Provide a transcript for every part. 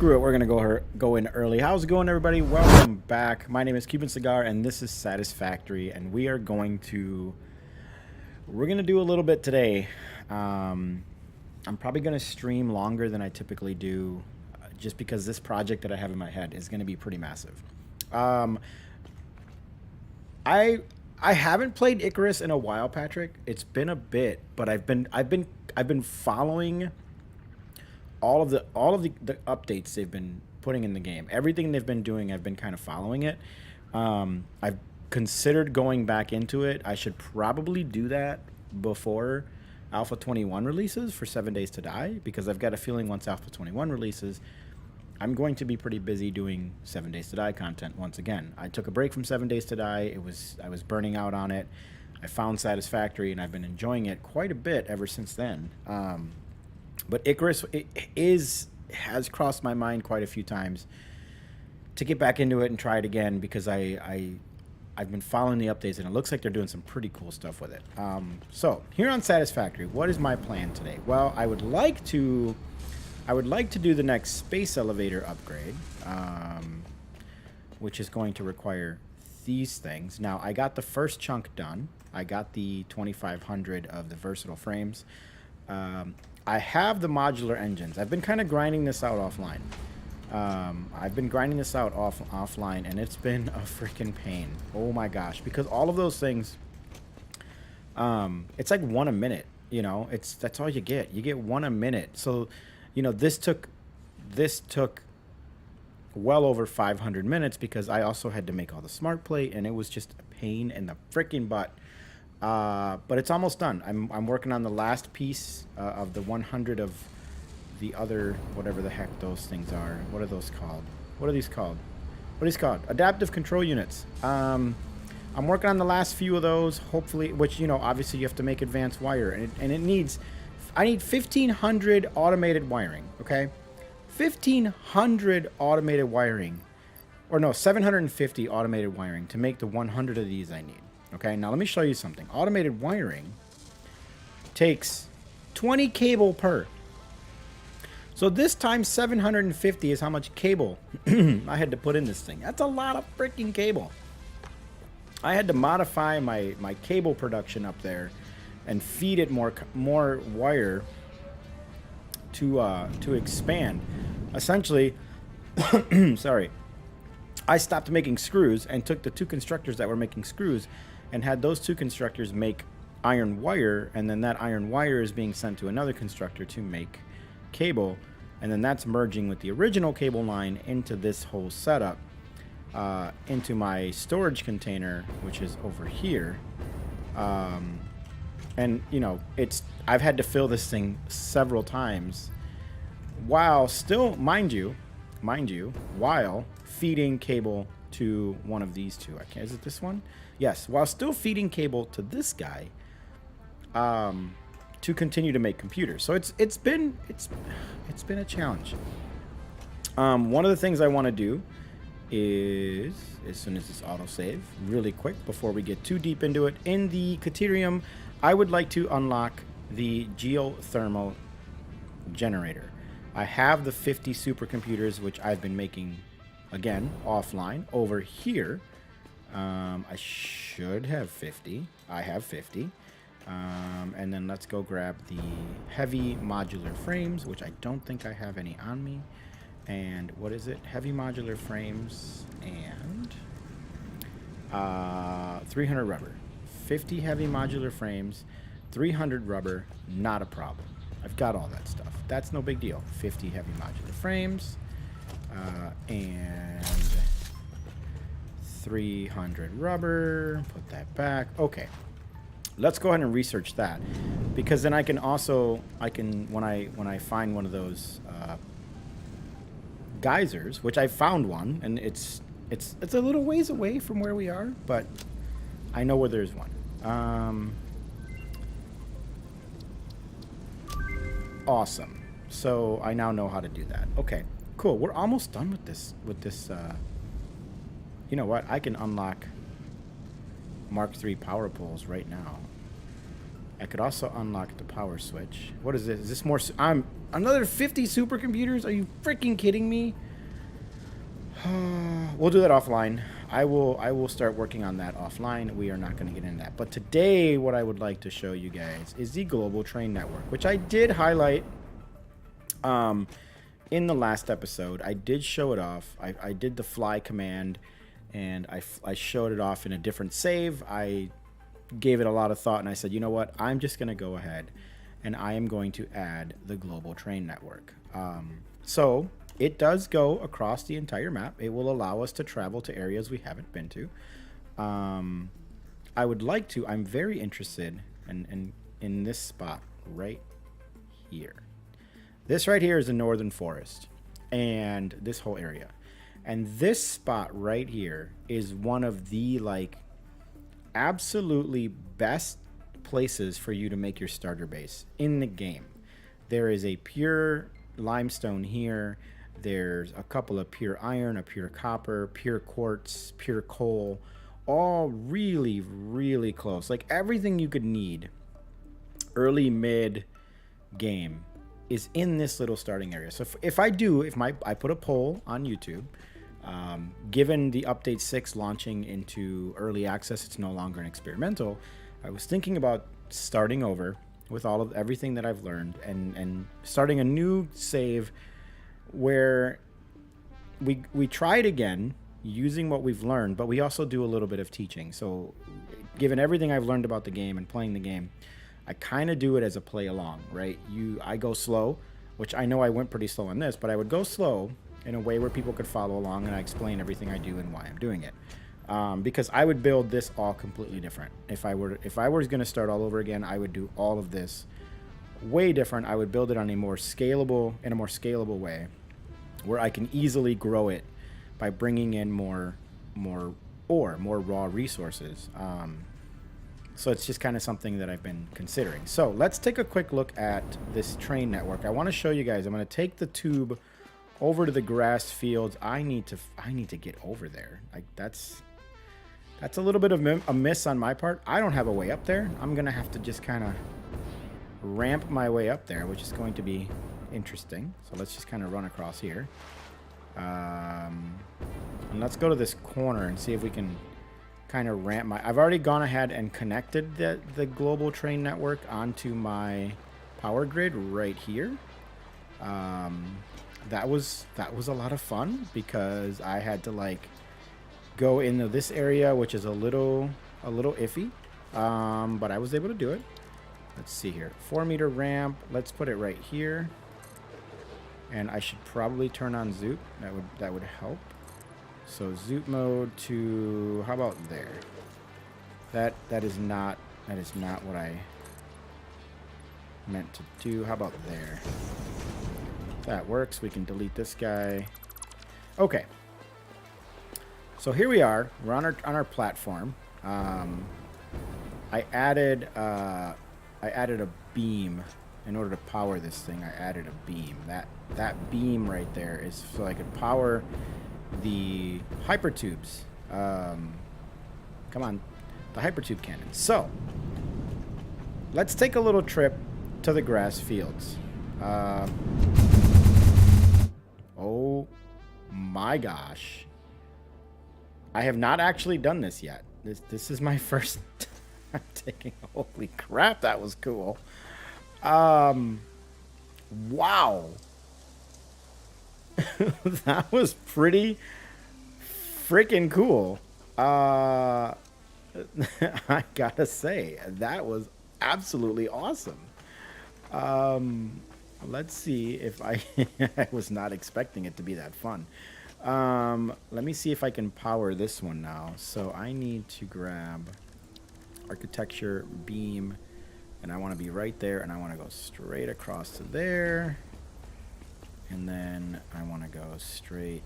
Screw it, we're gonna go in early. How's it going, everybody? Welcome back. My name is Cuban Cigar, and this is Satisfactory, and we're gonna do a little bit today. I'm probably gonna stream longer than I typically do, just because this project that I have in my head is gonna be pretty massive. I haven't played Icarus in a while, Patrick. It's been a bit, but I've been following all of the updates they've been putting in the game. Everything they've been doing, I've been kind of following it. I've considered going back into it. I should probably do that before Alpha 21 releases for 7 Days to Die, because I've got a feeling once Alpha 21 releases, I'm going to be pretty busy doing 7 Days to Die content once again. I took a break from 7 Days to Die. I was burning out on it. I found Satisfactory, and I've been enjoying it quite a bit ever since then. But Icarus has crossed my mind quite a few times to get back into it and try it again, because I've been following the updates, and it looks like they're doing some pretty cool stuff with it. So here on Satisfactory, what is my plan today? Well, I would like to do the next space elevator upgrade, which is going to require these things. Now, I got the first chunk done. I got the 2500 of the versatile frames. I have the modular engines. I've been kind of grinding this out offline. Offline, and it's been a freaking pain. Oh my gosh, because all of those things, it's like one a minute. You know, that's all you get. You get one a minute. So, you know, this took well over 500 minutes, because I also had to make all the smart plate, and it was just a pain in the freaking butt. But it's almost done. I'm working on the last piece of the 100 of the other, whatever the heck those things are. What are those called? What are these called? What are these called? Adaptive control units. I'm working on the last few of those, hopefully, which, you know, obviously you have to make advanced wire. And I need 1,500 automated wiring, okay? 1,500 automated wiring. Or no, 750 automated wiring to make the 100 of these I need. Okay, now let me show you something. Automated wiring takes 20 cable per. So this times 750 is how much cable I had to put in this thing. That's a lot of freaking cable. I had to modify my cable production up there and feed it more wire to expand. Essentially, sorry, I stopped making screws and took the two constructors that were making screws and had those two constructors make iron wire, and then that iron wire is being sent to another constructor to make cable, and then that's merging with the original cable line into this whole setup, into my storage container, which is over here. And you know, I've had to fill this thing several times while still, mind you, while feeding cable to one of these two. Is it this one? Yes, while still feeding cable to this guy, to continue to make computers. So it's been a challenge. One of the things I want to do is, as soon as this autosave, really quick before we get too deep into it, in the Caterium, I would like to unlock the geothermal generator. I have the 50 supercomputers, which I've been making, again, offline. Over here, I should have 50. I have 50. And then let's go grab the heavy modular frames, which I don't think I have any on me. And what is it? Heavy modular frames and 300 rubber. 50 heavy modular frames, 300 rubber, not a problem. I've got all that stuff. That's no big deal. 50 heavy modular frames and 300 rubber. Put that back. Okay. Let's go ahead and research that, because then I can when I find one of those geysers, which I found one, and it's a little ways away from where we are, but I know where there's one. Awesome. So I now know how to do that. Okay, cool. We're almost done with this. You know what? I can unlock Mark III power poles right now. I could also unlock the power switch. What is this? Is this more? Another 50 supercomputers? Are you freaking kidding me? We'll do that offline. I will start working on that offline. We are not going to get into that. But today, what I would like to show you guys is the global train network, which I did highlight in the last episode. I did show it off. I did the fly command, and I showed it off in a different save. I gave it a lot of thought, and I said, you know what? I'm just going to go ahead, and I am going to add the global train network. So it does go across the entire map. It will allow us to travel to areas we haven't been to. I would like to. I'm very interested in this spot right here. This right here is the Northern Forest, and this whole area. And this spot right here is one of the absolutely best places for you to make your starter base in the game. There is a pure limestone here. There's a couple of pure iron, a pure copper, pure quartz, pure coal, all really, really close. Like everything you could need early, mid game is in this little starting area. So if I put a poll on YouTube, given the update 6 launching into early access, it's no longer an experimental. I was thinking about starting over with everything that I've learned and starting a new save where we try it again using what we've learned, but we also do a little bit of teaching. So given everything I've learned about the game and playing the game, I kind of do it as a play along, right? I go slow, which I know I went pretty slow on this, but I would go slow in a way where people could follow along, and I explain everything I do and why I'm doing it. Because I would build this all completely different. If I was going to start all over again, I would do all of this way different. I would build it in a more scalable way, where I can easily grow it by bringing in more raw resources. So it's just kind of something that I've been considering. So let's take a quick look at this train network. I want to show you guys. I'm going to take the tube over to the grass fields. I need to get over there. Like that's a little bit of a miss on my part. I don't have a way up there. I'm going to have to just kind of ramp my way up there, which is going to be interesting. So let's just kind of run across here. And let's go to this corner and see if we can kind of ramp I've already gone ahead and connected the global train network onto my power grid right here. That was a lot of fun because I had to go into this area, which is a little iffy, but I was able to do it. Let's see here, 4-meter ramp. Let's put it right here, and I should probably turn on zoop. That would help. So zoop mode to, how about there? That is not what I meant to do. How about there? That works. We can delete this guy. Okay. So here we are. We're on our platform. I added a beam in order to power this thing. I added a beam. That beam right there is so I could power the hypertubes. Come on, the hypertube cannon. So let's take a little trip to the grass fields. Oh my gosh, I have not actually done this yet. This is my first time taking. Holy crap, that was cool. Wow. That was pretty freaking cool. I gotta say, that was absolutely awesome. Let's see if I was not expecting it to be that fun. Let me see if I can power this one now. So I need to grab architecture beam, and I want to be right there, and I want to go straight across to there. And then I want to go straight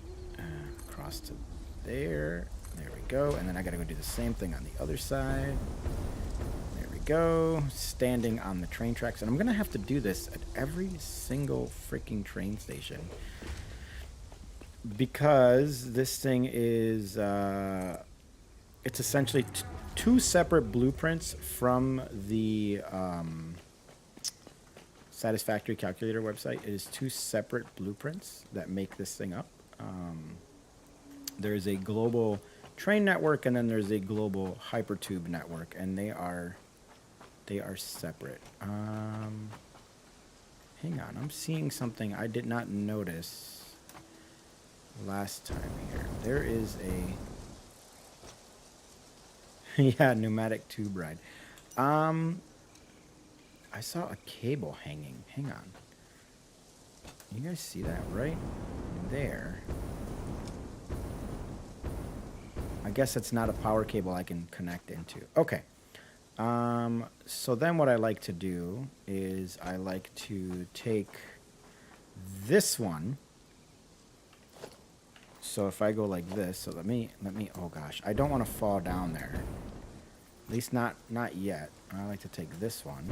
across to there. There we go. And then I got to go do the same thing on the other side. There we go. Standing on the train tracks. And I'm going to have to do this at every single freaking train station, because this thing is, it's essentially two separate blueprints from the Satisfactory calculator website. It is two separate blueprints that make this thing up. There is a global train network, and then there's a global hypertube network, and they are separate. Hang on, I'm seeing something I did not notice last time here. There is a yeah, pneumatic tube ride. I saw a cable hanging. Hang on. You guys see that right there? I guess it's not a power cable I can connect into. Okay. So then what I like to do is I like to take this one. So if I go like this, so let me, oh gosh, I don't want to fall down there. At least not yet. I like to take this one.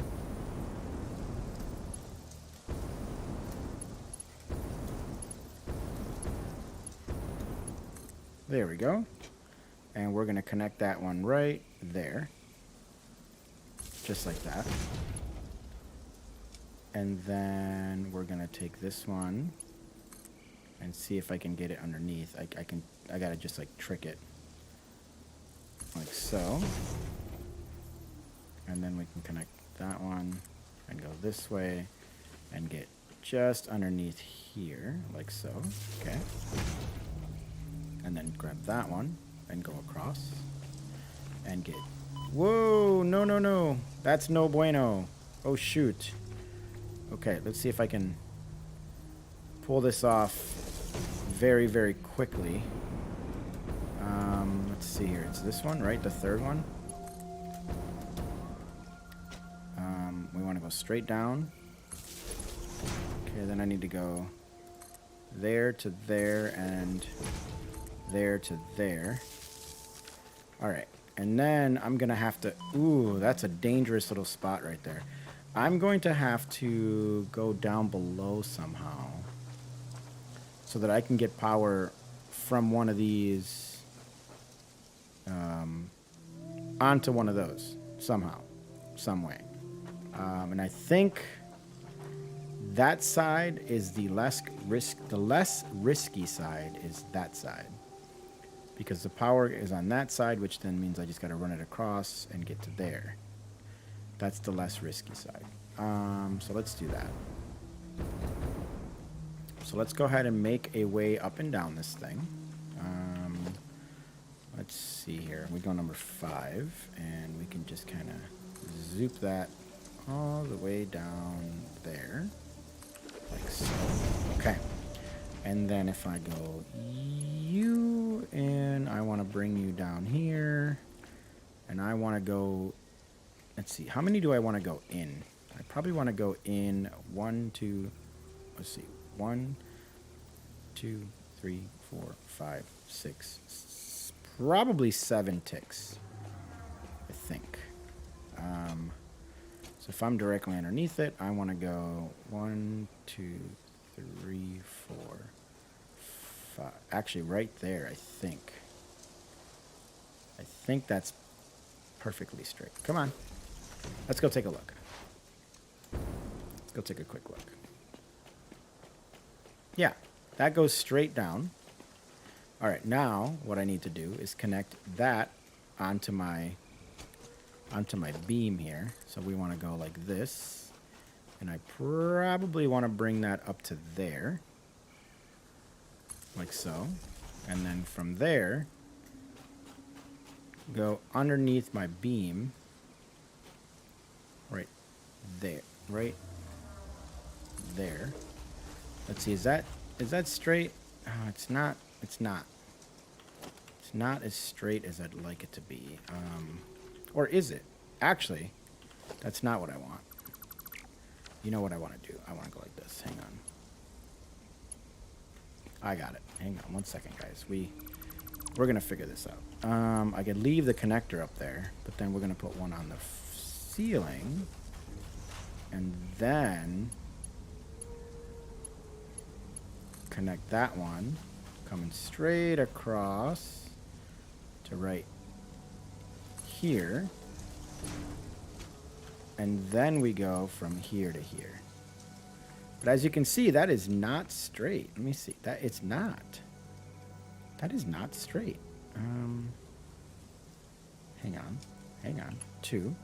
There we go. And we're going to connect that one right there. Just like that. And then we're going to take this one and see if I can get it underneath. I got to just like trick it. Like so. And then we can connect that one and go this way and get just underneath here, like so. Okay. And then grab that one and go across and get... Whoa, no. That's no bueno. Oh, shoot. Okay, let's see if I can pull this off very, very quickly. Let's see here. It's this one, right? The third one. We want to go straight down. Okay, then I need to go there to there and there to there. All right. And then I'm going to have to... Ooh, that's a dangerous little spot right there. I'm going to have to go down below somehow so that I can get power from one of these onto one of those somehow, some way. And I think that side is the less risky side is that side. Because the power is on that side, which then means I just got to run it across and get to there. That's the less risky side. So let's do that. So let's go ahead and make a way up and down this thing. Let's see here. We go number 5, and we can just kind of zoop that all the way down there. Like so. Okay. And then if I go you, and I want to bring you down here, and I want to go, let's see, how many do I want to go in? I probably want to go in 1, 2, let's see, 1, 2, 3, 4, 5, 6, probably 7 ticks, I think. So if I'm directly underneath it, I want to go 1, 2, 3, 4, 5. Actually, right there, I think. I think that's perfectly straight. Come on. Let's go take a look. Let's go take a quick look. Yeah, that goes straight down. All right, now what I need to do is connect that onto my beam here. So we want to go like this. And I probably want to bring that up to there. Like so. And then from there, go underneath my beam. Right there. Right there. Let's see, is that straight? Oh, it's not. It's not. It's not as straight as I'd like it to be. Or is it? Actually, that's not what I want. You know what I want to do? I want to go like this. Hang on. I got it. Hang on 1 second, guys. We're going to figure this out. I could leave the connector up there, but then we're going to put one on the ceiling. And then connect that one coming straight across to right here. And then we go from here to here. But as you can see, that is not straight. Let me see. That it's not. That is not straight. Hang on. Hang on. 2.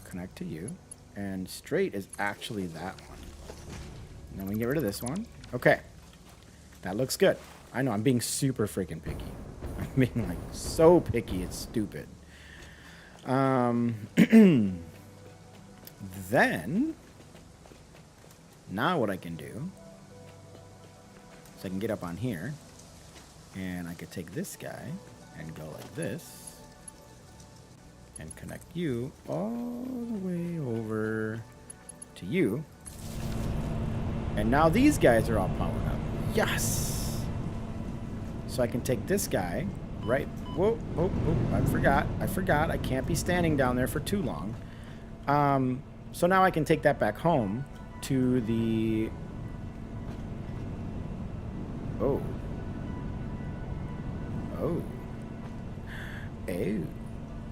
Connect to you. And straight is actually that one. And then we can get rid of this one. Okay. That looks good. I know, I'm being super freaking picky. I'm being, like, so picky, it's stupid. Then, now what I can do is I can get up on here, and I could take this guy and go like this, and connect you all the way over to you. And now these guys are all powered up. Yes! So I can take this guy, right? Whoa, whoa, whoa, I forgot. I can't be standing down there for too long. So now I can take that back home to the... Oh. Oh. Oh.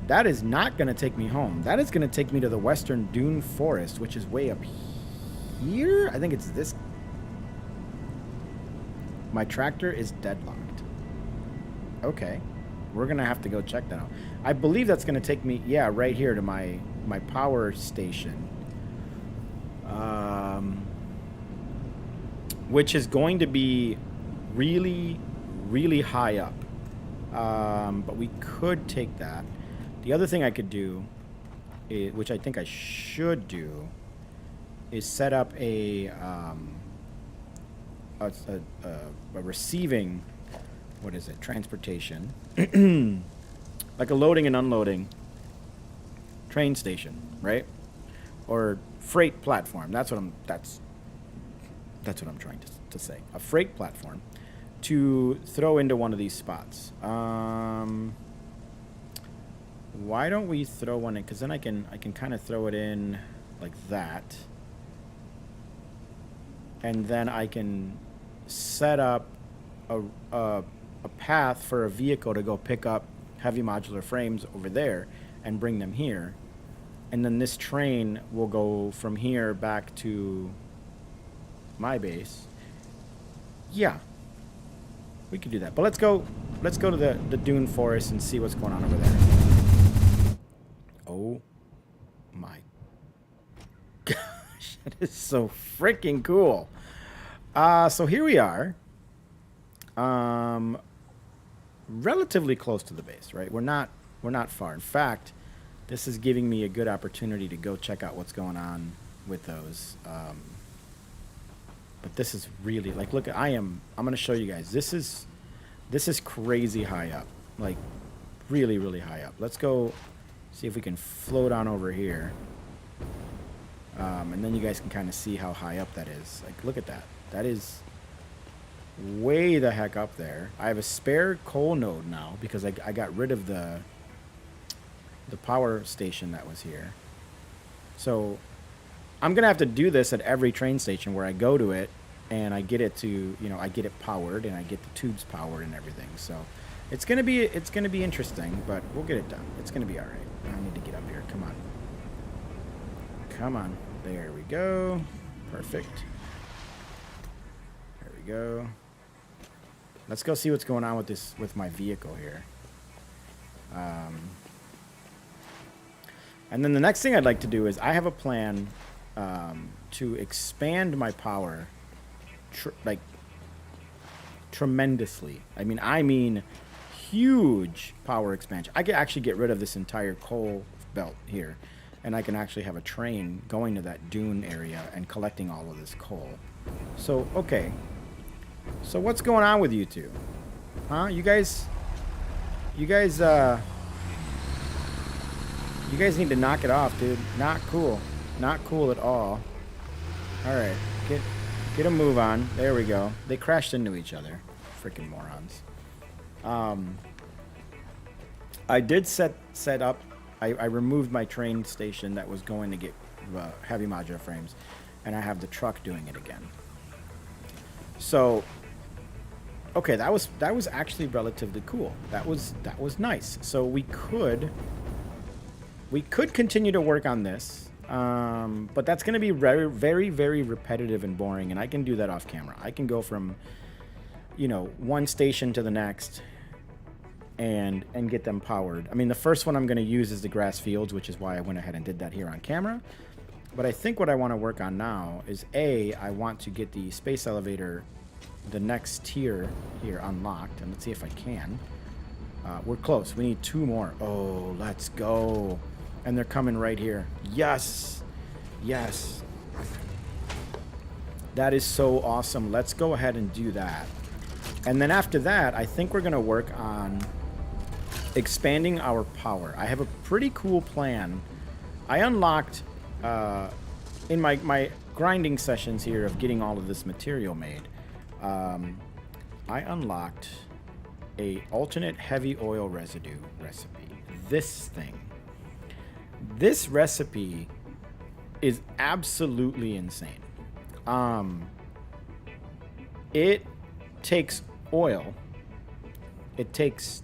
That is not going to take me home. That is going to take me to the Western Dune Forest, which is way up here. I think it's this. My tractor is deadlocked. Okay. We're going to have to go check that out. I believe that's going to take me, yeah, right here to my power station. Which is going to be really, really high up. But we could take that. The other thing I could do, which I think I should do, is set up a receiving, what is it, transportation, like a loading and unloading train station, right? Or freight platform. That's what I'm trying to say. A freight platform to throw into one of these spots. Why don't we throw one in? Because then I can kind of throw it in like that. And then I can set up a path for a vehicle to go pick up heavy modular frames over there and bring them here. And then this train will go from here back to my base. Yeah. We could do that. But let's go to the Dune Forest and see what's going on over there. Oh my gosh, that is so freaking cool. So here we are. Relatively close to the base, right? We're not far. In fact, this is giving me a good opportunity to go check out what's going on with those. But this is really, like, look, I'm going to show you guys. This is crazy high up. Like, really, really high up. Let's go see if we can float on over here. And then you guys can kind of see how high up that is. Like, look at that. That is way the heck up there. I have a spare coal node now because I got rid of the power station that was here. So I'm going to have to do this at every train station where I go to it and I get it to, you know, I get it powered and I get the tubes powered and everything. So it's going to be interesting, but we'll get it done. It's going to be all right. I need to get up here. Come on. Come on. There we go. Perfect. There we go. Let's go see what's going on with my vehicle here. And then the next thing I'd like to do is I have a plan to expand my power tremendously. I mean huge power expansion. I could actually get rid of this entire coal belt here, and I can actually have a train going to that dune area and collecting all of this coal. So, okay. So what's going on with you two? Huh? You guys need to knock it off, dude. Not cool. Not cool at all. All right. Get a move on. There we go. They crashed into each other. Freaking morons. I did set up. I removed my train station that was going to get heavy modular frames, and I have the truck doing it again. So, okay, that was actually relatively cool. That was nice. So we could continue to work on this But that's going to be very, very, very repetitive and boring, and I can do that off camera. I can go from, you know, one station to the next and get them powered. I mean, the first one I'm going to use is the grass fields, which is why I went ahead and did that here on camera. But I think what I want to work on now is, I want to get the space elevator, the next tier here, unlocked. And let's see if I can. We're close. We need 2 more. Oh, let's go. And they're coming right here. Yes. Yes. That is so awesome. Let's go ahead and do that. And then after that, I think we're going to work on expanding our power. I have a pretty cool plan. I unlocked, in my grinding sessions here of getting all of this material made, I unlocked a alternate heavy oil residue recipe. This thing. This recipe is absolutely insane. It takes oil. It takes,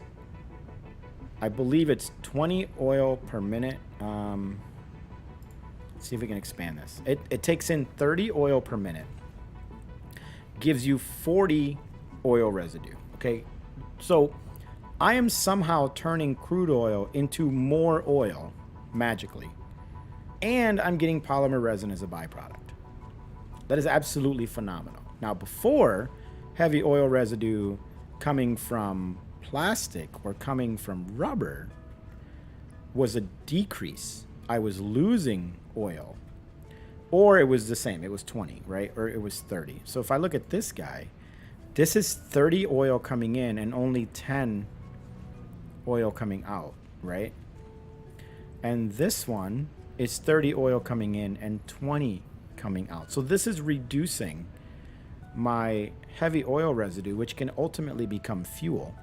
I believe it's 20 oil per minute. Let's see if we can expand this. It takes in 30 oil per minute. Gives you 40 oil residue. Okay, so I am somehow turning crude oil into more oil magically, and I'm getting polymer resin as a byproduct. That is absolutely phenomenal. Now, before, heavy oil residue coming from plastic or coming from rubber was a decrease. I was losing oil, or it was the same. It was 20, right? Or it was 30. So if I look at this guy, this is 30 oil coming in and only 10 oil coming out, right? And this one is 30 oil coming in and 20 coming out. So this is reducing my heavy oil residue, which can ultimately become fuel.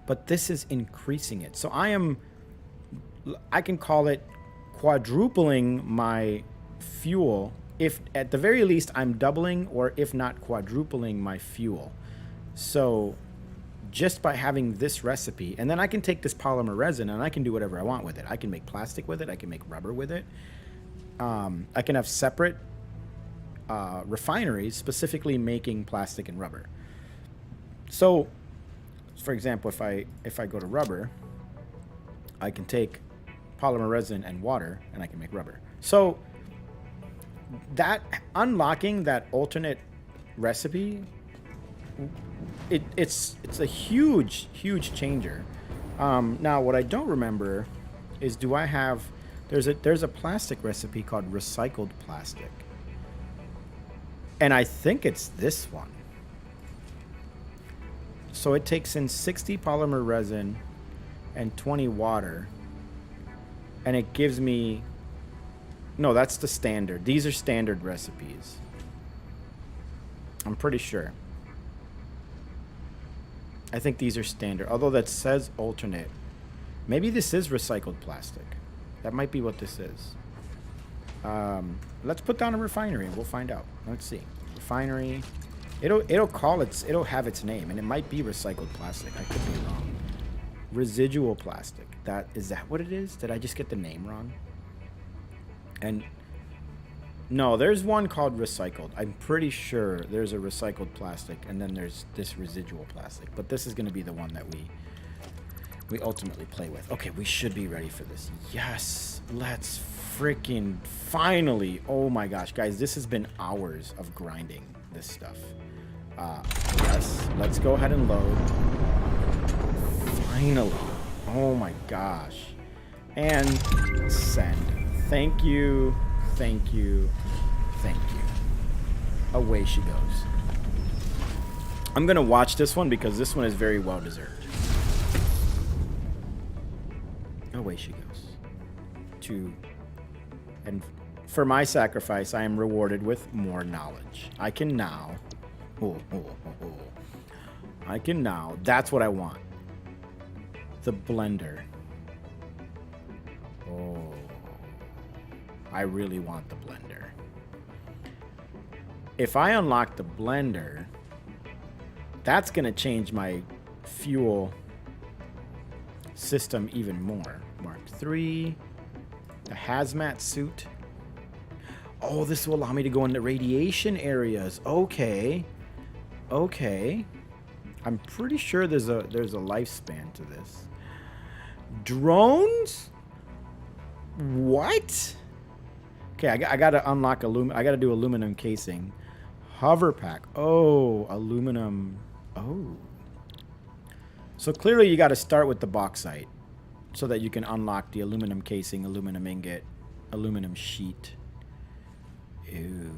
But this is increasing it. So I can call it quadrupling my fuel. If at the very least I'm doubling, or if not quadrupling my fuel. So just by having this recipe, and then I can take this polymer resin and I can do whatever I want with it. I can make plastic with it. I can make rubber with it. I can have separate refineries specifically making plastic and rubber. So, for example, if I go to rubber, I can take polymer resin and water and I can make rubber. So that unlocking that alternate recipe, it's a huge changer. Now what I don't remember is, do I have, there's a plastic recipe called recycled plastic, and I think it's this one. So it takes in 60 polymer resin and 20 water, and it gives me, no, that's the standard. These are standard recipes, I'm pretty sure. I think these are standard, although that says alternate. Maybe this is recycled plastic. That might be what this is. Let's put down a refinery and we'll find out. Let's see. Refinery. It'll have its name, and it might be recycled plastic. I could be wrong. Residual plastic. Is that what it is? Did I just get the name wrong? And no, there's one called recycled. I'm pretty sure there's a recycled plastic, and then there's this residual plastic. But this is going to be the one that we ultimately play with. Okay, we should be ready for this. Yes, let's freaking finally. Oh my gosh, guys, this has been hours of grinding this stuff. Yes, let's go ahead and load. Finally. Oh my gosh. And send. Thank you. Thank you. Thank you. Away she goes. I'm going to watch this one because this one is very well deserved. Away she goes. And for my sacrifice, I am rewarded with more knowledge. I can now. I can now. That's what I want. The blender. Oh. I really want the blender. If I unlock the blender, that's going to change my fuel system even more. Mark 3. A hazmat suit. Oh, this will allow me to go into radiation areas. Okay. Okay. I'm pretty sure there's a lifespan to this. Drones? What? Okay, I gotta unlock I gotta do aluminum casing. Hover pack. Oh, aluminum. Oh. So clearly you gotta start with the bauxite so that you can unlock the aluminum casing, aluminum ingot, aluminum sheet. Ew.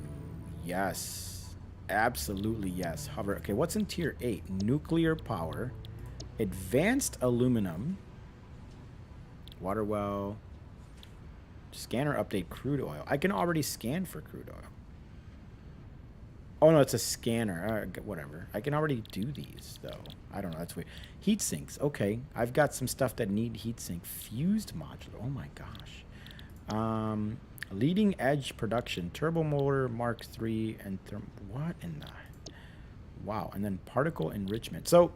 Yes. Absolutely yes. Hover. Okay, what's in tier 8? Nuclear power. Advanced aluminum. Water well. Scanner update crude oil. I can already scan for crude oil. Oh, no, it's a scanner. Whatever. I can already do these, though. I don't know. That's weird. Heat sinks. Okay. I've got some stuff that need heat sink. Fused module. Oh, my gosh. Leading edge production. Turbo motor Mark III. And what in the... Wow. And then particle enrichment. So,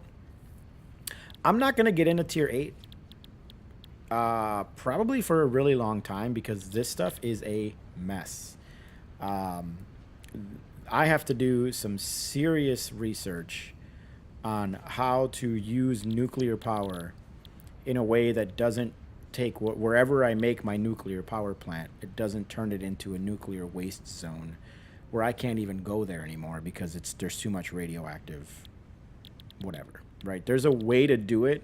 I'm not going to get into tier 8. Probably for a really long time because this stuff is a mess. I have to do some serious research on how to use nuclear power in a way that doesn't take wherever I make my nuclear power plant, it doesn't turn it into a nuclear waste zone where I can't even go there anymore because there's too much radioactive whatever, right? There's a way to do it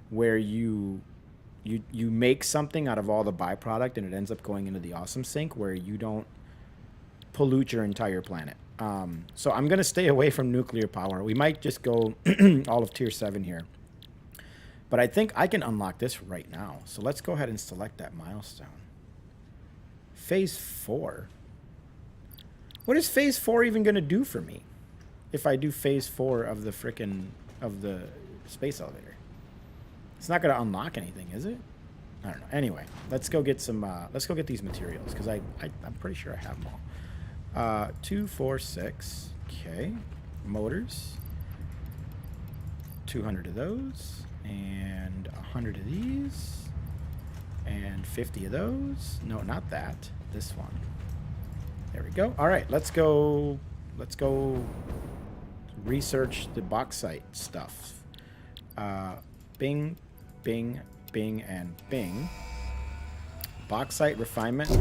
where you make something out of all the byproduct and it ends up going into the awesome sink where you don't pollute your entire planet. So I'm going to stay away from nuclear power. We might just go all of tier 7 here. But I think I can unlock this right now. So let's go ahead and select that milestone. Phase 4. What is phase 4 even going to do for me if I do phase 4 of the space elevator? It's not going to unlock anything, is it? I don't know. Anyway, let's go get some. Let's go get these materials because I'm pretty sure I have them all. 2, 4, 6. Okay. Motors. 200 of those. And 100 of these. And 50 of those. No, not that. This one. There we go. All right. Let's go research the bauxite stuff. Bing, bing, bing, and bing. Bauxite refinement.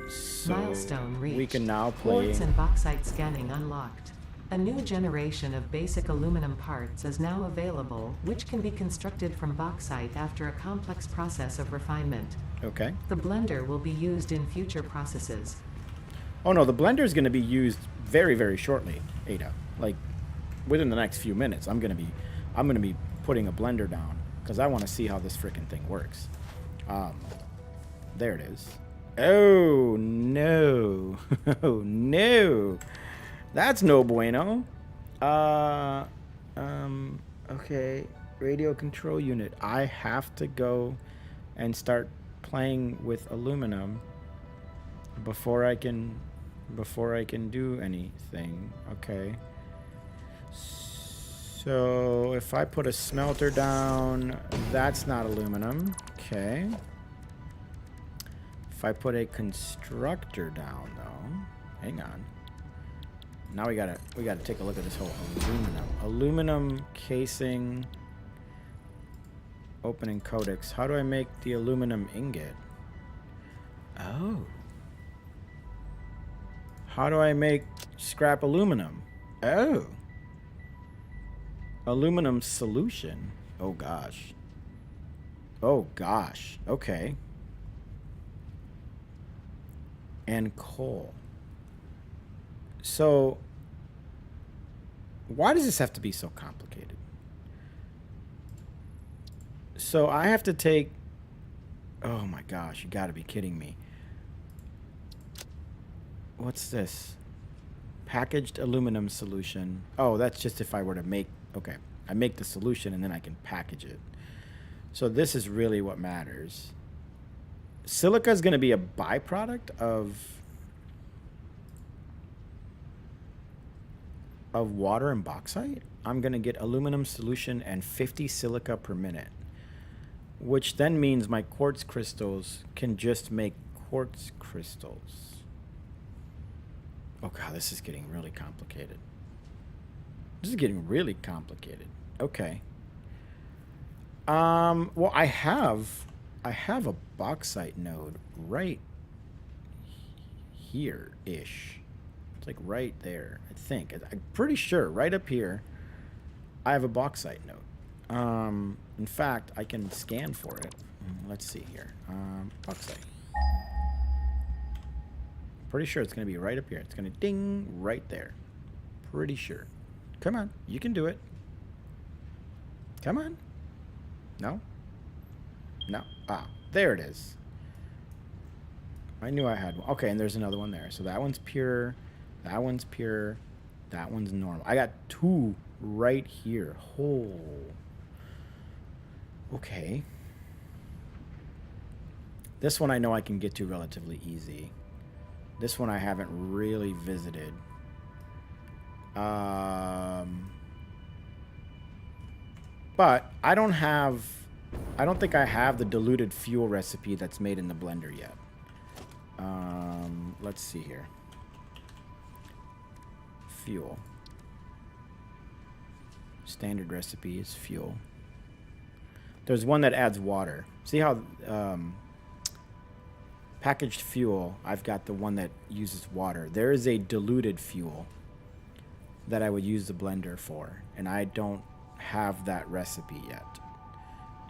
So milestone reached. We can now play. Quartz and bauxite scanning unlocked. A new generation of basic aluminum parts is now available, which can be constructed from bauxite after a complex process of refinement. Okay. The blender will be used in future processes. Oh no, the blender is going to be used very, very shortly, Ada. Like within the next few minutes, I'm going to be putting a blender down because I want to see how this freaking thing works. There it is. Oh no. Oh no. That's no bueno. Okay. Radio control unit. I have to go and start playing with aluminum before I can do anything. Okay. So if I put a smelter down, that's not aluminum. Okay. If I put a constructor down though, hang on. Now we gotta take a look at this whole aluminum casing, opening codex. How do I make the aluminum ingot? Oh. How do I make scrap aluminum? Oh. Aluminum solution. Oh gosh. Oh gosh. Okay. And coal. So, why does this have to be so complicated? So I have to take... Oh my gosh, you gotta be kidding me. What's this? Packaged aluminum solution. Oh, that's just if I were to make... Okay, I make the solution and then I can package it. So this is really what matters. Silica is going to be a byproduct of water and bauxite. I'm going to get aluminum solution and 50 silica per minute. which then means my quartz crystals can just make quartz crystals. Oh god, this is getting really complicated. This is getting really complicated. Okay. Well, I have a bauxite node right here-ish. It's like right there, I think. I'm pretty sure right up here I have a bauxite node. In fact, I can scan for it. Let's see here. Bauxite. Pretty sure it's going to be right up here. It's going to ding right there. Pretty sure. Come on. You can do it. Come on. No? No. Ah, there it is. I knew I had one. Okay, and there's another one there. So that one's pure. That one's pure. That one's normal. I got two right here. Oh. Okay. This one I know I can get to relatively easy. This one I haven't really visited. But I don't think I have the diluted fuel recipe that's made in the blender yet. Let's see here. Fuel. Standard recipe is fuel. There's one that adds water. See how packaged fuel, I've got the one that uses water. There is a diluted fuel that I would use the blender for, and I don't have that recipe yet.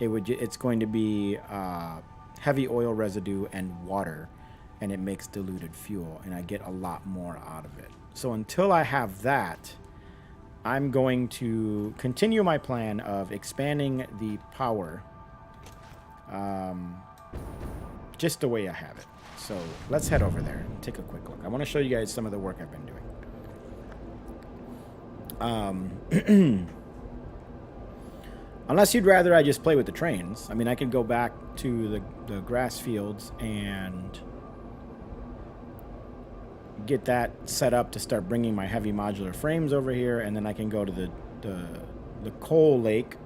It's going to be heavy oil residue and water, and it makes diluted fuel, and I get a lot more out of it. So until I have that, I'm going to continue my plan of expanding the power just the way I have it. So let's head over there and take a quick look. I want to show you guys some of the work I've been doing. Unless you'd rather I just play with the trains. I mean, I could go back to the grass fields and get that set up to start bringing my heavy modular frames over here, and then I can go to the coal lake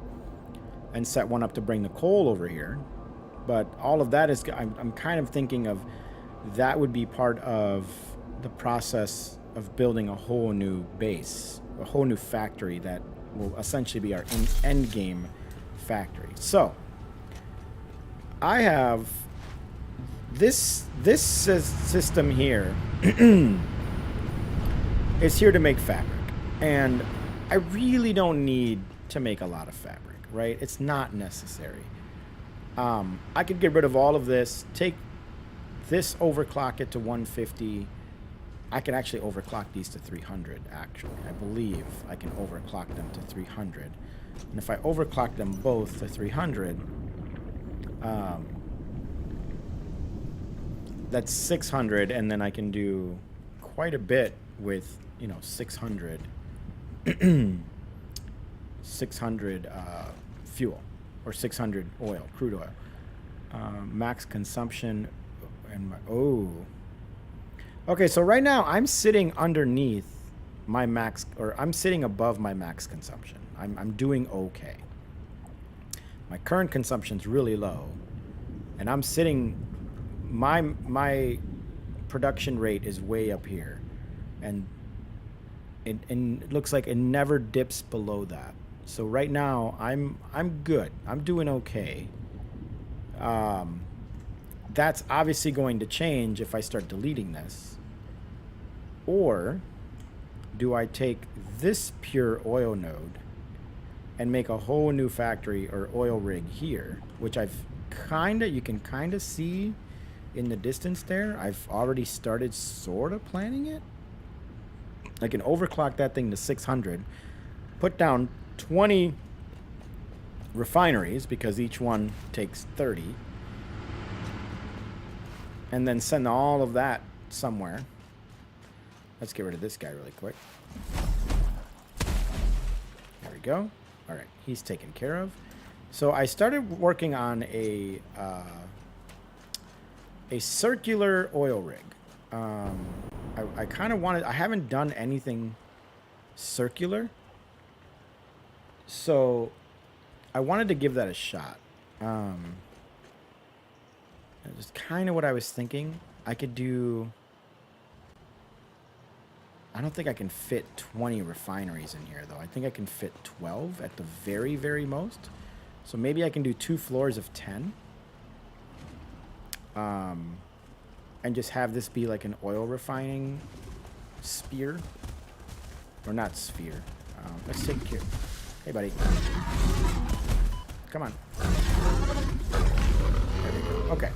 and set one up to bring the coal over here. But all of that is, I'm kind of thinking of that would be part of the process of building a whole new base, a whole new factory that will essentially be our end game factory. So I have this system here is here to make fabric, and I really don't need to make a lot of fabric, right? It's not necessary. I could get rid of all of this, take this, overclock it to 150. I can actually overclock these to 300, actually. I believe I can overclock them to 300. And if I overclock them both to 300, that's 600, and then I can do quite a bit with, 600 fuel, or 600 oil, crude oil. Max consumption, and okay, so right now I'm sitting underneath my max, or I'm sitting above my max consumption. I'm doing okay. My current consumption's really low, and I'm sitting, my production rate is way up here, and it looks like it never dips below that. So right now I'm good. I'm doing okay. That's obviously going to change if I start deleting this. Or do I take this pure oil node and make a whole new factory or oil rig here, which you can kind of see in the distance there. I've already started sort of planning it. I can overclock that thing to 600, put down 20 refineries because each one takes 30, and then send all of that somewhere. Let's get rid of this guy really quick. There we go. All right, he's taken care of. So I started working on a circular oil rig. I kind of wanted, I haven't done anything circular, so I wanted to give that a shot. Just kind of what I was thinking. I could do. I don't think I can fit 20 refineries in here, though. I think I can fit 12 at the very, very most. So maybe I can do 2 floors of 10. And just have this be like an oil refining sphere. Or not sphere. Let's take care. Hey, buddy. Come on. There we go. Okay.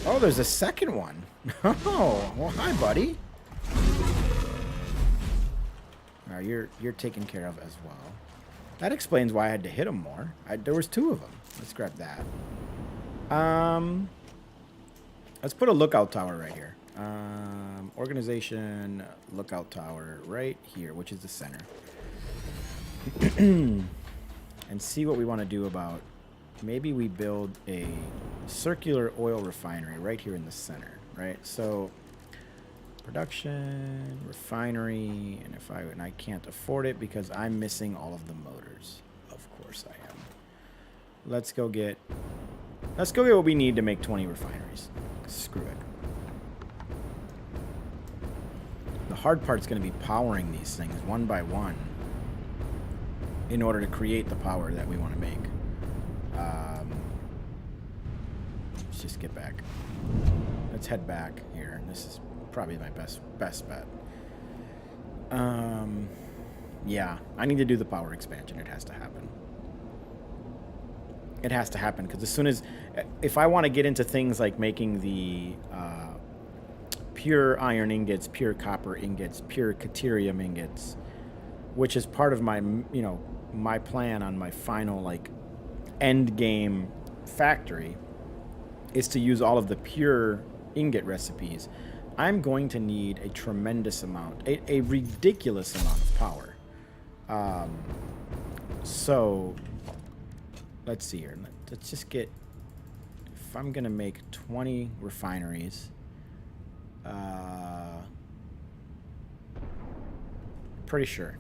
Oh, there's a second one. Oh, well, hi, buddy. All right, you're taken care of as well. That explains why I had to hit him more. There was 2 of them. Let's grab that. Let's put a lookout tower right here. Organization lookout tower right here, which is the center. And see what we want to do about. Maybe we build a circular oil refinery right here in the center, right? So production, refinery, and I can't afford it because I'm missing all of the motors. Of course I am. Let's go get what we need to make 20 refineries. Screw it. The hard part's going to be powering these things one by one in order to create the power that we want to make. Let's just get back. Let's head back here. And this is probably my best bet. Yeah, I need to do the power expansion. It has to happen. It has to happen because as soon as, if I want to get into things like making the pure iron ingots, pure copper ingots, pure caterium ingots, which is part of my, my plan on my final end game factory, is to use all of the pure ingot recipes. I'm going to need a tremendous amount, a ridiculous amount of power. So let's see here. Let's just get, if I'm going to make 20 refineries, pretty sure.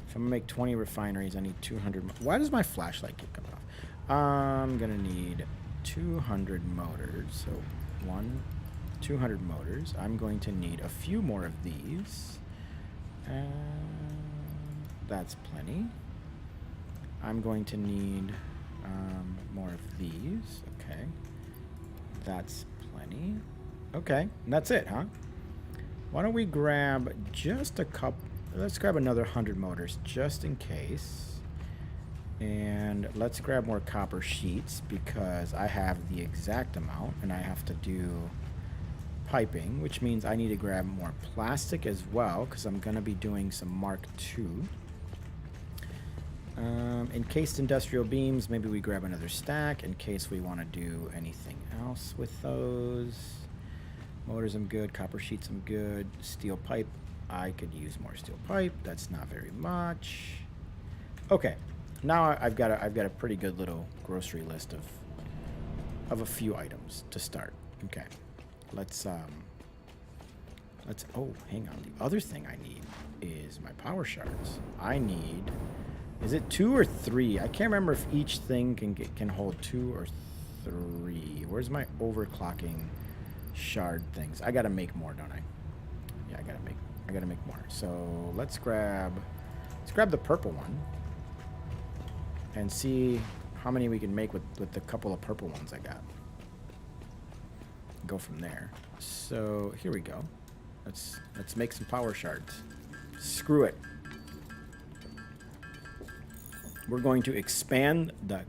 If I'm going to make 20 refineries, I need 200. Why does my flashlight keep coming off? I'm going to need 200 motors. So 200 motors. I'm going to need a few more of these. That's plenty. I'm going to need more of these. Okay. That's plenty. Okay. And that's it, huh? Why don't we grab just a couple. Let's grab another 100 motors just in case. And let's grab more copper sheets because I have the exact amount and I have to do piping, which means I need to grab more plastic as well because I'm going to be doing some Mark II. Encased industrial beams, maybe we grab another stack in case we want to do anything else with those. Motors, I'm good. Copper sheets, I'm good. Steel pipe, I could use more steel pipe. That's not very much. Okay, now I've got a pretty good little grocery list of a few items to start. Okay, let's oh, hang on. The other thing I need is my power shards. I need. Is it 2 or 3? I can't remember if each thing can hold 2 or 3. Where's my overclocking shard things? I gotta make more, don't I? Yeah, I gotta make more. So let's grab the purple one and see how many we can make with the couple of purple ones I got. Go from there. So here we go. Let's make some power shards. Screw it. We're going to expand the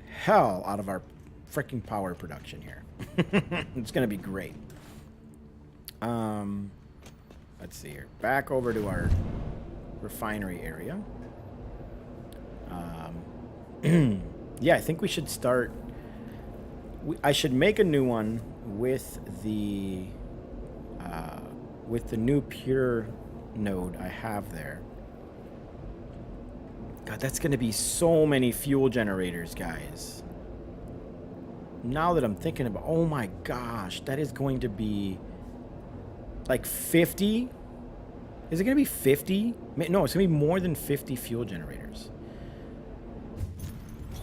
hell out of our freaking power production here. It's going to be great. Let's see here. Back over to our refinery area. Yeah, I think we should start. I should make a new one with the new pure node I have there. God, that's going to be so many fuel generators, guys. Now that I'm thinking about, oh my gosh, that is going to be like 50 Is it going to be 50? No, it's going to be more than 50 fuel generators.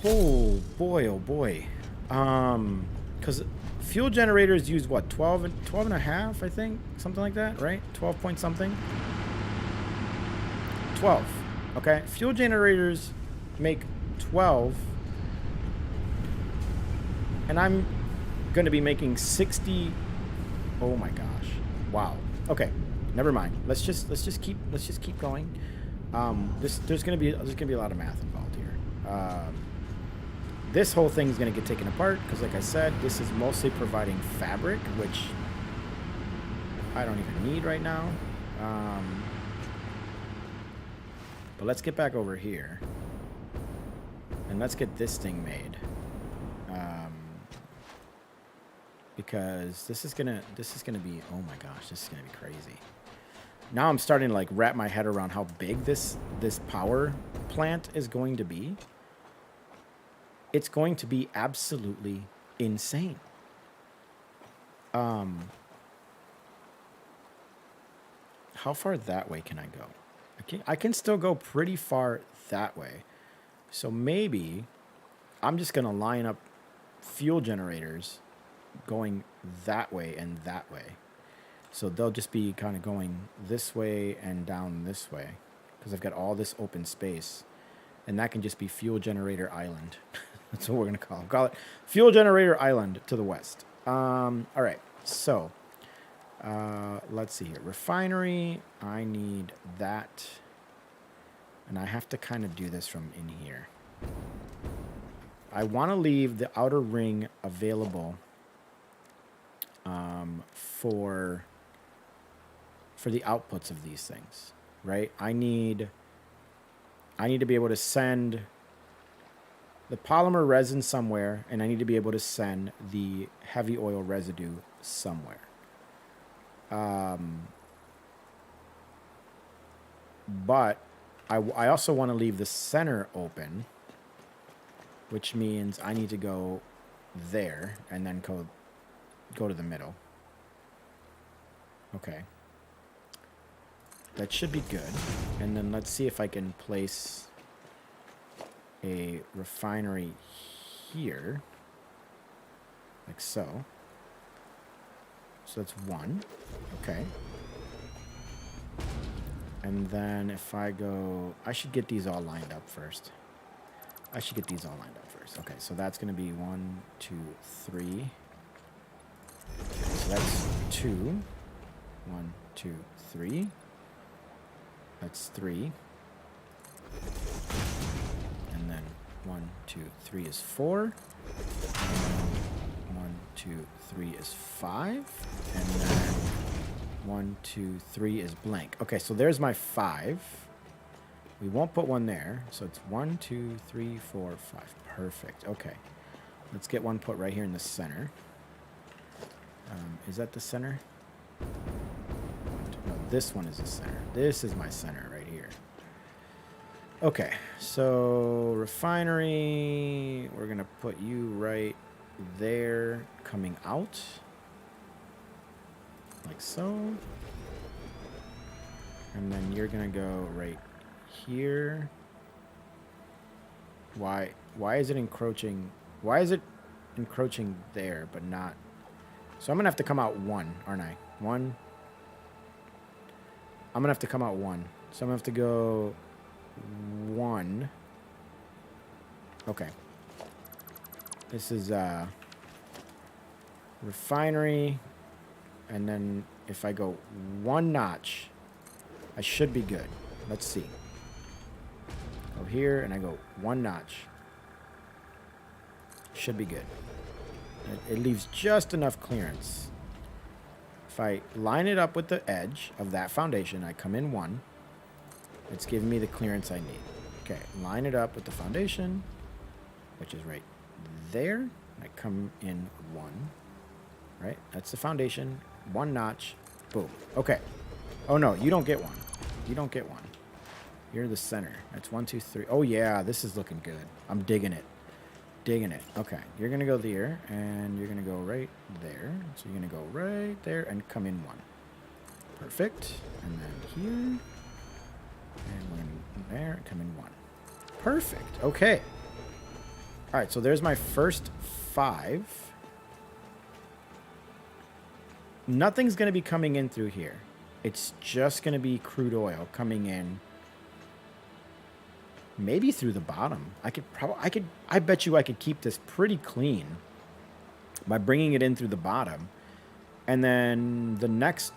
Oh boy, oh boy. Because fuel generators use what, 12 and a half, I think? Something like that, right? 12 point something? 12. Okay. Fuel generators make 12. And I'm going to be making 60. Oh my gosh. Wow. Okay. Never mind. Let's just keep going. There's gonna be a lot of math involved here. This whole thing is gonna get taken apart because, like I said, this is mostly providing fabric, which I don't even need right now. But let's get back over here and let's get this thing made. Because this is gonna be, oh my gosh, this is gonna be crazy. Now I'm starting to like wrap my head around how big this power plant is going to be. It's going to be absolutely insane. How far that way can I go? I can still go pretty far that way. So maybe I'm just gonna line up fuel generators going that way and that way. So they'll just be kind of going this way and down this way because I've got all this open space. And that can just be Fuel Generator Island. That's what we're going to call it. Call it Fuel Generator Island to the west. All right. So let's see here. Refinery. I need that. And I have to kind of do this from in here. I want to leave the outer ring available for the outputs of these things, right? I need to be able to send the polymer resin somewhere, and I need to be able to send the heavy oil residue somewhere. But I also want to leave the center open, which means I need to go there and then go to the middle. Okay. That should be good. And then let's see if I can place a refinery here. Like so. So that's one. Okay. And then if I go... I should get these all lined up first. Okay, so that's going to be 1, 2, 3. So that's 2. 1, 2, 3. That's 3. And then 1, 2, 3 is 4. And 1, 2, 3 is 5. And then 1, 2, 3 is blank. Okay, so there's my 5. We won't put one there. So it's 1, 2, 3, 4, 5. Perfect. Okay. Let's get one put right here in the center. Is that the center? No, this one is the center. This is my center right here. Okay, so refinery, we're going to put you right there coming out. Like so. And then you're going to go right here. Why is it encroaching? Why is it encroaching there but not? So I'm going to have to come out 1, aren't I? 1. I'm going to have to come out 1. So I'm going to have to go 1. Okay. This is refinery. And then if I go 1 notch, I should be good. Let's see. Go here and I go 1 notch. Should be good. It leaves just enough clearance. If I line it up with the edge of that foundation, I come in 1. It's giving me the clearance I need. Okay, line it up with the foundation, which is right there. I come in 1. Right? That's the foundation. 1 notch. Boom. Okay. Oh, no, you don't get 1. You don't get 1. You're the center. That's 1, 2, 3. Oh, yeah, this is looking good. I'm digging it. Okay, you're going to go there, and you're going to go right there. So you're going to go right there and come in 1. Perfect. And then here. And one there. Come in one. Perfect. Okay. All right, so there's my first 5. Nothing's going to be coming in through here. It's just going to be crude oil coming in. Maybe through the bottom. I bet you I could keep this pretty clean by bringing it in through the bottom. And then the next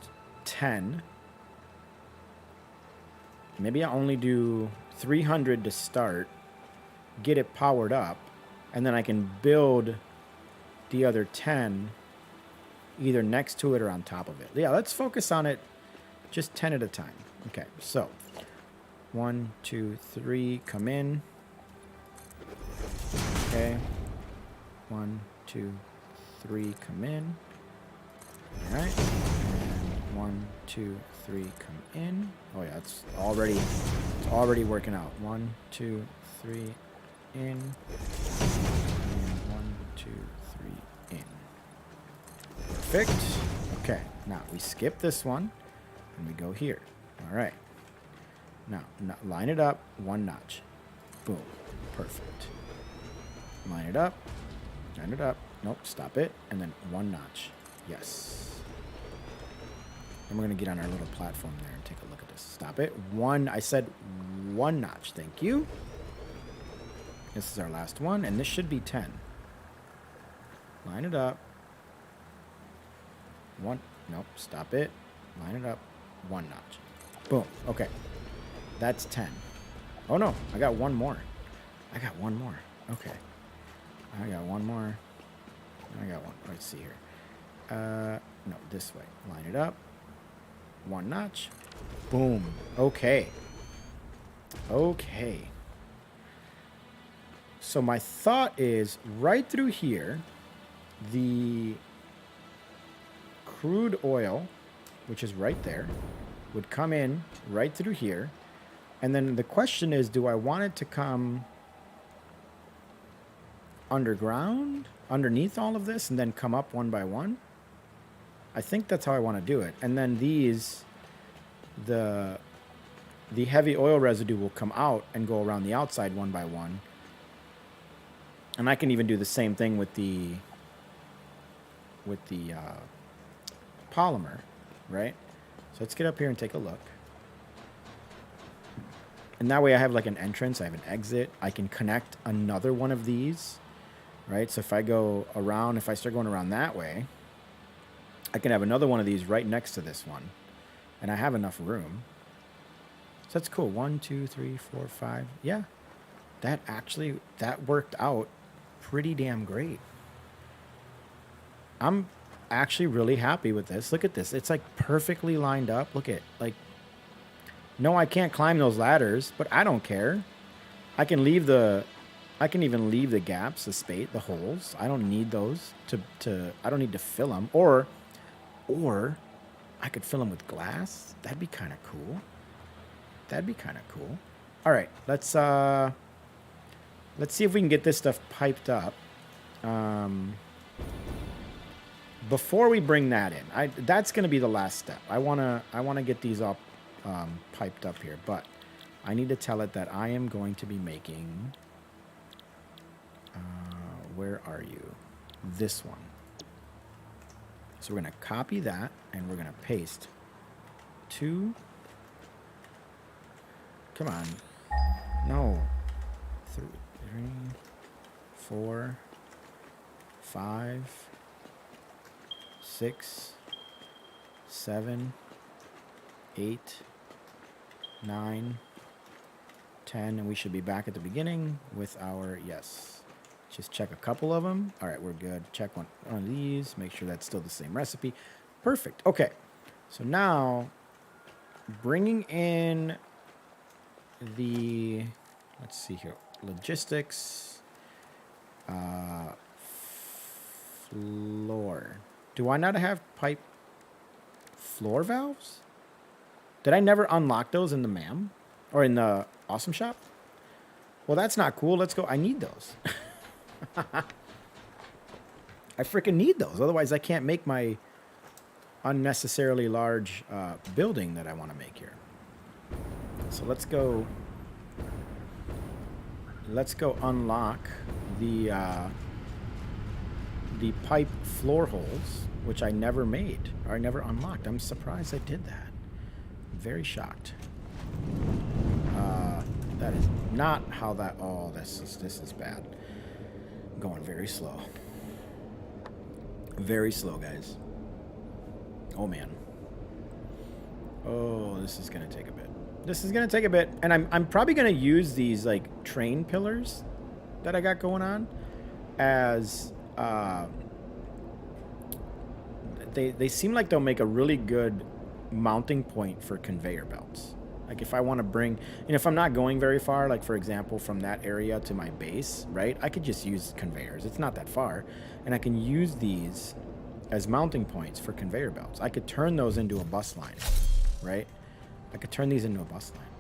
10, maybe I only do 300 to start, get it powered up, and then I can build the other 10 either next to it or on top of it. Yeah, let's focus on it just 10 at a time. Okay, so 1, 2, 3, come in. Okay. 1, 2, 3, come in. All right. And 1, 2, 3, come in. Oh yeah, it's already working out. 1, 2, 3, in. And 1, 2, 3, in. Perfect. Okay, now we skip this one and we go here. All right. Now, line it up 1 notch. Boom. Perfect. Line it up. Line it up. Nope, stop it. And then 1 notch. Yes. And we're going to get on our little platform there and take a look at this. Stop it. I said 1 notch. Thank you. This is our last one, and this should be 10. Line it up. 1. Nope, stop it. Line it up. 1 notch. Boom. Okay. That's 10. Oh, no. I got one more. Okay. I got one more. Let's see here. No, this way. Line it up. 1 notch. Boom. Okay. So my thought is right through here, the crude oil, which is right there, would come in right through here. And then the question is, do I want it to come underground, underneath all of this, and then come up one by one? I think that's how I want to do it. And then these, the heavy oil residue will come out and go around the outside one by one. And I can even do the same thing with the polymer, right? So let's get up here and take a look. And that way I have like an entrance, I have an exit. I can connect another one of these, right? So if I go around, if I start going around that way, I can have another one of these right next to this one. And I have enough room. So that's cool. 1, 2, 3, 4, 5. Yeah, that worked out pretty damn great. I'm actually really happy with this. Look at this. It's like perfectly lined up. Look at, like, no, I can't climb those ladders, but I don't care. I can even leave the gaps, the holes. I don't need those I don't need to fill them. Or I could fill them with glass. That'd be kind of cool. All right, let's see if we can get this stuff piped up. Before we bring that in, that's going to be the last step. I wanna get these all piped up here, but I need to tell it that I am going to be making. Where are you? This one. So we're going to copy that and we're going to paste 2. Come on. No. 3, 4, 5, 6, 7, 8, 9, 10, and we should be back at the beginning with our, yes. Just check a couple of them. All right, we're good. Check one of these. Make sure that's still the same recipe. Perfect. Okay. So now, bringing in the, let's see here, logistics, floor. Do I not have pipe floor valves? Did I never unlock those in the MAM? Or in the Awesome Shop? Well, that's not cool. Let's go. I need those. I freaking need those. Otherwise, I can't make my unnecessarily large building that I want to make here. So let's go unlock the pipe floor holes, which I never made, or I never unlocked. I'm surprised I did that. I'm very shocked. That is not how that. Oh, this is bad. I'm going very slow. Very slow, guys. Oh man. Oh, this is gonna take a bit. This is gonna take a bit, and I'm probably gonna use these like train pillars that I got going on as they seem like they'll make a really good mounting point for conveyor belts. Like if I want to bring, if I'm not going very far, like for example from that area to my base, right? I could just use conveyors. It's not that far, and I can use these as mounting points for conveyor belts. I could turn those into a bus line, right? I could turn these into a bus line.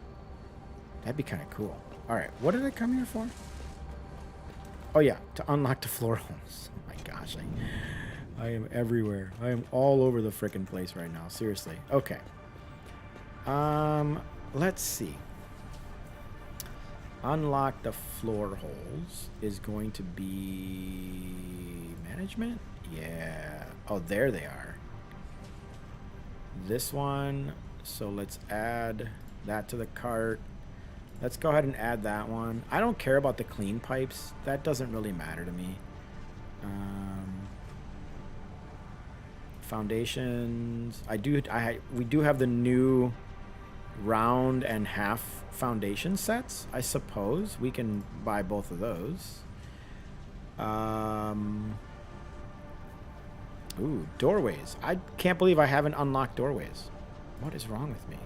That'd be kind of cool. All right, what did I come here for? Oh yeah, to unlock the floor holes. Oh my gosh, I am everywhere. I am all over the frickin' place right now. Seriously. Okay. Let's see. Unlock the floor holes is going to be management. Yeah. Oh, there they are. This one. So let's add that to the cart. Let's go ahead and add that one. I don't care about the clean pipes. That doesn't really matter to me. Foundations. We do have the new round and half foundation sets. I suppose we can buy both of those. Ooh, doorways. I can't believe I haven't unlocked doorways. What is wrong with me?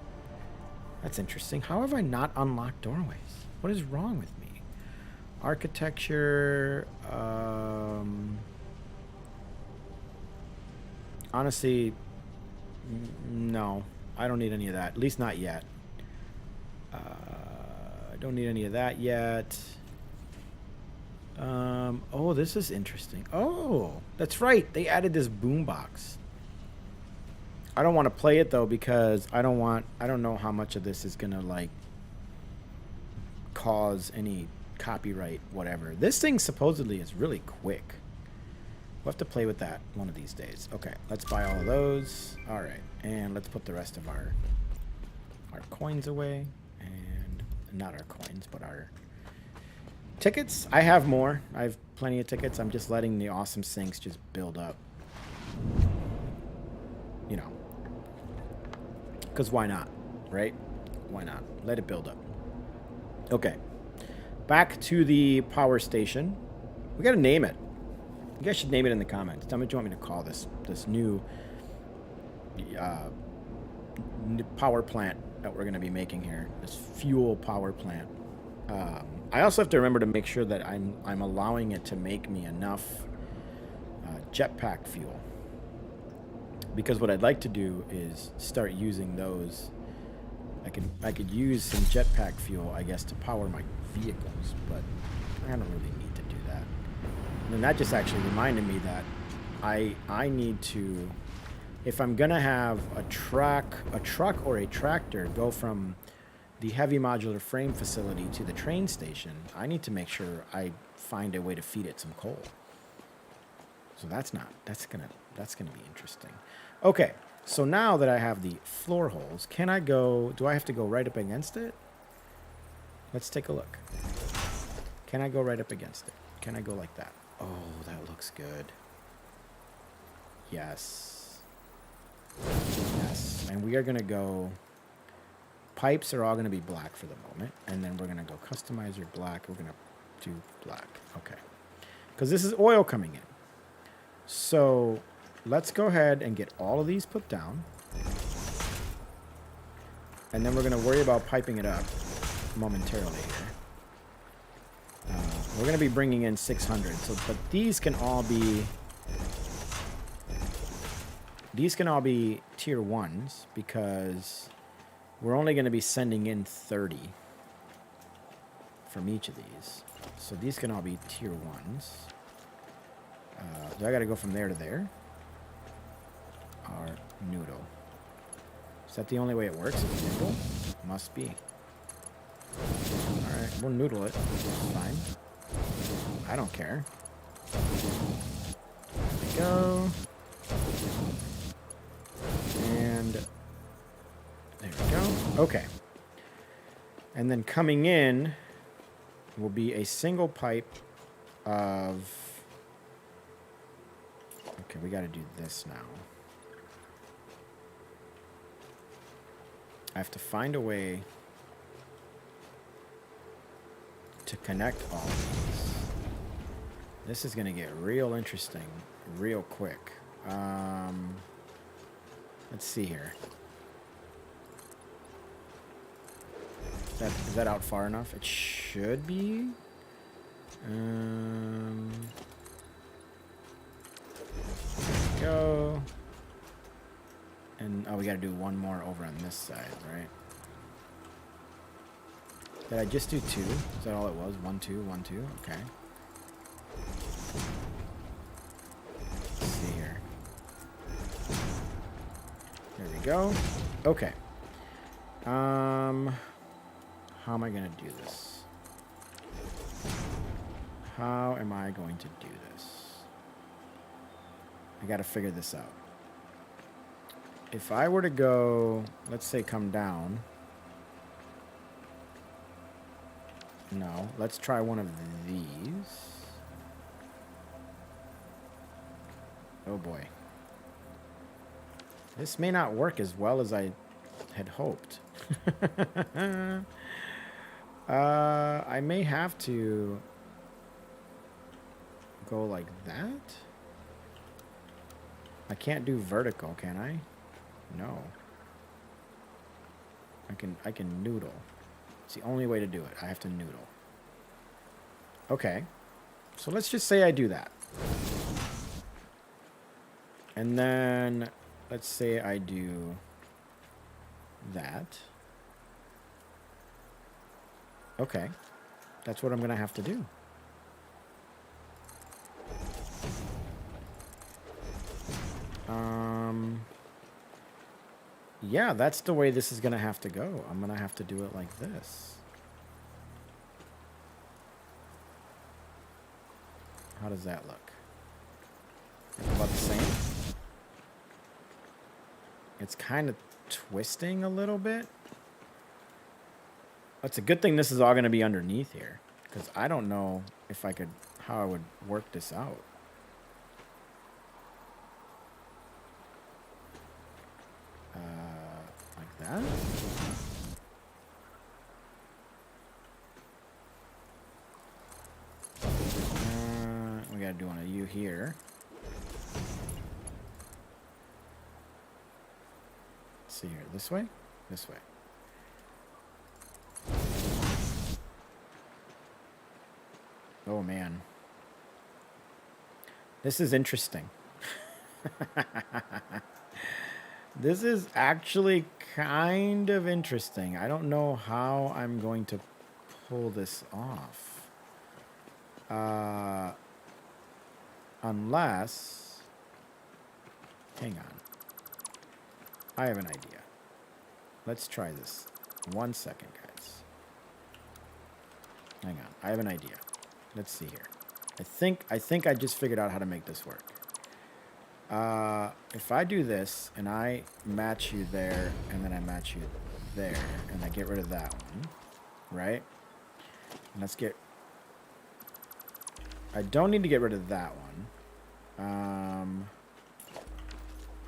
That's interesting. How have I not unlocked doorways? What is wrong with me? Architecture. Honestly, no. I don't need any of that. At least not yet. I don't need any of that yet. Oh, this is interesting. Oh, that's right. They added this boombox. I don't want to play it though because I don't know how much of this is gonna like cause any copyright whatever. This thing supposedly is really quick. We'll have to play with that one of these days. Okay, let's buy all of those. All right, and let's put the rest of our coins away, and not our coins, but our tickets. I have more. I have plenty of tickets. I'm just letting the awesome sinks just build up. You know, because why not, right? Why not? Let it build up. Okay, back to the power station. We got to name it. You guys should name it in the comments. Tell me what you want me to call this new power plant that we're going to be making here. This fuel power plant. I also have to remember to make sure that I'm allowing it to make me enough jetpack fuel. Because what I'd like to do is start using those. I could use some jetpack fuel, I guess, to power my vehicles, but I don't really need to do that. And that just actually reminded me that I need to, if I'm gonna have a truck or a tractor go from the heavy modular frame facility to the train station, I need to make sure I find a way to feed it some coal. So that's gonna be interesting. Okay, so now that I have the floor holes, do I have to go right up against it? Let's take a look. Can I go right up against it? Can I go like that? Oh, that looks good. Yes. Yes. And we are gonna go, pipes are all gonna be black for the moment, and then we're gonna go customizer black. We're gonna do black. Okay. Because this is oil coming in. So let's go ahead and get all of these put down. And then we're going to worry about piping it up momentarily here. We're going to be bringing in 600. But these can all be tier 1s because we're only going to be sending in 30 from each of these. So these can all be tier 1s. Do I got to go from there to there? Part noodle. Is that the only way it works? Is noodle? Must be. Alright, we'll noodle it. Fine. I don't care. There we go. And there we go. Okay. And then coming in will be a single pipe of... Okay, we got to do this now. I have to find a way to connect all of these. This is going to get real interesting real quick. Let's see here. Is that out far enough? It should be. Go. And oh, we got to do one more over on this side, right? Did I just do 2? Is that all it was? 1, 2, 1, 2. Okay. Let's see here. There we go. Okay. How am I going to do this? How am I going to do this? I got to figure this out. If I were to go, let's say come down. No, let's try one of these. Oh boy. This may not work as well as I had hoped. I may have to go like that. I can't do vertical, can I? No. I can noodle. It's the only way to do it. I have to noodle. Okay. So let's just say I do that. And then let's say I do that. Okay. That's what I'm going to have to do. Yeah, that's the way this is going to have to go. I'm going to have to do it like this. How does that look? About the same? It's kind of twisting a little bit. It's a good thing this is all going to be underneath here, because I don't know if I could, how I would work this out. Like that. We got to do on a U here. Let's see here. This way? This way. Oh, man. This is interesting. This is actually kind of interesting. I don't know how I'm going to pull this off. Unless... Hang on. I have an idea. Let's try this. 1 second, guys. Hang on. I have an idea. Let's see here. I think I just figured out how to make this work. If I do this and I match you there and then I match you there and I get rid of that one, right? And let's get... I don't need to get rid of that one.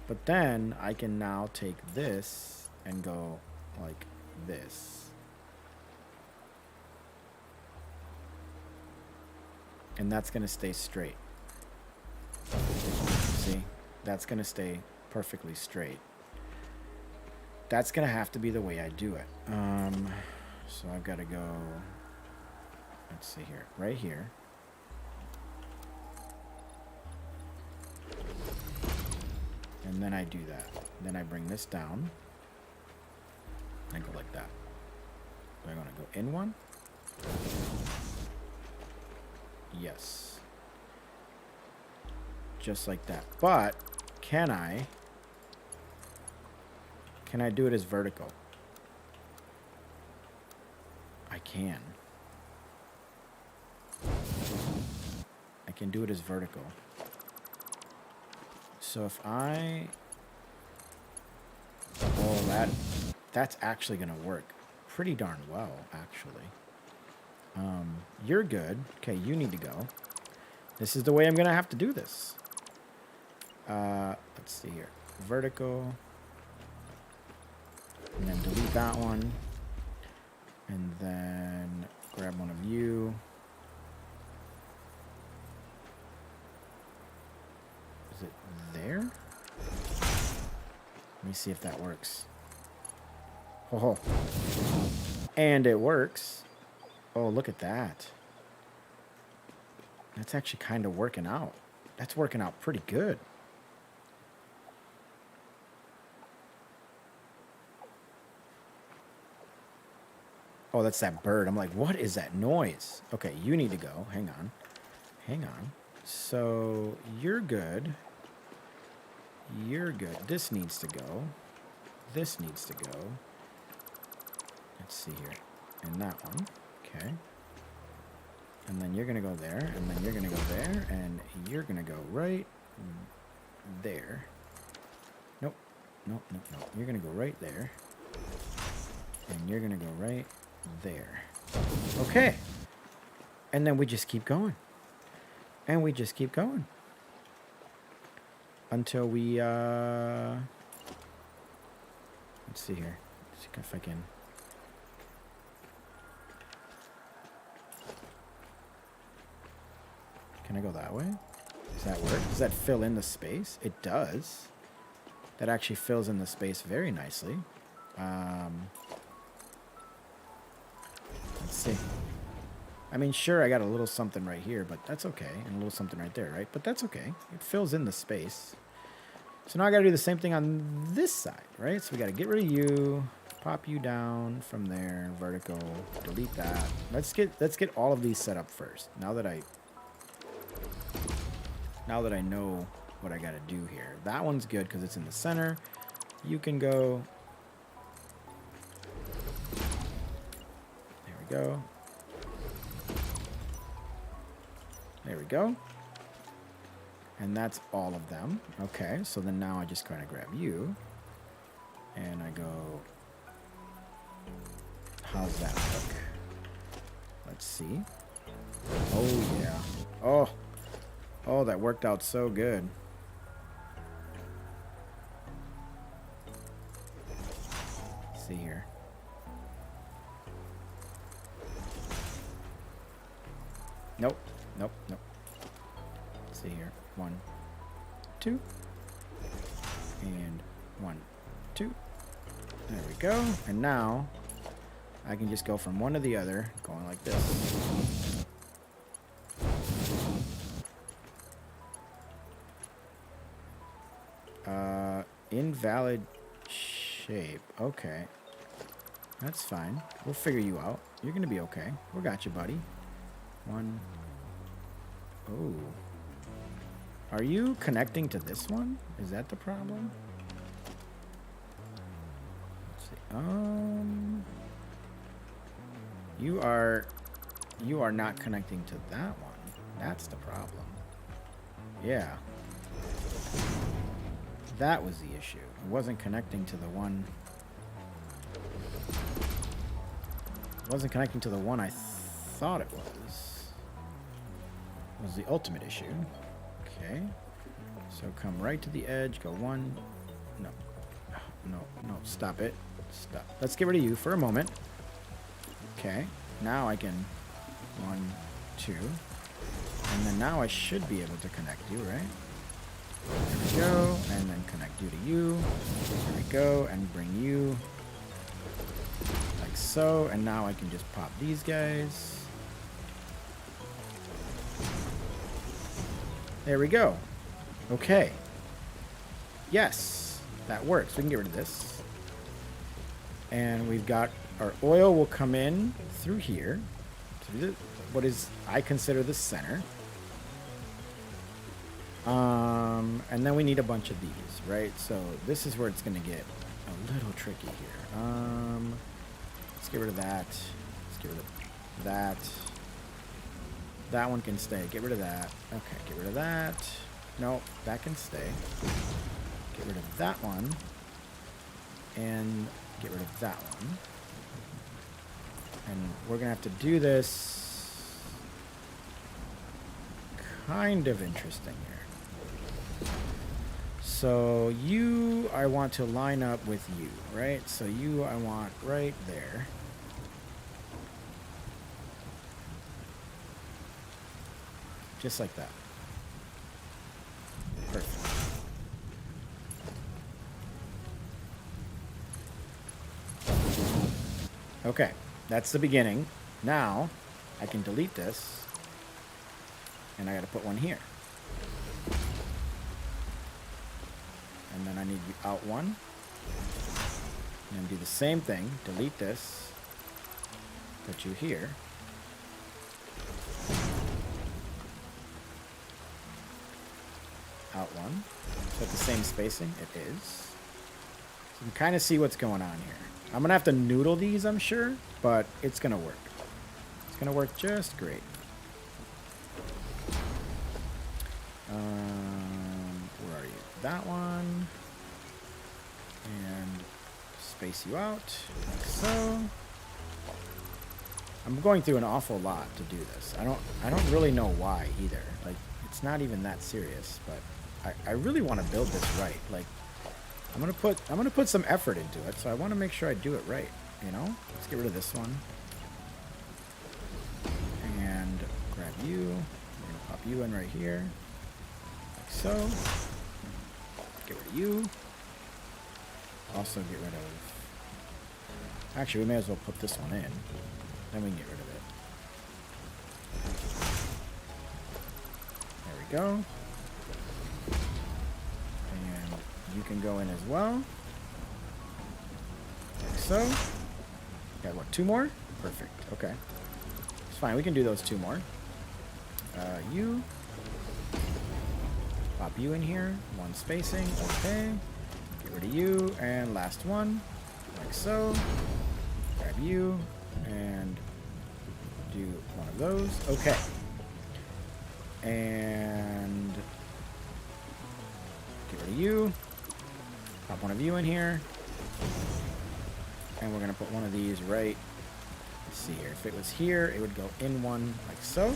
But then I can now take this and go like this. And that's going to stay straight. See? That's going to stay perfectly straight. That's going to have to be the way I do it. So I've got to go... Let's see here. Right here. And then I do that. Then I bring this down. And go like that. Do I want to go in one? Yes. Just like that. But, can I Can I do it as vertical? I can. I can do it as vertical. So if I... Oh, that's actually going to work pretty darn well, actually. You're good. Okay, you need to go. This is the way I'm going to have to do this. Let's see here. Vertical. And then delete that one. And then grab one of you. Is it there? Let me see if that works. Oh. And it works. Oh, look at that. That's actually kind of working out. That's working out pretty good. Oh, that's that bird. I'm like, what is that noise? Okay, you need to go. Hang on. Hang on. So, you're good. You're good. This needs to go. This needs to go. Let's see here. And that one. Okay. And then you're going to go there. And then you're going to go there. And you're going to go right there. Nope. Nope, nope, nope. You're going to go right there. And you're going to go right there. Okay. And then we just keep going. And we just keep going. Until we, let's see here. Let's see if I can. Can I go that way? Does that work? Does that fill in the space? It does. That actually fills in the space very nicely. Let's see. I mean, sure, I got a little something right here, but that's okay. And a little something right there, right? But that's okay. It fills in the space. So now I got to do the same thing on this side, right? So we got to get rid of you, pop you down from there, vertical, delete that. Let's get all of these set up first. Now that I know what I got to do here. That one's good because it's in the center. You can go. There we go. There we go. And that's all of them. Okay, so then now I just kind of grab you. And I go... How's that look? Let's see. Oh, yeah. Oh. Oh, that worked out so good. Let's see here. Nope. Nope. Nope. Let's see here. 1, 2. And 1, 2. There we go. And now I can just go from one to the other, going like this. Invalid shape. Okay. That's fine. We'll figure you out. You're going to be okay. We got you, buddy. 1. Oh. Are you connecting to this one? Is that the problem? Let's see. You are not connecting to that one. That's the problem. Yeah. That was the issue. It wasn't connecting to the one. It wasn't connecting to the one I thought it was. It was the ultimate issue. Okay. So come right to the edge. Go 1. No. No. No. Stop it. Stop. Let's get rid of you for a moment. Okay. Now I can 1, 2. And then now I should be able to connect you, right? There we go. And then connect you to you. There we go. And bring you like so. And now I can just pop these guys. There we go. Okay. Yes. That works. We can get rid of this. And we've got our oil will come in through here. To what is, I consider, the center. And then we need a bunch of these, right? So this is where it's going to get a little tricky here. Let's get rid of that. Let's get rid of that. That one can stay. Get rid of that. Okay, get rid of that. No, that can stay. Get rid of that one. And get rid of that one. And we're going to have to do this kind of interesting here. So you, I want to line up with you, right? So you, I want right there. Just like that. Perfect. Okay, that's the beginning. Now, I can delete this. And I gotta put one here. And then I need you out one. And then do the same thing. Delete this. Put you here. Out one. Is that the same spacing? It is. So you can kind of see what's going on here. I'm going to have to noodle these, I'm sure, but it's going to work. It's going to work just great. Where are you? That one. And space you out, like so. I'm going through an awful lot to do this. I don't really know why either. Like, it's not even that serious, but I really want to build this right. Like, I'm gonna put some effort into it, so I want to make sure I do it right. You know, let's get rid of this one and grab you. We're gonna pop you in right here, like so. Get rid of you. Also get rid of. Actually, we may as well put this one in. Then we can get rid of it. There we go. You can go in as well. Like so. Got what, 2 more? Perfect. Okay. It's fine. We can do those 2 more. You. Pop you in here. 1 spacing. Okay. Get rid of you. And last one. Like so. Grab you. And do one of those. Okay. And get rid of you. Pop one of you in here. And we're going to put one of these right. Let's see here. If it was here, it would go in one like so.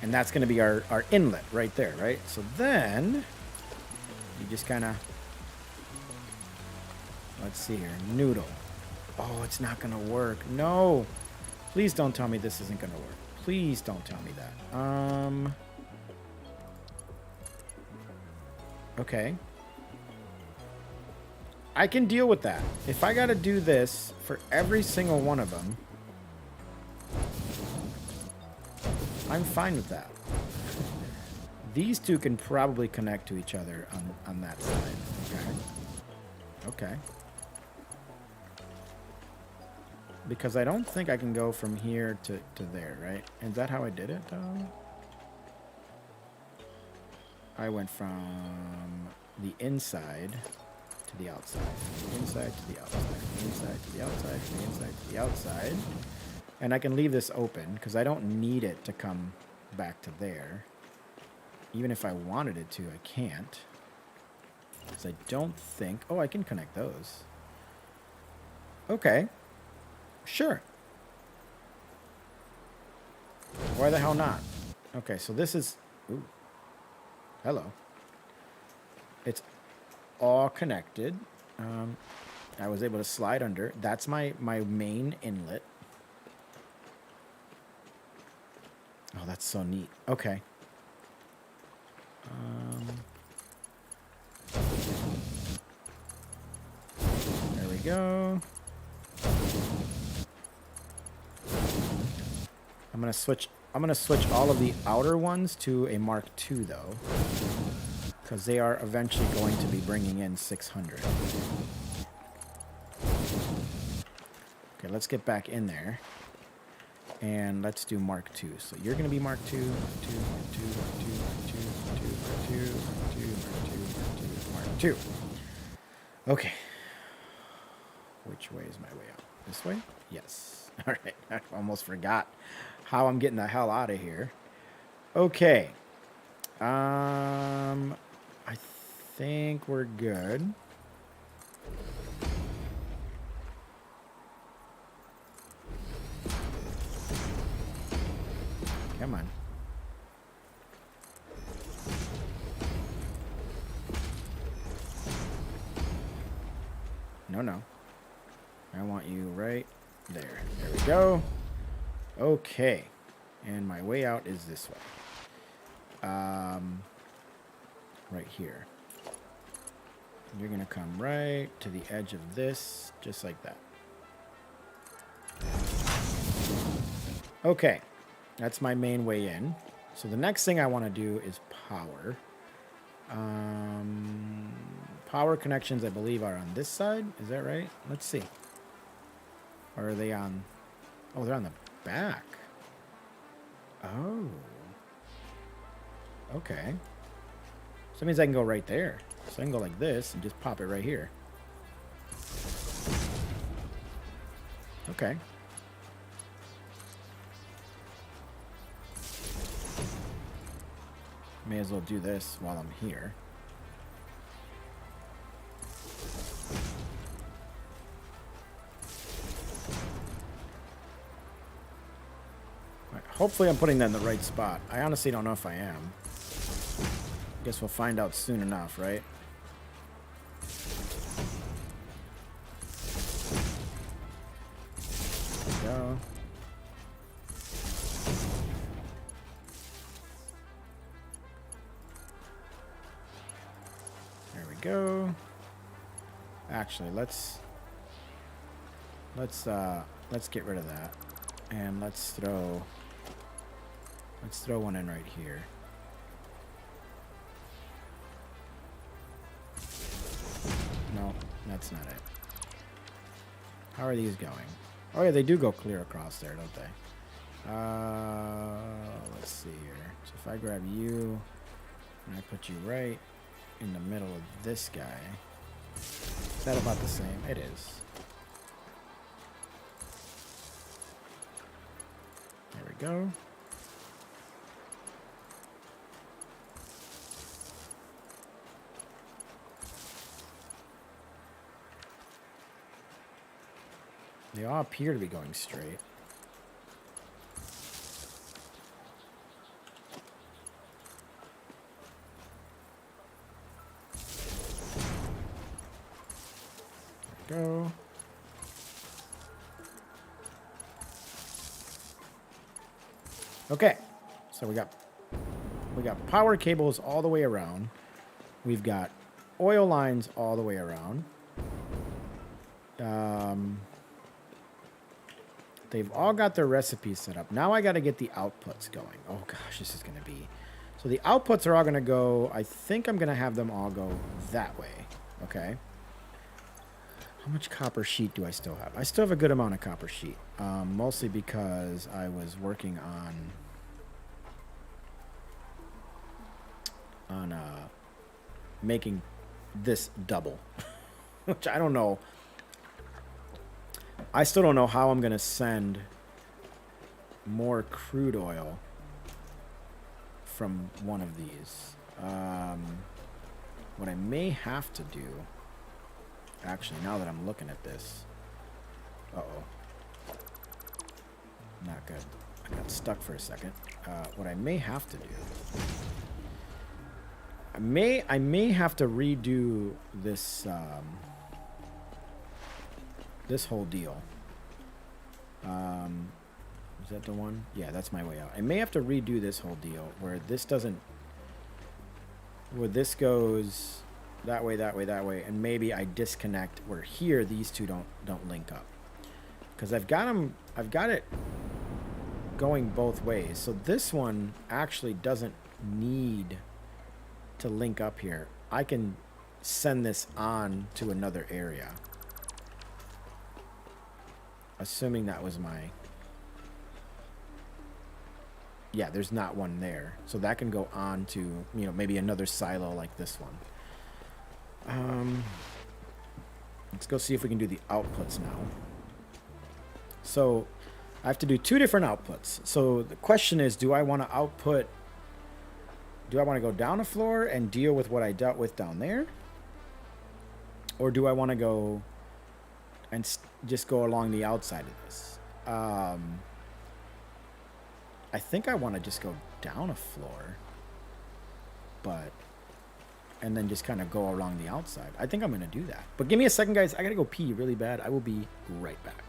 And that's going to be our inlet right there, right? So then you just kind of, let's see here, noodle. Oh, it's not going to work. No. Please don't tell me this isn't going to work. Please don't tell me that. Okay. I can deal with that. If I got to do this for every single one of them, I'm fine with that. These two can probably connect to each other on that side. Okay. Okay. Because I don't think I can go from here to there, right? Is that how I did it, though? I went from the inside to the outside. The inside to the outside. The inside to the outside. The inside to the outside. And I can leave this open because I don't need it to come back to there. Even if I wanted it to, I can't. Because I don't think... Oh, I can connect those. Okay. Sure. Why the hell not? Okay, so this is... Ooh. Hello. It's all connected. I was able to slide under. That's my main inlet. Oh, that's so neat. Okay. There we go. I'm gonna switch all of the outer ones to a Mark II though, because they are eventually going to be bringing in 600. Okay, let's get back in there. And let's do Mark II. So you're going to be Mark II, Mark II, Mark II, Mark II, Mark II, Mark II, Mark II, Mark II, Mark II, Mark II. Okay. Which way is my way out? This way? Yes. All right. I almost forgot how I'm getting the hell out of here. Okay. I think we're good. Come on. No. I want you right there. There we go. Okay. And my way out is this way. Right here. You're going to come right to the edge of this, just like that. Okay. That's my main way in. So the next thing I want to do is power. Power connections, I believe, are on this side. Is that right? Let's see. Or are they on... Oh, they're on the back. Oh. Okay. So that means I can go right there. So I can go like this and just pop it right here. Okay. May as well do this while I'm here. Right, hopefully I'm putting that in the right spot. I honestly don't know if I am. Guess we'll find out soon enough, right? There we go. There we go. Actually, let's get rid of that. And let's throw one in right here. No, that's not it. How are these going? Oh yeah, they do go clear across there, don't they? Let's see here. So if I grab you and I put you right in the middle of this guy, is that about the same? It is. There we go. They all appear to be going straight. There we go. Okay, so we got power cables all the way around. We've got oil lines all the way around. They've all got their recipes set up. Now I got to get the outputs going. Oh gosh, this is going to be... So the outputs are all going to go... I think I'm going to have them all go that way. Okay. How much copper sheet do I still have? I still have a good amount of copper sheet. Mostly because I was working on making this double. Which I don't know. I still don't know how I'm going to send more crude oil from one of these. What I may have to do, actually, now that I'm looking at this, uh-oh, not good. I got stuck for a second. What I may have to do, I may have to redo this, this whole deal. Is that the one? Yeah, that's my way out. I may have to redo this whole deal where this doesn't... Where this goes that way, that way, that way, and maybe I disconnect where here these two don't link up. Because I've got it going both ways. So this one actually doesn't need to link up here. I can send this on to another area. Assuming that was my... Yeah, there's not one there. So that can go on to, maybe another silo like this one. Let's go see if we can do the outputs now. So I have to do 2 different outputs. So the question is, do I want to output, do I want to go down a floor and deal with what I dealt with down there? Or do I want to go and just go along the outside of this? I think I want to just go down a floor, and then just kind of go along the outside. I think I'm going to do that. But give me a second, guys. I got to go pee really bad. I will be right back.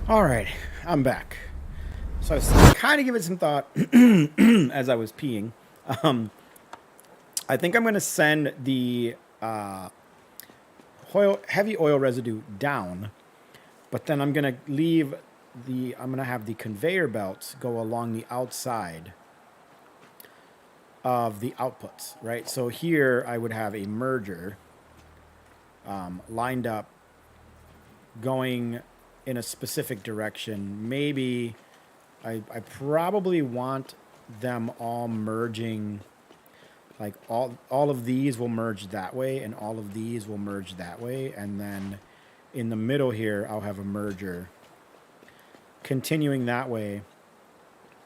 All right, I'm back. So I was kind of giving some thought as I was peeing. I think I'm going to send the heavy oil residue down, but then I'm going to leave I'm going to have the conveyor belts go along the outside of the outputs, right? So here I would have a merger lined up going in a specific direction. Maybe I probably want them all merging, like all of these will merge that way and all of these will merge that way, and then in the middle here I'll have a merger continuing that way,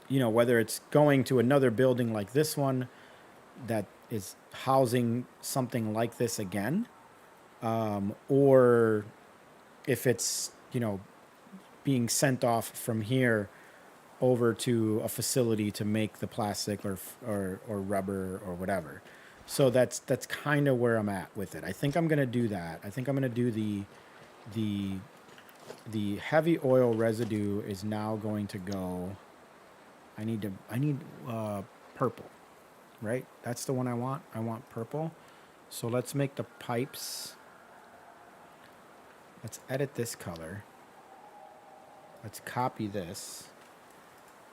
you know, whether it's going to another building like this one that is housing something like this again, or if it's, you know, being sent off from here over to a facility to make the plastic or rubber or whatever. So that's kind of where I'm at with it. I think I'm gonna do that. I think I'm gonna do the heavy oil residue is now going to go. I need purple, right? That's the one I want. I want purple. So let's make the pipes. Let's edit this color. Let's copy this.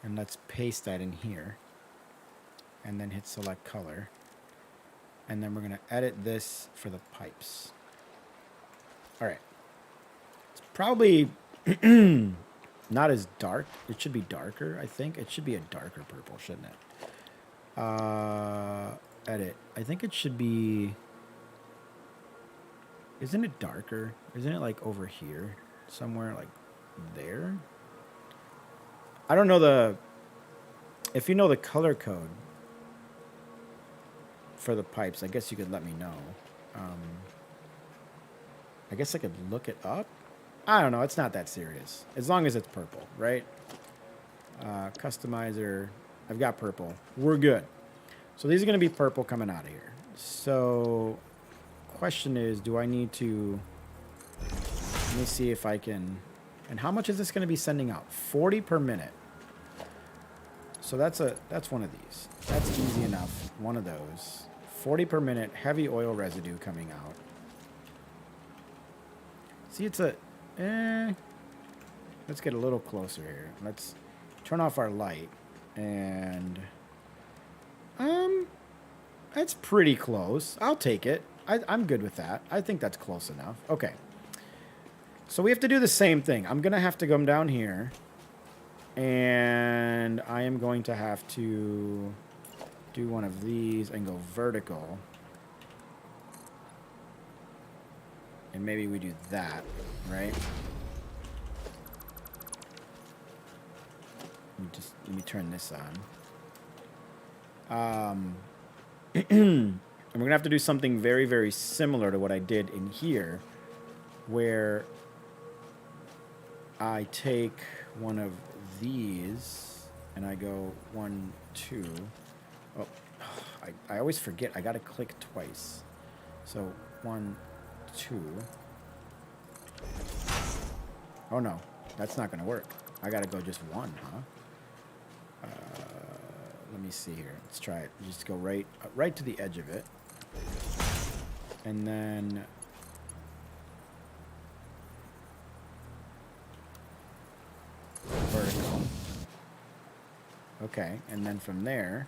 And let's paste that in here. And then hit select color. And then we're going to edit this for the pipes. All right. It's probably not as dark. It should be darker, I think. It should be a darker purple, shouldn't it? Edit. I think it should be... Isn't it darker? Isn't it like over here? Somewhere like there? I don't know the... If you know the color code for the pipes, I guess you could let me know. I guess I could look it up. I don't know. It's not that serious. As long as it's purple, right? Customizer. I've got purple. We're good. So these are going to be purple coming out of here. So question is, do I need to... Let me see if I can... And how much is this going to be sending out? 40 per minute. So that's one of these. That's easy enough. One of those. 40 per minute, heavy oil residue coming out. See, it's a... Let's get a little closer here. Let's turn off our light. And... That's pretty close. I'll take it. I'm good with that. I think that's close enough. Okay. So we have to do the same thing. I'm going to have to come down here. And I am going to have to do one of these and go vertical. And maybe we do that, right? Let me turn this on. And we're going to have to do something very, very similar to what I did in here, where I take one of these and I go 1, 2. Oh, I always forget. I got to click twice. So 1, 2. Oh no, that's not going to work. I got to go just 1, huh? Let me see here. Let's try it. Just go right to the edge of it. And then vertical. Okay, and then from there,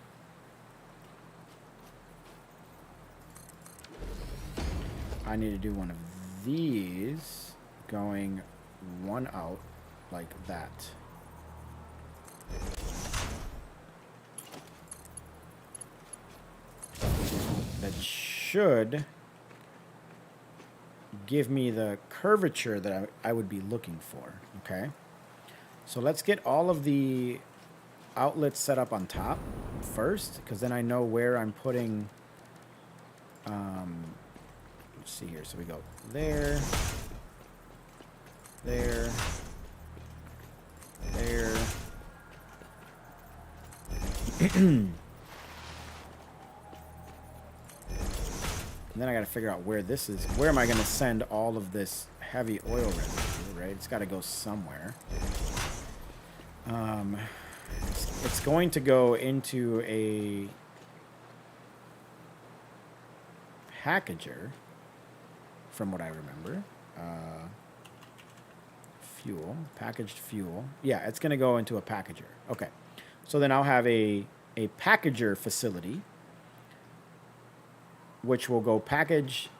I need to do one of these going 1 out like that. That should give me the curvature that I would be looking for, okay? So let's get all of the outlets set up on top first, because then I know where I'm putting, let's see here. So we go there, there, there. And then I got to figure out where this is. Where am I going to send all of this heavy oil residue, right? It's got to go somewhere. It's going to go into a packager, from what I remember. Fuel, packaged fuel. Yeah, it's going to go into a packager. Okay. So then I'll have a packager facility, which will go package,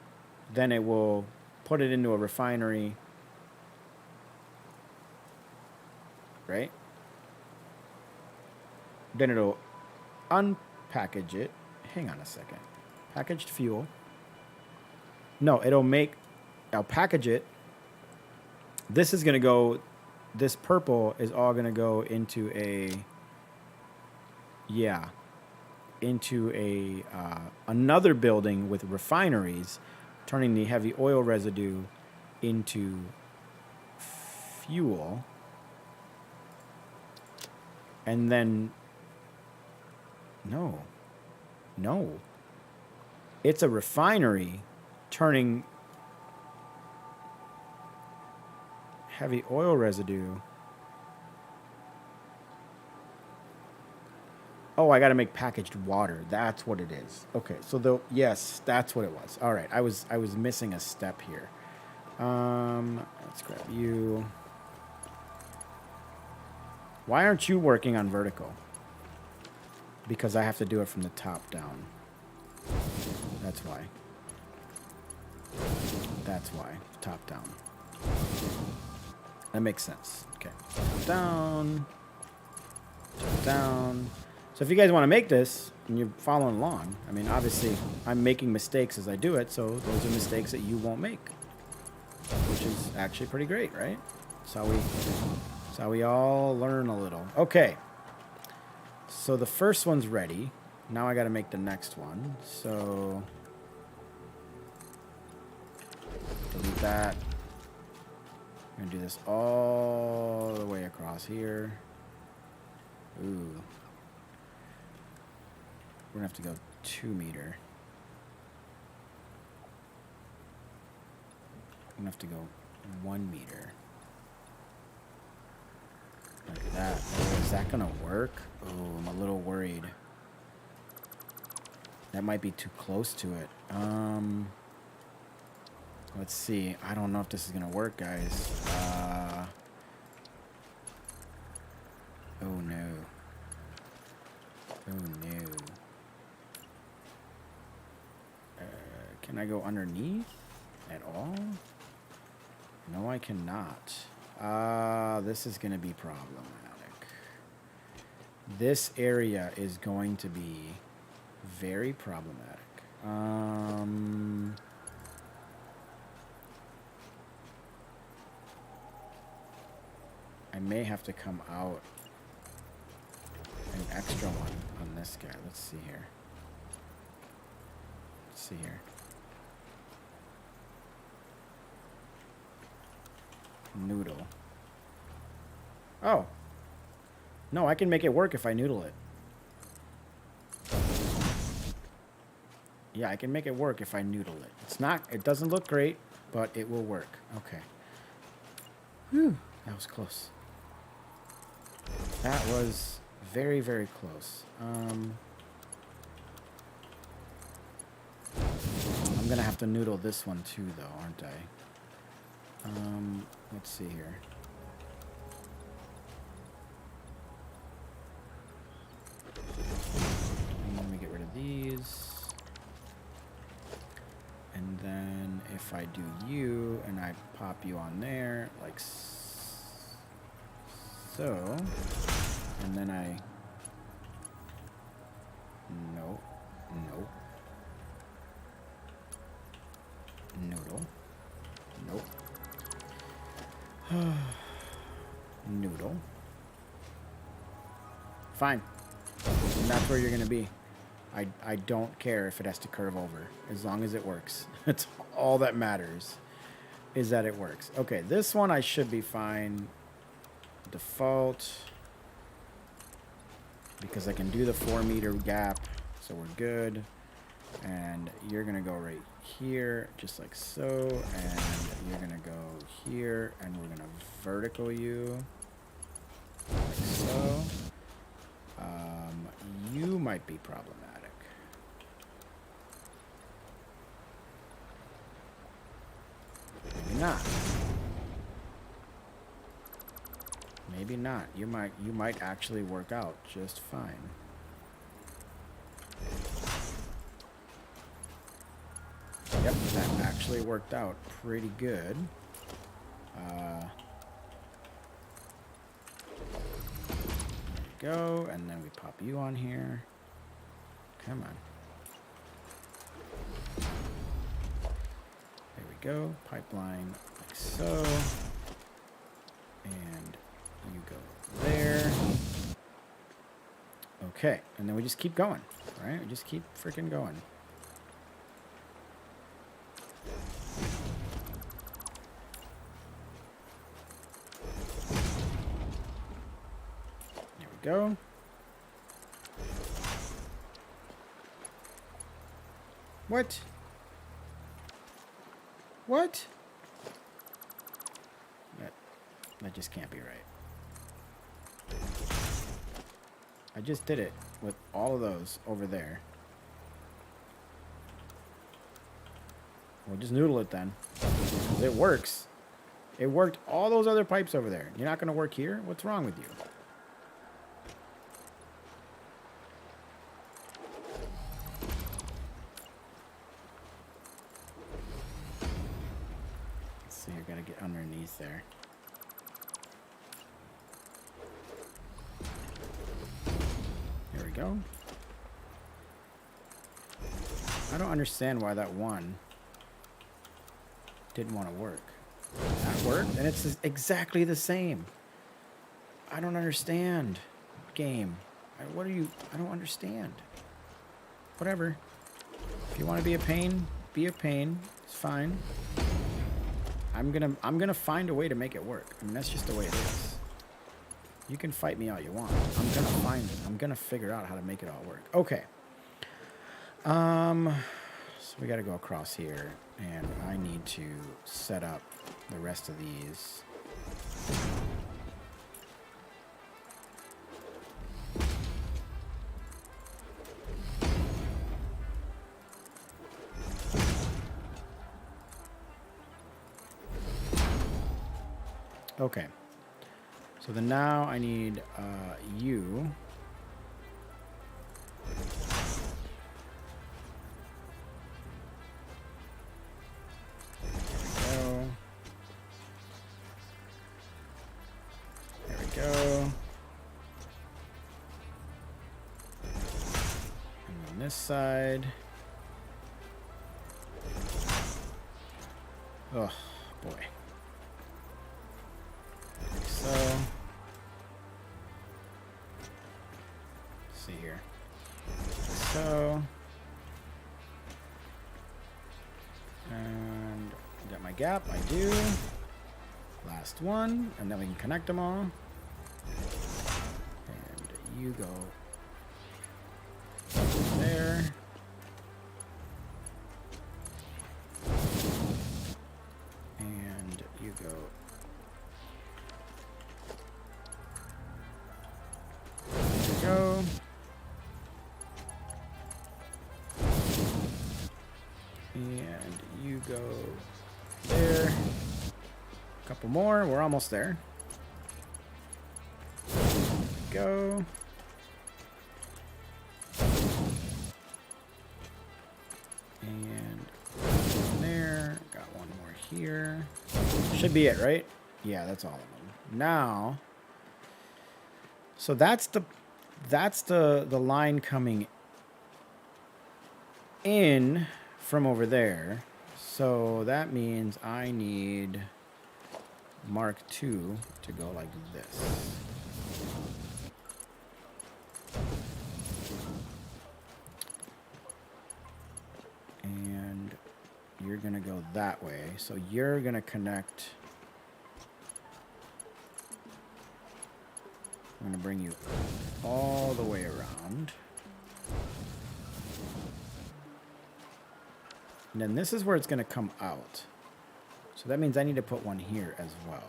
then it will put it into a refinery, right? Then it'll unpackage it. Hang on a second. Packaged fuel. No, I'll package it. This is going to go, this purple is all going to go into another building with refineries, turning the heavy oil residue into fuel. And then, no. It's a refinery turning heavy oil residue. Oh, I got to make packaged water. That's what it is. Okay, so yes, that's what it was. All right, I was missing a step here. Let's grab you. Why aren't you working on vertical? Because I have to do it from the top down. That's why. That's why. Top down. That makes sense. Okay. Top down. Top down. So if you guys want to make this and you're following along, I mean, obviously I'm making mistakes as I do it, so those are mistakes that you won't make, which is actually pretty great, right? That's how we all learn a little. Okay. So the first one's ready. Now I got to make the next one. So delete that. I'm going to do this all the way across here. Ooh. We're going to have to go 2 meter. I'm going to have to go 1 meter. Like that. Oh, is that going to work? Oh, I'm a little worried. That might be too close to it. Let's see. I don't know if this is going to work, guys. Oh, no. Oh, no. Can I go underneath at all? No, I cannot. This is going to be problematic. This area is going to be very problematic. I may have to come out an extra one on this guy. Let's see here. Let's see here. Noodle. Oh. No, I can make it work if I noodle it. Yeah, I can make it work if I noodle it. It's not, it doesn't look great, but it will work. Okay. Whew, that was close. That was very, very close. I'm gonna have to noodle this one too, though, aren't I? Let's see here. Let me get rid of these. And then if I do you and I pop you on there, like so, and then I, nope, noodle, nope, noodle, fine, and that's where you're gonna be. I don't care if it has to curve over, as long as it works. That's all that matters, is that it works. Okay, this one I should be fine. Default, because I can do the 4 meter gap, so we're good. And you're gonna go right here, just like so, and you're gonna go here, and we're gonna vertical you, like so. You might be problematic. Maybe not. Maybe not. You might actually work out just fine. Yep, that actually worked out pretty good. There we go, and then we pop you on here. Come on. There we go. Pipeline like so. And you go there. Okay, and then we just keep going, right? We just keep freaking going. There we go. What? What? That just can't be right. I just did it with all of those over there. We'll just noodle it then. 'Cause it works. It worked all those other pipes over there. You're not going to work here? What's wrong with you? underneath there. There we go. I don't understand why that one didn't want to work. That worked, and it's exactly the same. I don't understand. Game. What are you... I don't understand. Whatever. If you want to be a pain, be a pain. It's fine. I'm gonna find a way to make it work. I mean, that's just the way it is. You can fight me all you want. I'm gonna figure out how to make it all work. Okay. So we gotta go across here, and I need to set up the rest of these. Okay. So then now I need you. There we go. And on this side. Oh, boy. So, let's see here. So, and got my gap. I do. Last one, and then we can connect them all. And you go there. And you go go. And you go there. A couple more. We're almost there. Go. And there. Got one more here. Should be it, right? Yeah, that's all of them. Now, so that's the line coming in from over there. So that means I need Mark II to go like this. And you're gonna go that way. So you're gonna connect. I'm gonna bring you all the way around. And then this is where it's gonna come out. So that means I need to put one here as well.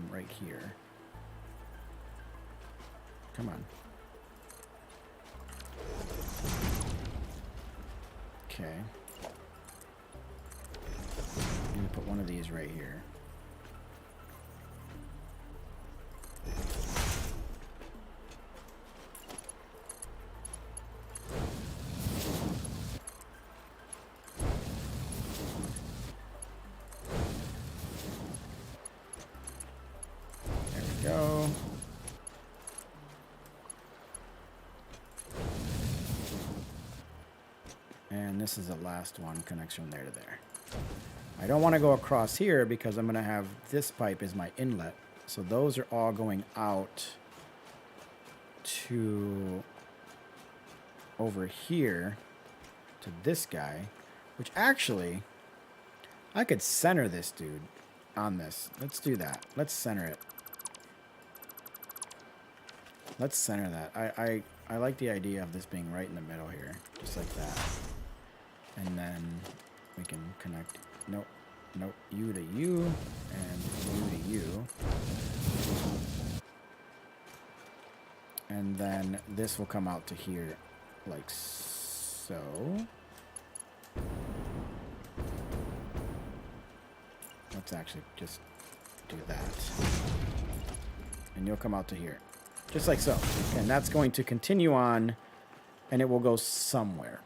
Right here. Come on. Okay. I'm gonna put one of these right here. Go. And this is the last one, connects from there to there. I don't want to go across here because I'm going to have this pipe is my inlet. So those are all going out to over here to this guy, which actually I could center this dude on this. Let's do that. Let's center it. Let's center that. I like the idea of this being right in the middle here. Just like that. And then we can connect. Nope. Nope. You to you. And you to you. And then this will come out to here. Like so. Let's actually just do that. And you'll come out to here. Just like so. And that's going to continue on, and it will go somewhere.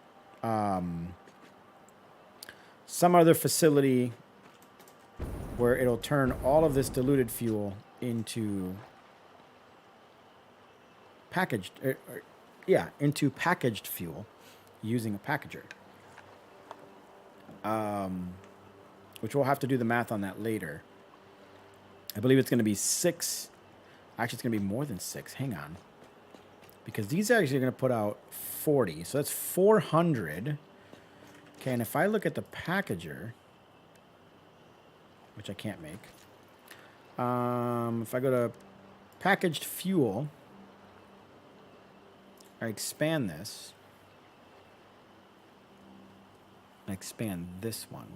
Some other facility where it'll turn all of this diluted fuel into packaged, into packaged fuel using a packager. Which we'll have to do the math on that later. I believe it's going to be 6. Actually, it's going to be more than 6. Hang on. Because these actually are going to put out 40. So that's 400. Okay, and if I look at the packager, which I can't make. If I go to packaged fuel, I expand this. I expand this one.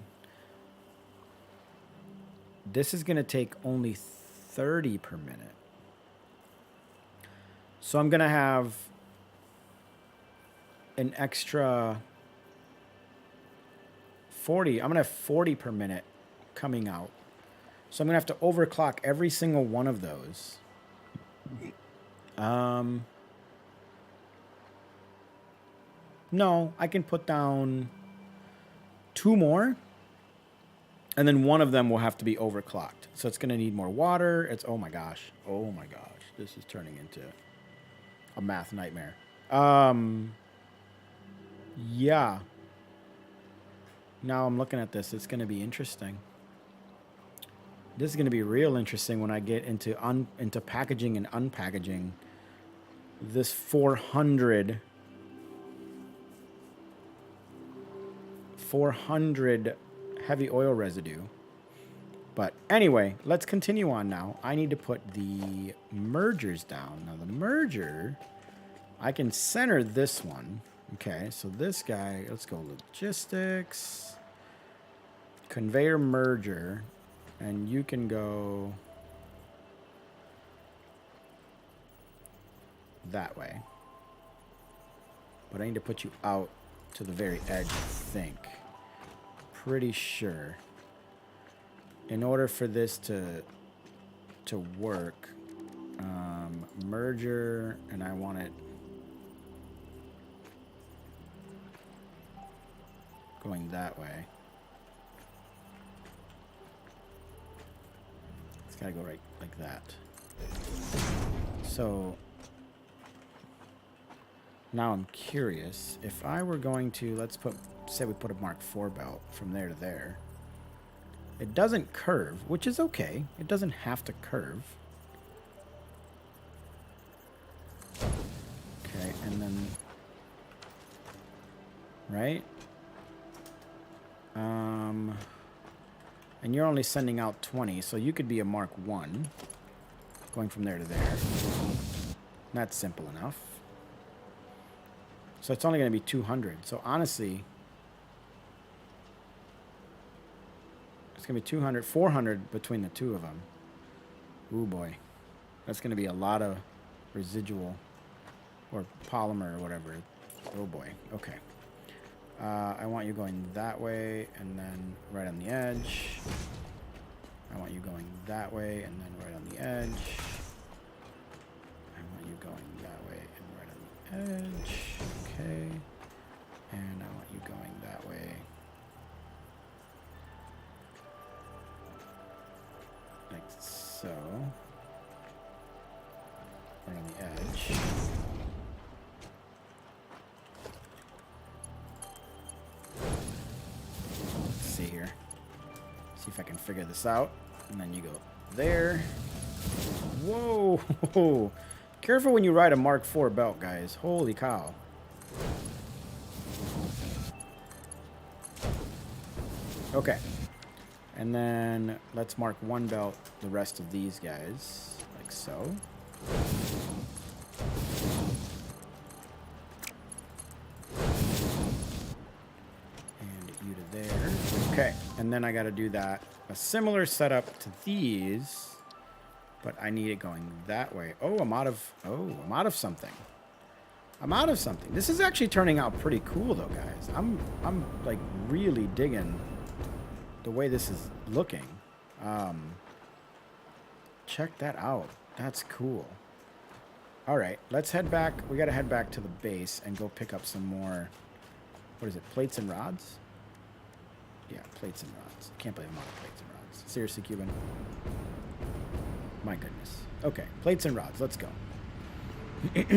This is going to take only 30 per minute. So I'm going to have an extra 40. I'm going to have 40 per minute coming out. So I'm going to have to overclock every single one of those. No, I can put down 2 more. And then one of them will have to be overclocked. So it's going to need more water. It's, oh my gosh. Oh my gosh. This is turning into a math nightmare. Yeah. Now I'm looking at this. It's going to be interesting. This is going to be real interesting when I get into packaging and unpackaging this 400 heavy oil residue. But anyway, let's continue on now. I need to put the mergers down. Now the merger, I can center this one. Okay, so this guy, let's go logistics, conveyor merger, and you can go that way. But I need to put you out to the very edge, I think. Pretty sure. In order for this to work, merger, and I want it going that way. It's gotta go right like that. So now I'm curious, if I were going to, let's say we put a Mark IV belt from there to there. It doesn't curve, which is okay. It doesn't have to curve. Okay, and then, right? And you're only sending out 20, so you could be a Mark I, going from there to there. That's simple enough. So it's only going to be 200. So honestly, it's going to be 200, 400 between the two of them. Ooh, boy. That's going to be a lot of residual or polymer or whatever. Oh, boy. Okay. I want you going that way and then right on the edge. I want you going that way and then right on the edge. I want you going that way and right on the edge. Okay. And I want you going that way. Like so. Right on the edge. Let's see here. See if I can figure this out. And then you go there. Whoa! Careful when you ride a Mark IV belt, guys. Holy cow. Okay. And then let's Mark I belt the rest of these guys, like so. And you to there. Okay, and then I got to do that. A similar setup to these, but I need it going that way. Oh, I'm out of something. I'm out of something. This is actually turning out pretty cool, though, guys. I'm like really digging the way this is looking. Check that out. That's cool. All right, let's head back. We got to head back to the base and go pick up some more. What is it? Plates and rods? Yeah, plates and rods. Can't believe I'm out of plates and rods. Seriously, Cuban. My goodness. Okay, plates and rods. Let's go. Let's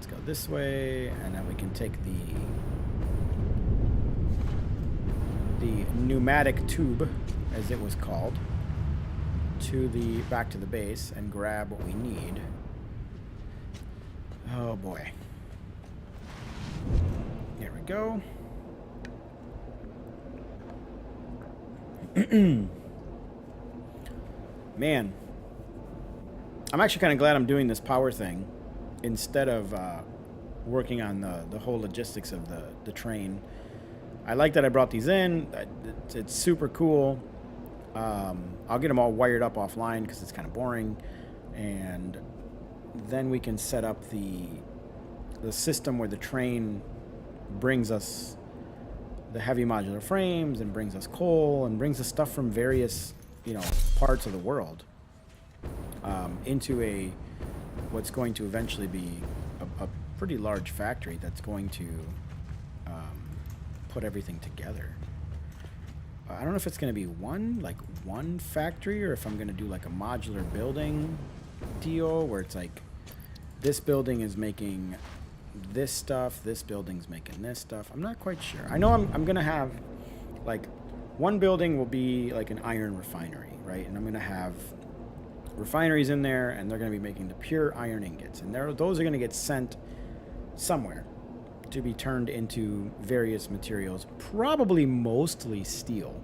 go this way, and then we can take the pneumatic tube, as it was called, back to the base and grab what we need. Oh boy. There we go. Man, I'm actually kind of glad I'm doing this power thing instead of working on the whole logistics of the train. I like that I brought these in. It's super cool. I'll get them all wired up offline because it's kind of boring, and then we can set up the system where the train brings us the heavy modular frames and brings us coal and brings us stuff from various, parts of the world into what's going to eventually be a pretty large factory that's going to put everything together. I don't know if it's going to be one factory, or if I'm going to do like a modular building deal where it's like this building is making this stuff, this building's making this stuff. I'm not quite sure. I know I'm going to have like one building will be like an iron refinery, right? And I'm going to have refineries in there, and they're going to be making the pure iron ingots, and those are going to get sent somewhere to be turned into various materials, probably mostly steel.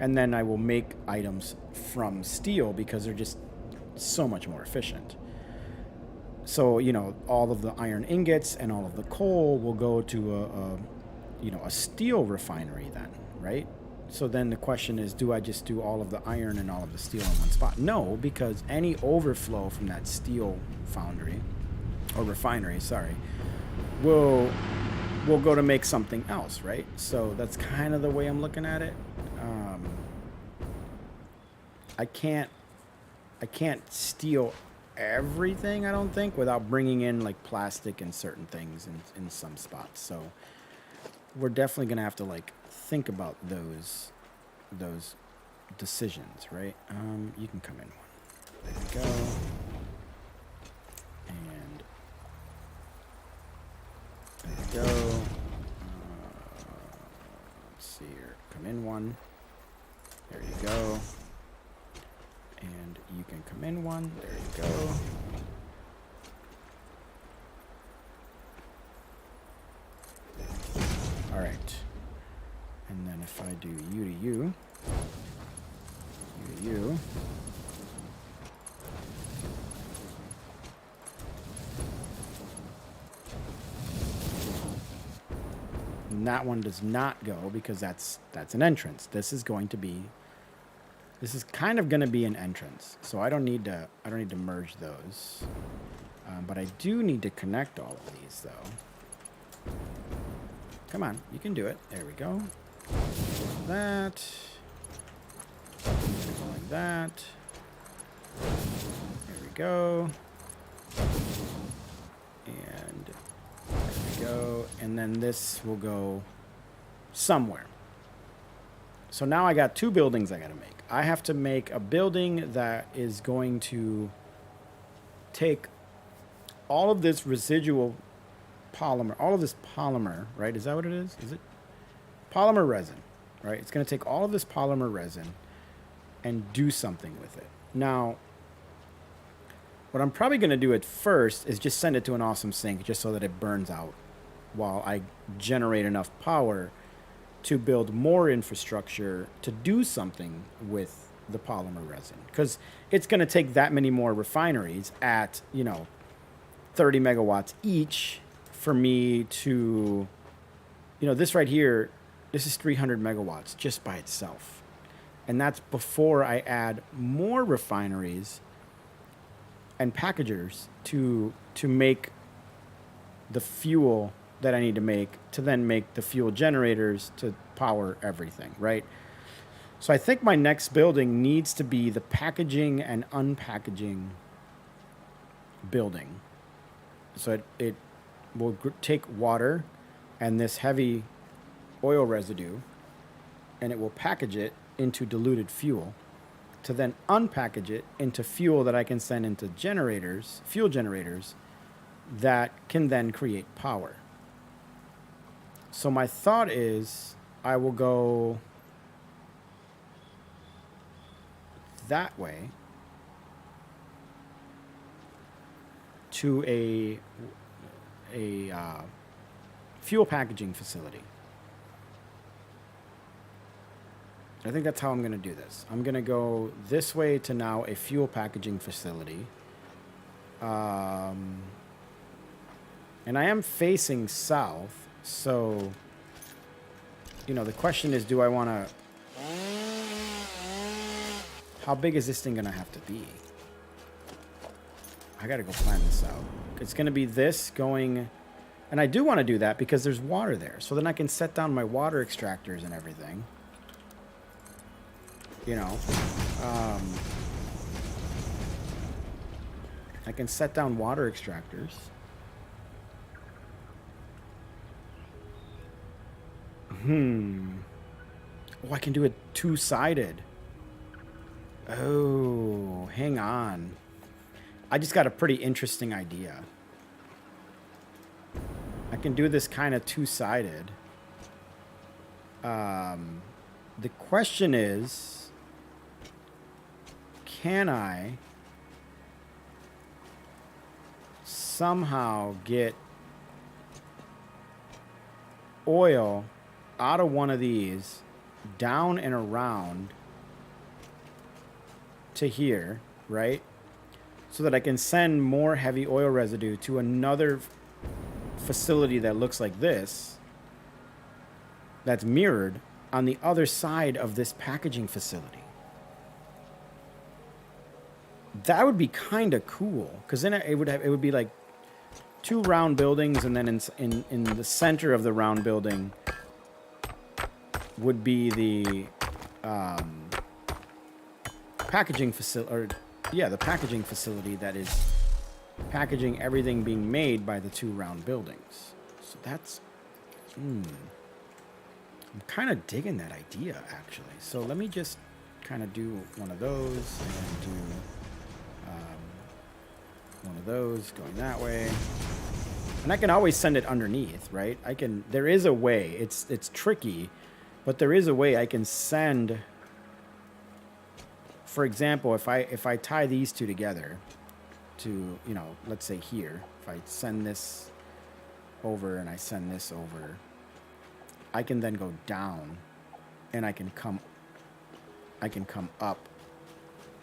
And then I will make items from steel because they're just so much more efficient. So, all of the iron ingots and all of the coal will go to a steel refinery then, right? So then the question is, do I just do all of the iron and all of the steel in one spot? No, because any overflow from that steel foundry, or refinery, sorry, will go to make something else, right? So that's kind of the way I'm looking at it. I can't steal everything, I don't think, without bringing in like plastic and certain things in some spots. So we're definitely gonna have to like think about those decisions, right? You can come in one. There we go. And there we go. Let's see here. Come in one. There you go. And you can come in one. There you go. All right. And then if I do you to you, you to you, and that one does not go because that's an entrance. This is kind of going to be an entrance, so I don't need to merge those, but I do need to connect all of these though. Come on, you can do it. There we go. That. Like that. There we go. And there we go. And then this will go somewhere. So now I got two buildings I got to make. I have to make a building that is going to take all of this residual polymer, all of this polymer, right? Is that what it is? Is it polymer resin, right? It's going to take all of this polymer resin and do something with it. Now, what I'm probably going to do at first is just send it to an awesome sink just so that it burns out while I generate enough power to build more infrastructure to do something with the polymer resin, because it's going to take that many more refineries at 30 megawatts each for me to this right here, this is 300 megawatts just by itself, and that's before I add more refineries and packagers to make the fuel that I need to make to then make the fuel generators to power everything, right? So I think my next building needs to be the packaging and unpackaging building. So it will take water and this heavy oil residue, and it will package it into diluted fuel, to then unpackage it into fuel that I can send into generators, fuel generators, that can then create power. So my thought is I will go that way to a fuel packaging facility. I think that's how I'm going to do this. I'm going to go this way to now a fuel packaging facility. And I am facing south, so, you know, the question is, do I want to... How big is this thing going to have to be? I got to go plan this out. It's going to be this going... And I do want to do that because there's water there. So then I can set down my water extractors and everything. You know, I can set down water extractors. Oh, I can do it two-sided. Oh, hang on. I just got a pretty interesting idea. I can do this kind of two-sided. The question is... Can I somehow get oil out of one of these down and around to here, right? So that I can send more heavy oil residue to another facility that looks like this, that's mirrored on the other side of this packaging facility. That would be kind of cool, because then it would be like two round buildings, and then in the center of the round building would be the packaging facility, or yeah, the packaging facility that is packaging everything being made by the two round buildings. So that's, I'm kind of digging that idea actually. So let me just kind of do one of those and then do one of those going that way, and I can always send it underneath, right? I can. There is a way. It's tricky, but there is a way I can send. For example, if I tie these two together, to, you know, let's say here, if I send this over and I send this over, I can then go down, and I can come up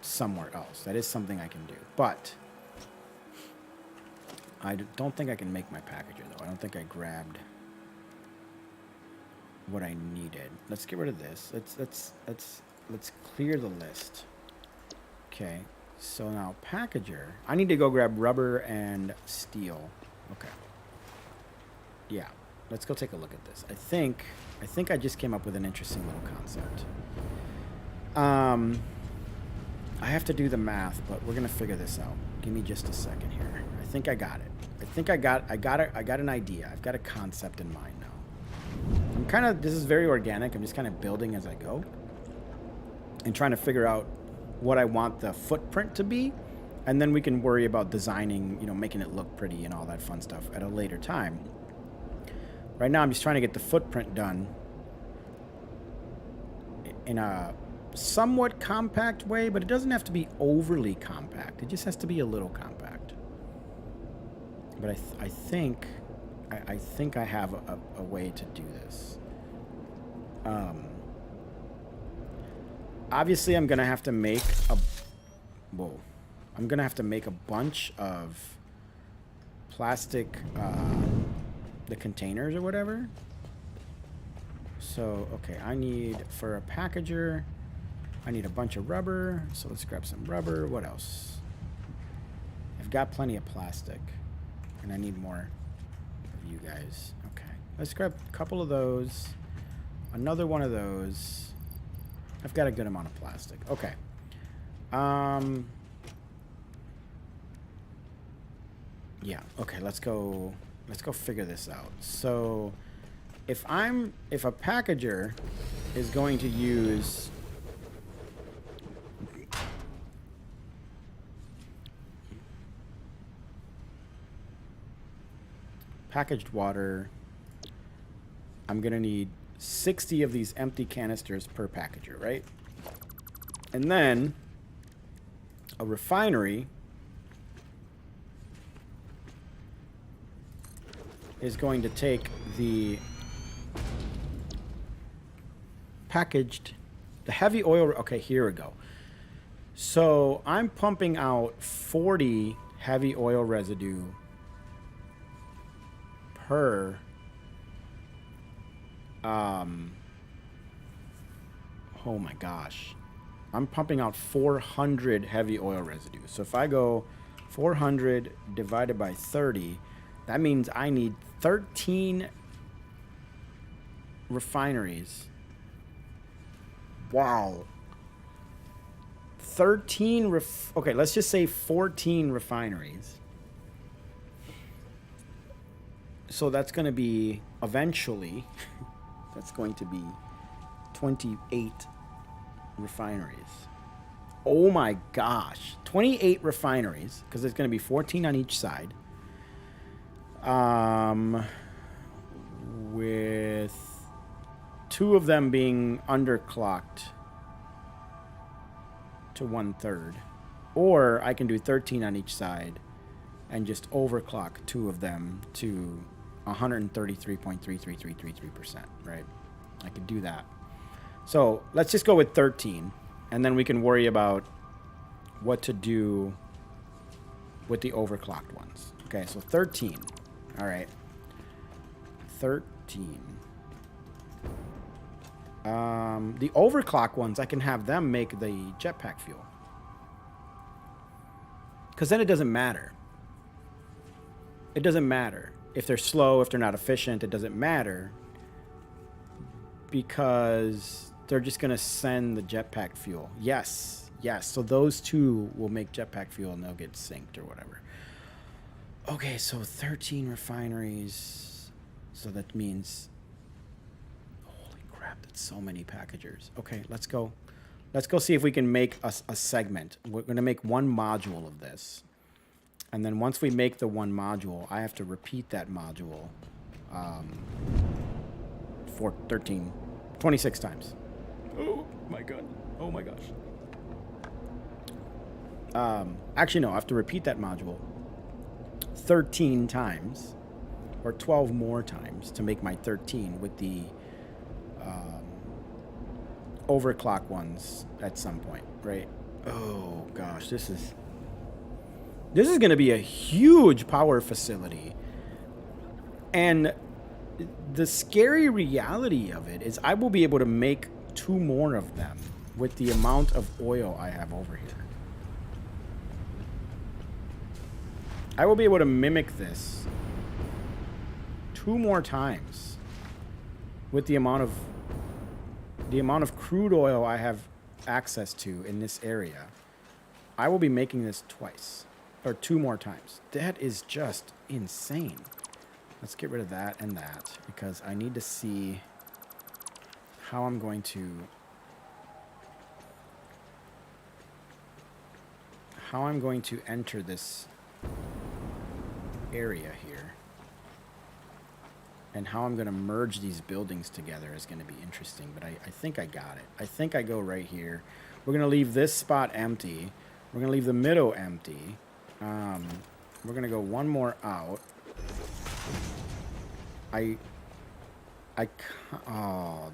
somewhere else. That is something I can do, but I don't think I can make my packager though. I don't think I grabbed what I needed. Let's get rid of this. Let's clear the list. Okay, so now packager. I need to go grab rubber and steel. Okay. Yeah, let's go take a look at this. I think I just came up with an interesting little concept. I have to do the math, but we're gonna figure this out. Give me just a second here. I think I got it. I got an idea. I've got a concept in mind now. This is very organic. I'm just kind of building as I go and trying to figure out what I want the footprint to be, and then we can worry about designing, you know, making it look pretty and all that fun stuff at a later time. Right now, I'm just trying to get the footprint done in a somewhat compact way, but it doesn't have to be overly compact. It just has to be a little compact. But I think I have a way to do this. Obviously, I'm gonna have to make a bunch of plastic, the containers or whatever. So okay, I need, for a packager, I need a bunch of rubber. So let's grab some rubber. What else? I've got plenty of plastic, and I need more of you guys. Okay, let's grab a couple of those. Another one of those. I've got a good amount of plastic. Okay. Yeah. Okay. Let's go figure this out. So, if a packager is going to use packaged water. I'm going to need 60 of these empty canisters per packager, right? And then a refinery is going to take the the heavy oil. Okay, here we go. So I'm pumping out 40 heavy oil residue per oh my gosh. I'm pumping out 400 heavy oil residue. So if I go 400 divided by 30, that means I need 13 refineries. Wow. 13 okay, let's just say 14 refineries. So that's going to be eventually that's going to be 28 refineries. Oh my gosh. 28 refineries, because there's going to be 14 on each side. With 2 of them being underclocked to 1/3. Or I can do 13 on each side and just overclock 2 of them to 133.33333%, right? I could do that. So let's just go with 13, and then we can worry about what to do with the overclocked ones. Okay, so 13. All right. 13. The overclock ones, I can have them make the jetpack fuel. Because then it doesn't matter. It doesn't matter. If they're slow, if they're not efficient, it doesn't matter. Because they're just going to send the jetpack fuel. Yes, yes. So those 2 will make jetpack fuel and they'll get synced or whatever. Okay, so 13 refineries. So that means... Holy crap, that's so many packagers. Okay, let's go. Let's go see if we can make a segment. We're going to make one module of this. And then once we make the one module, I have to repeat that module for 26 times. Oh my god. Oh my gosh. Actually, no, I have to repeat that module 13 times or 12 more times to make my 13 with the overclock ones at some point, right? Oh gosh, this is going to be a huge power facility. And the scary reality of it is I will be able to make 2 more of them with the amount of oil I have over here. I will be able to mimic this 2 more times with the amount of crude oil I have access to in this area. I will be making this twice or 2 more times. That is just insane. Let's get rid of that and that because I need to see how I'm going to enter this area here. And how I'm going to merge these buildings together is going to be interesting, but I think I got it. I think I go right here. We're going to leave this spot empty. We're going to leave the middle empty. We're going to go 1 more out.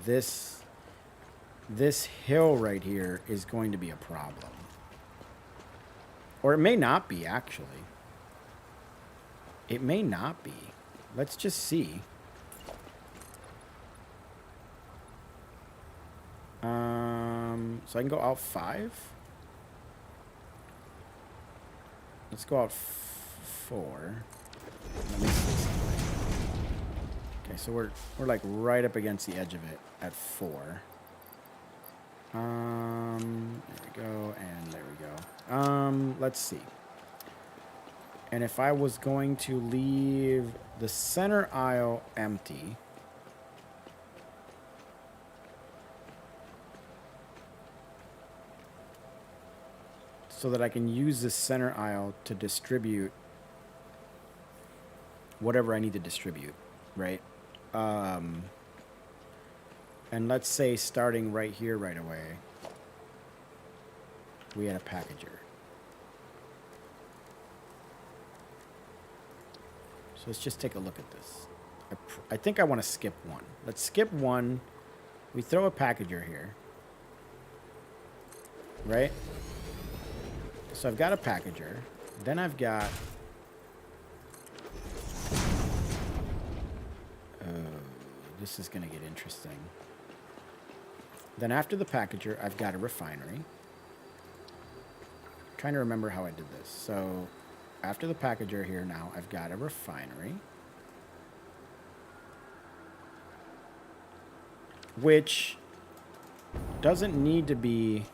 This hill right here is going to be a problem. Or it may not be, actually. It may not be. Let's just see. So I can go out 5. Let's go out 4. Let me see something. Okay, so we're like right up against the edge of it at 4. There we go, and there we go. Let's see. And if I was going to leave the center aisle empty, so that I can use the center aisle to distribute whatever I need to distribute, right? And let's say starting right here right away, we had a packager. So let's just take a look at this. I think I want to skip one. Let's skip one. We throw a packager here. Right? So I've got a packager. Then I've got... this is going to get interesting. Then after the packager, I've got a refinery. I'm trying to remember how I did this. So after the packager here now, I've got a refinery. Which doesn't need to be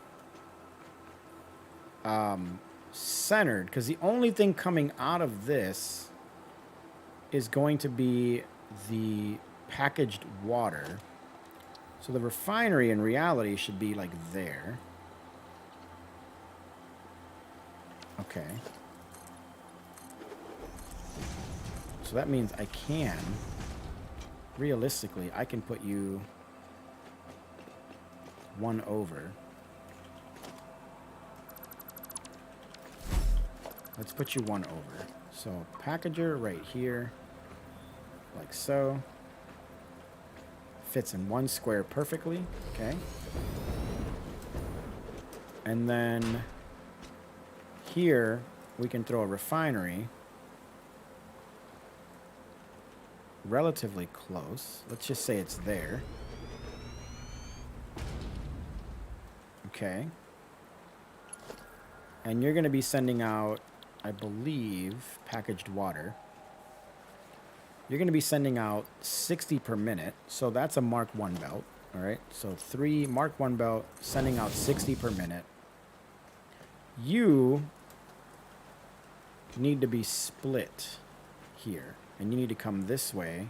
centered, because the only thing coming out of this is going to be the packaged water. So the refinery in reality should be like there. Okay. So that means I can, realistically, I can put you one over. Let's put you one over. So packager right here, like so. Fits in one square perfectly, okay? And then here we can throw a refinery relatively close. Let's just say it's there. Okay. And you're going to be sending out, I believe, packaged water. You're going to be sending out 60 per minute. So that's a Mark 1 belt. All right. So 3 Mark 1 belt sending out 60 per minute. You need to be split here. And you need to come this way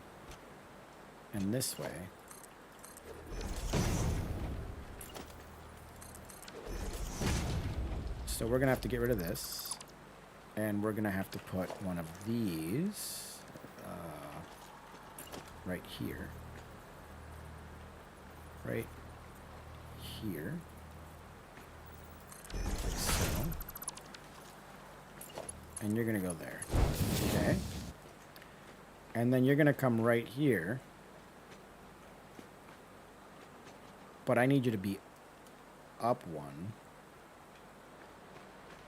and this way. So we're going to have to get rid of this. And we're going to have to put one of these right here. Right here. Like so. And you're going to go there. Okay. And then you're going to come right here. But I need you to be up one.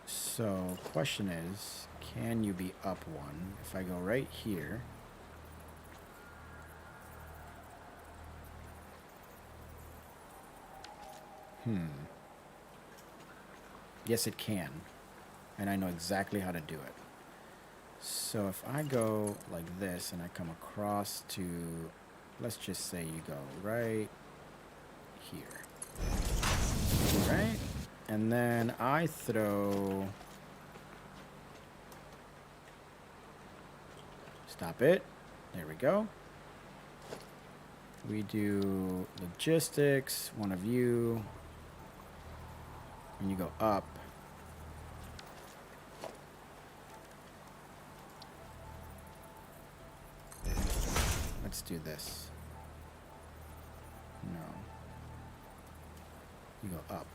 So, question is, can you be up one? If I go right here, yes, it can. And I know exactly how to do it. So if I go like this and I come across to, let's just say you go right here. Right? And then I throw... Stop it. There we go. We do logistics, one of you. And you go up. Let's do this. No. You go up.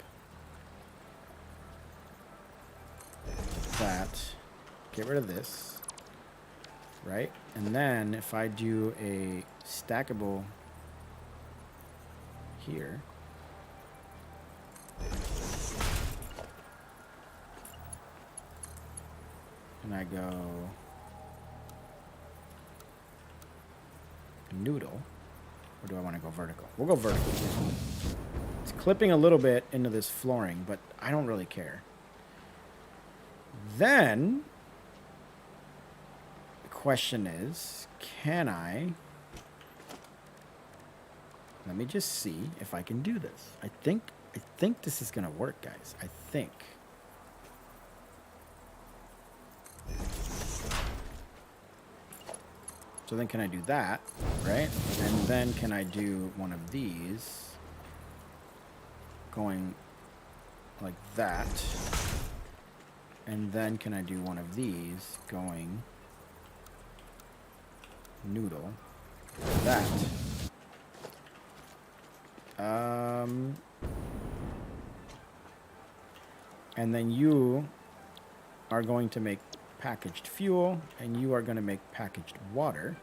That. Get rid of this. Right? And then if I do a stackable here. And I go noodle. Or do I want to go vertical? We'll go vertical. It's clipping a little bit into this flooring, but I don't really care. Then the question is, can I... Let me just see if I can do this. I think this is going to work, guys. I think. So then can I do that, right? And then can I do one of these going like that? And then can I do one of these going noodle. That. And then you are going to make packaged fuel, and you are going to make packaged water.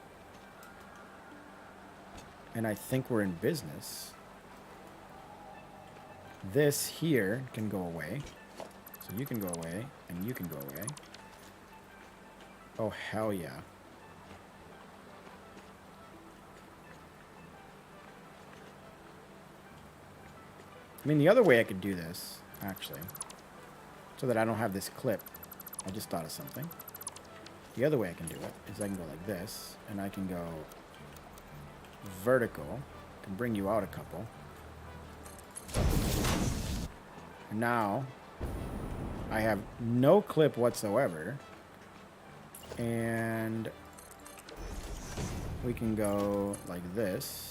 And I think we're in business. This here can go away. So you can go away, and you can go away. Oh, hell yeah. I mean, the other way I could do this, actually, so that I don't have this clip. I just thought of something. The other way I can do it is I can go like this, and I can go vertical. Can bring you out a couple. And now, I have no clip whatsoever. And we can go like this.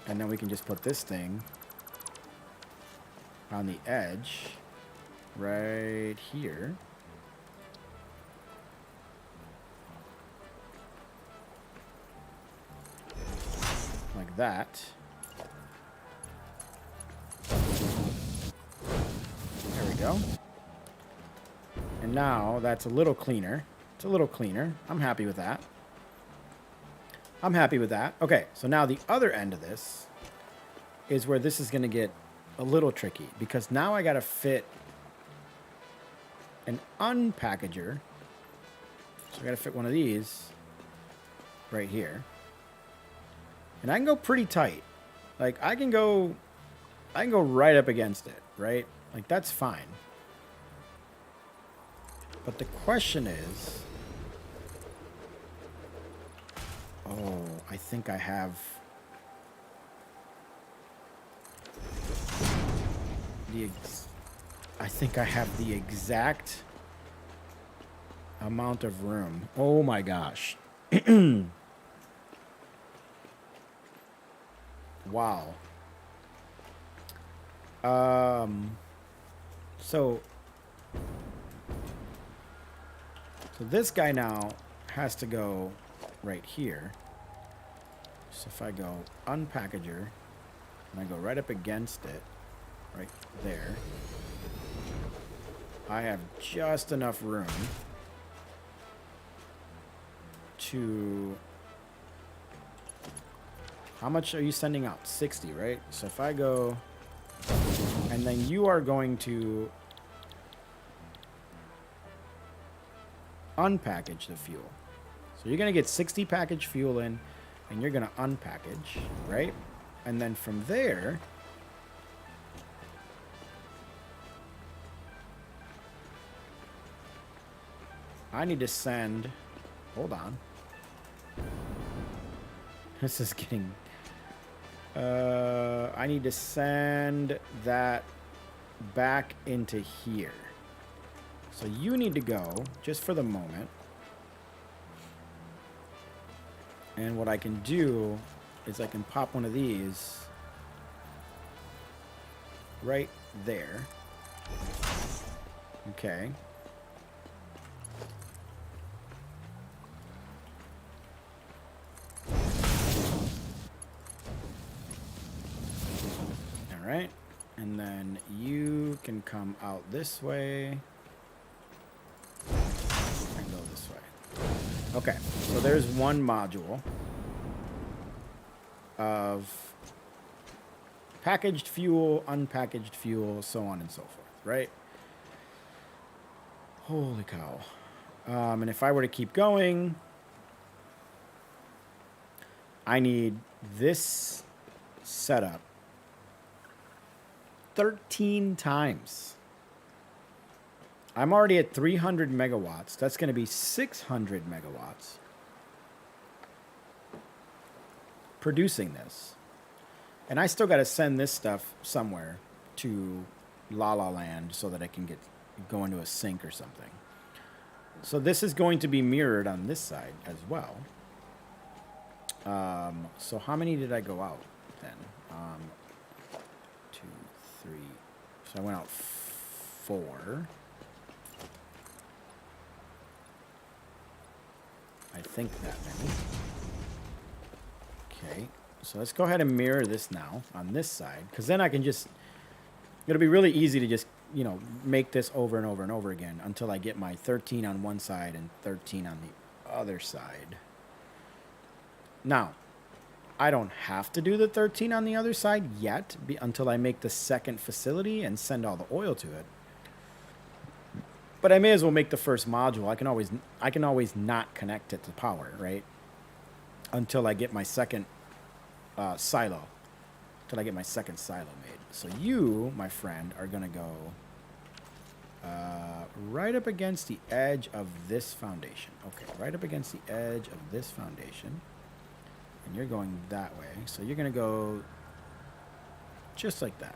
And then we can just put this thing on the edge right here. Like that. There we go. And now that's a little cleaner. It's a little cleaner. I'm happy with that. I'm happy with that. Okay, so now the other end of this is where this is going to get a little tricky, because now I got to fit an unpackager. So I got to fit one of these right here. And I can go pretty tight. Like I can go right up against it, right? Like that's fine. But the question is, oh, I think I have the exact amount of room. Oh my gosh. Wow. So this guy now has to go right here. So if I go unpackager, and I go right up against it, right there, I have just enough room to... How much are you sending out? 60, right? So if I go... And then you are going to unpackage the fuel. So you're going to get 60 package fuel in, and you're going to unpackage, right? And then from there, I need to send... Hold on. This is getting... I need to send that back into here. So you need to go, just for the moment. And what I can do is I can pop one of these right there. Okay. Alright. And then you can come out this way. And go this way. Okay, so there's one module of packaged fuel, unpackaged fuel, so on and so forth, right? Holy cow. And if I were to keep going, I need this setup 13 times. I'm already at 300 megawatts. That's going to be 600 megawatts producing this. And I still got to send this stuff somewhere to La La Land so that I can go into a sink or something. So this is going to be mirrored on this side as well. So how many did I go out then? 2, 3. So I went out 4. I think that many. Okay, so let's go ahead and mirror this now on this side, because then I can just, it'll be really easy to just, you know, make this over and over and over again until I get my 13 on one side and 13 on the other side. Now, I don't have to do the 13 on the other side yet until I make the second facility and send all the oil to it. But I may as well make the first module. I can always not connect it to power, right? Until I get my second silo. Until I get my second silo made. So you, my friend, are going to go right up against the edge of this foundation. Okay, right up against the edge of this foundation. And you're going that way. So you're going to go just like that.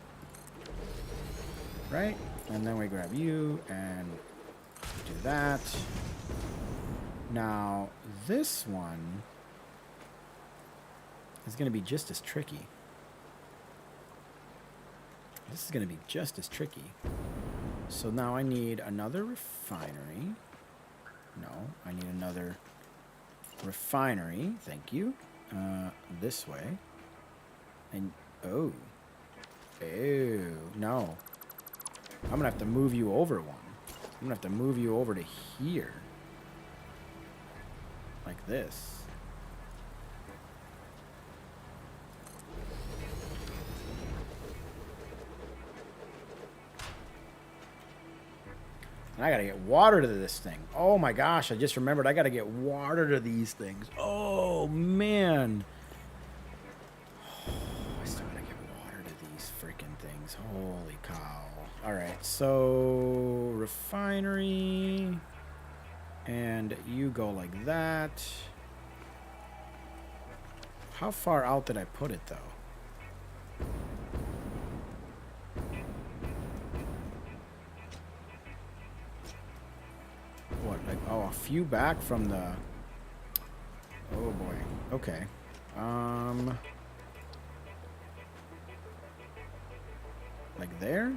Right? And then we grab you and do that. Now, this one is going to be just as tricky. This is going to be just as tricky. So now I need another refinery. No, I need another refinery. Thank you. This way. And, oh. Oh, no. I'm going to have to move you over one. I'm going to have to move you over to here. Like this. And I gotta get water to this thing. Oh my gosh, I just remembered I gotta get water to these things. Oh man. Oh, I still gotta get water to these freaking things. Holy cow. Alright, so refinery. And you go like that. How far out did I put it though? What, like, oh, a few back from the... Oh, boy. Okay. Like there?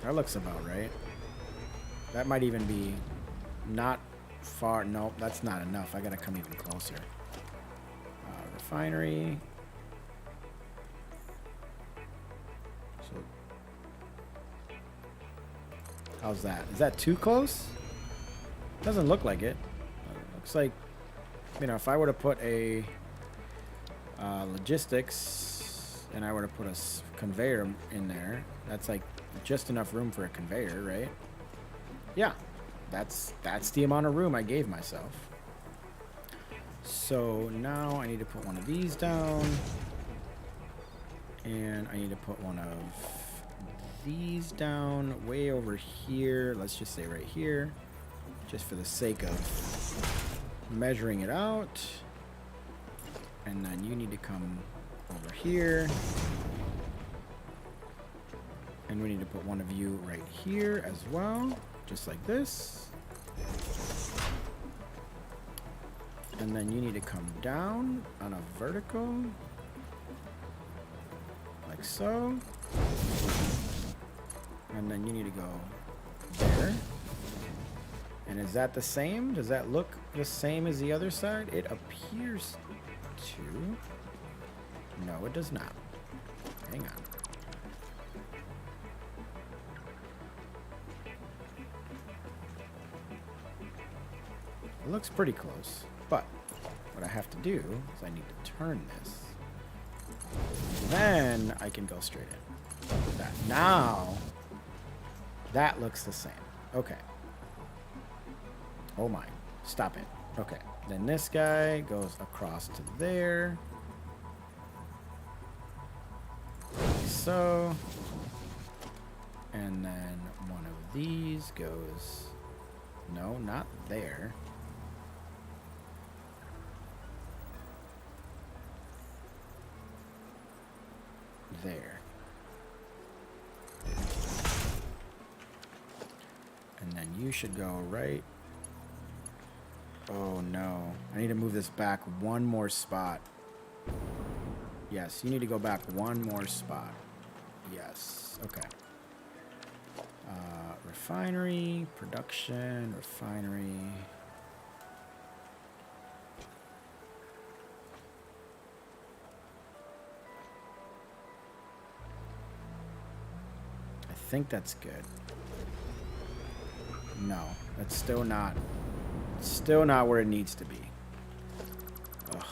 That looks about right. That might even be not far. Nope, that's not enough. I gotta come even closer. Refinery. How's that? Is that too close? Doesn't look like it. Looks like, you know, if I were to put a logistics and I were to put a conveyor in there, that's like just enough room for a conveyor, right? Yeah, that's the amount of room I gave myself. So now I need to put one of these down, and I need to put one of these down way over here. Let's just say right here, just for the sake of measuring it out. And then you need to come over here, and we need to put one of you right here as well, just like this. And then you need to come down on a vertical, like so. And then you need to go there. And is that the same? Does that look the same as the other side? It appears to. No, it does not. Hang on. It looks pretty close. But what I have to do is I need to turn this. Then I can go straight in. Like that. Now, that looks the same. Okay. Oh my. Stop it. Okay. Then this guy goes across to there. Like so. And then one of these goes... No, not there. There. And then you should go right. Oh no. I need to move this back one more spot. Yes, you need to go back one more spot. Yes. Okay. Refinery, production, refinery. think that's good. No, that's still not where it needs to be. Ugh.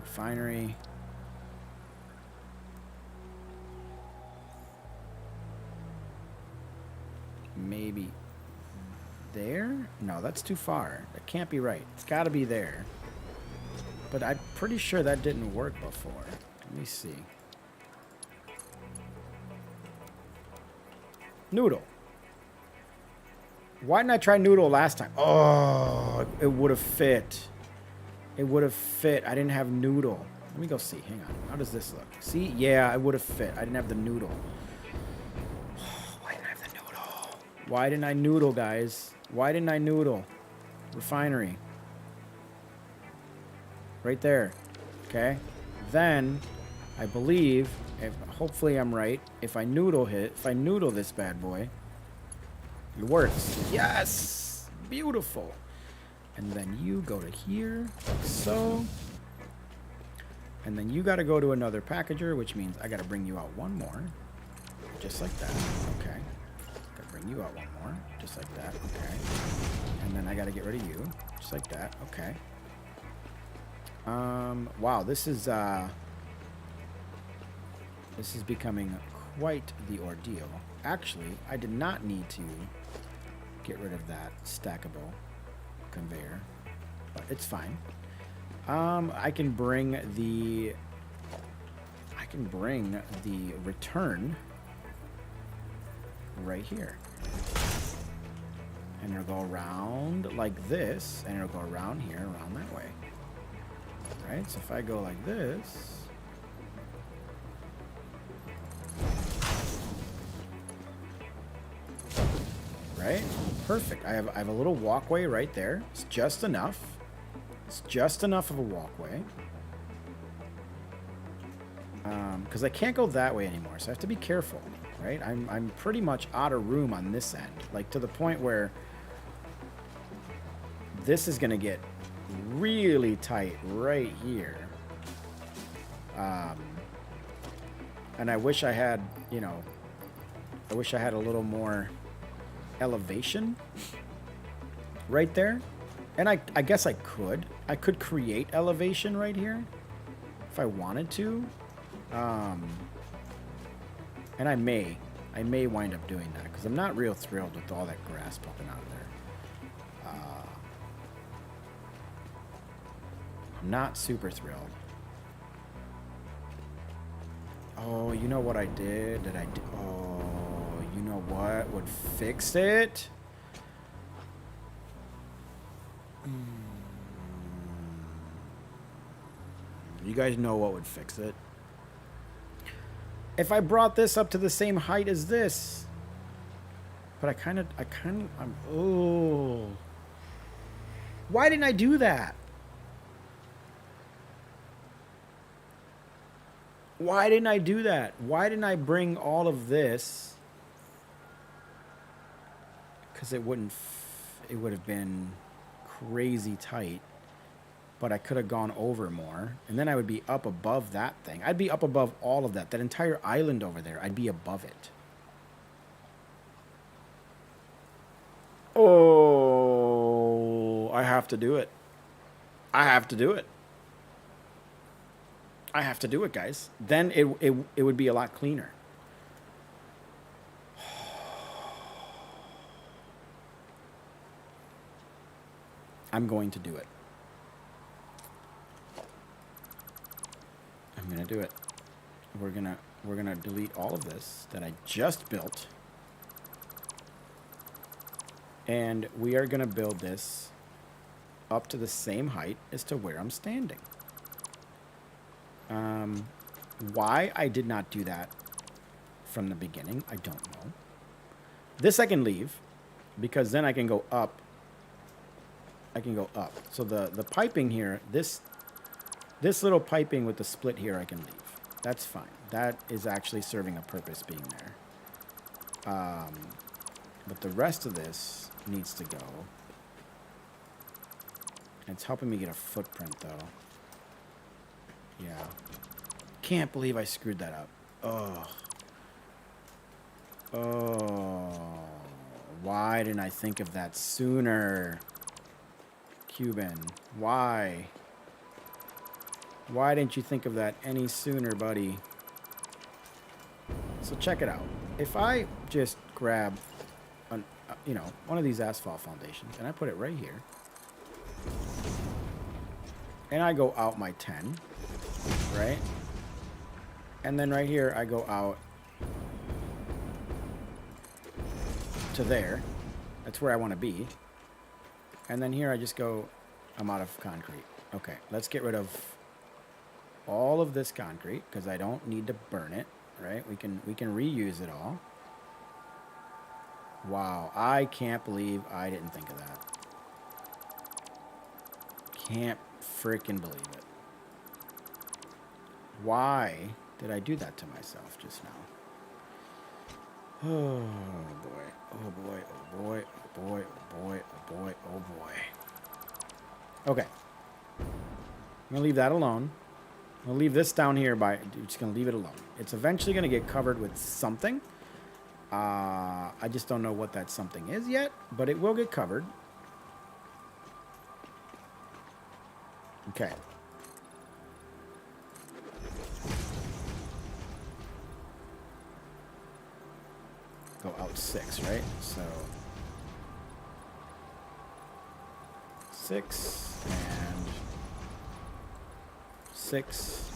Refinery. Maybe there? No, that's too far. That can't be right. It's got to be there. But I'm pretty sure that didn't work before. Let me see. Noodle. Why didn't I try noodle last time? Oh, it would have fit. It would have fit. I didn't have noodle. Let me go see. Hang on. How does this look? See? Yeah, it would have fit. I didn't have the noodle. Why didn't I have the noodle? Why didn't I noodle, guys? Why didn't I noodle? Refinery. Right there. Okay. Then, I believe, hopefully I'm right, if I noodle this bad boy, it works. Yes! Beautiful. And then you go to here, like so. And then you got to go to another packager, which means I got to bring you out one more. Just like that. Okay. Got to bring you out one more. Just like that. Okay. And then I got to get rid of you. Just like that. Okay. Wow, this is becoming quite the ordeal. Actually, I did not need to get rid of that stackable conveyor, but it's fine. I can bring the return right here. And it'll go around like this, and it'll go around here, around that way. Right? So if I go like this, right? Perfect. I have a little walkway right there. It's just enough. It's just enough of a walkway. Because I can't go that way anymore, so I have to be careful, right? I'm pretty much out of room on this end, like to the point where this is gonna get really tight right here. And I wish I had, you know, I wish I had a little more elevation right there. And I guess I could create elevation right here if I wanted to. And I may wind up doing that because I'm not real thrilled with all that grass popping out of there. I'm not super thrilled. Oh, you know what I did? Oh, you know what would fix it? You guys know what would fix it? If I brought this up to the same height as this. But oh. Why didn't I do that? Why didn't I do that? Why didn't I bring all of this? Because it would have been crazy tight. But I could have gone over more. And then I would be up above that thing. I'd be up above all of that. That entire island over there, I'd be above it. Oh, I have to do it. I have to do it. I have to do it, guys. Then it would be a lot cleaner. I'm going to do it. I'm going to do it. We're going to delete all of this that I just built. And we are going to build this up to the same height as to where I'm standing. Why I did not do that from the beginning, I don't know. This I can leave, because then I can go up. I can go up. So the piping here, this little piping with the split here, I can leave. That's fine. That is actually serving a purpose being there. But the rest of this needs to go. It's helping me get a footprint, though. Yeah. Can't believe I screwed that up. Oh. Oh, why didn't I think of that sooner? Cuban, why? Why didn't you think of that any sooner, buddy? So check it out. If I just grab, one of these asphalt foundations, and I put it right here, and I go out my 10, right? And then right here, I go out to there. That's where I want to be. And then here I just go, I'm out of concrete. Okay, let's get rid of all of this concrete because I don't need to burn it, right? We can reuse it all. Wow, I can't believe I didn't think of that. Can't freaking believe it. Why did I do that to myself just now? Oh boy, oh boy, oh boy, oh boy, oh boy, oh boy, oh boy. Okay. I'm gonna leave that alone. I'm gonna leave this down here just gonna leave it alone. It's eventually gonna get covered with something. I just don't know what that something is yet, but it will get covered. Okay. Go out 6, right? So 6 and 6,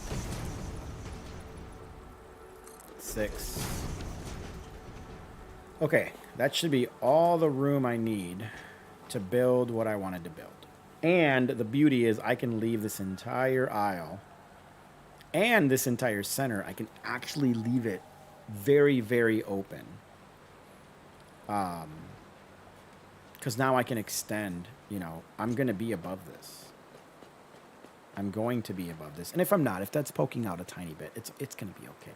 6. Okay, that should be all the room I need to build what I wanted to build. And the beauty is I can leave this entire aisle and this entire center. I can actually leave it very, very open. Because now I can extend, I'm going to be above this. I'm going to be above this. And if I'm not, if that's poking out a tiny bit, it's going to be okay.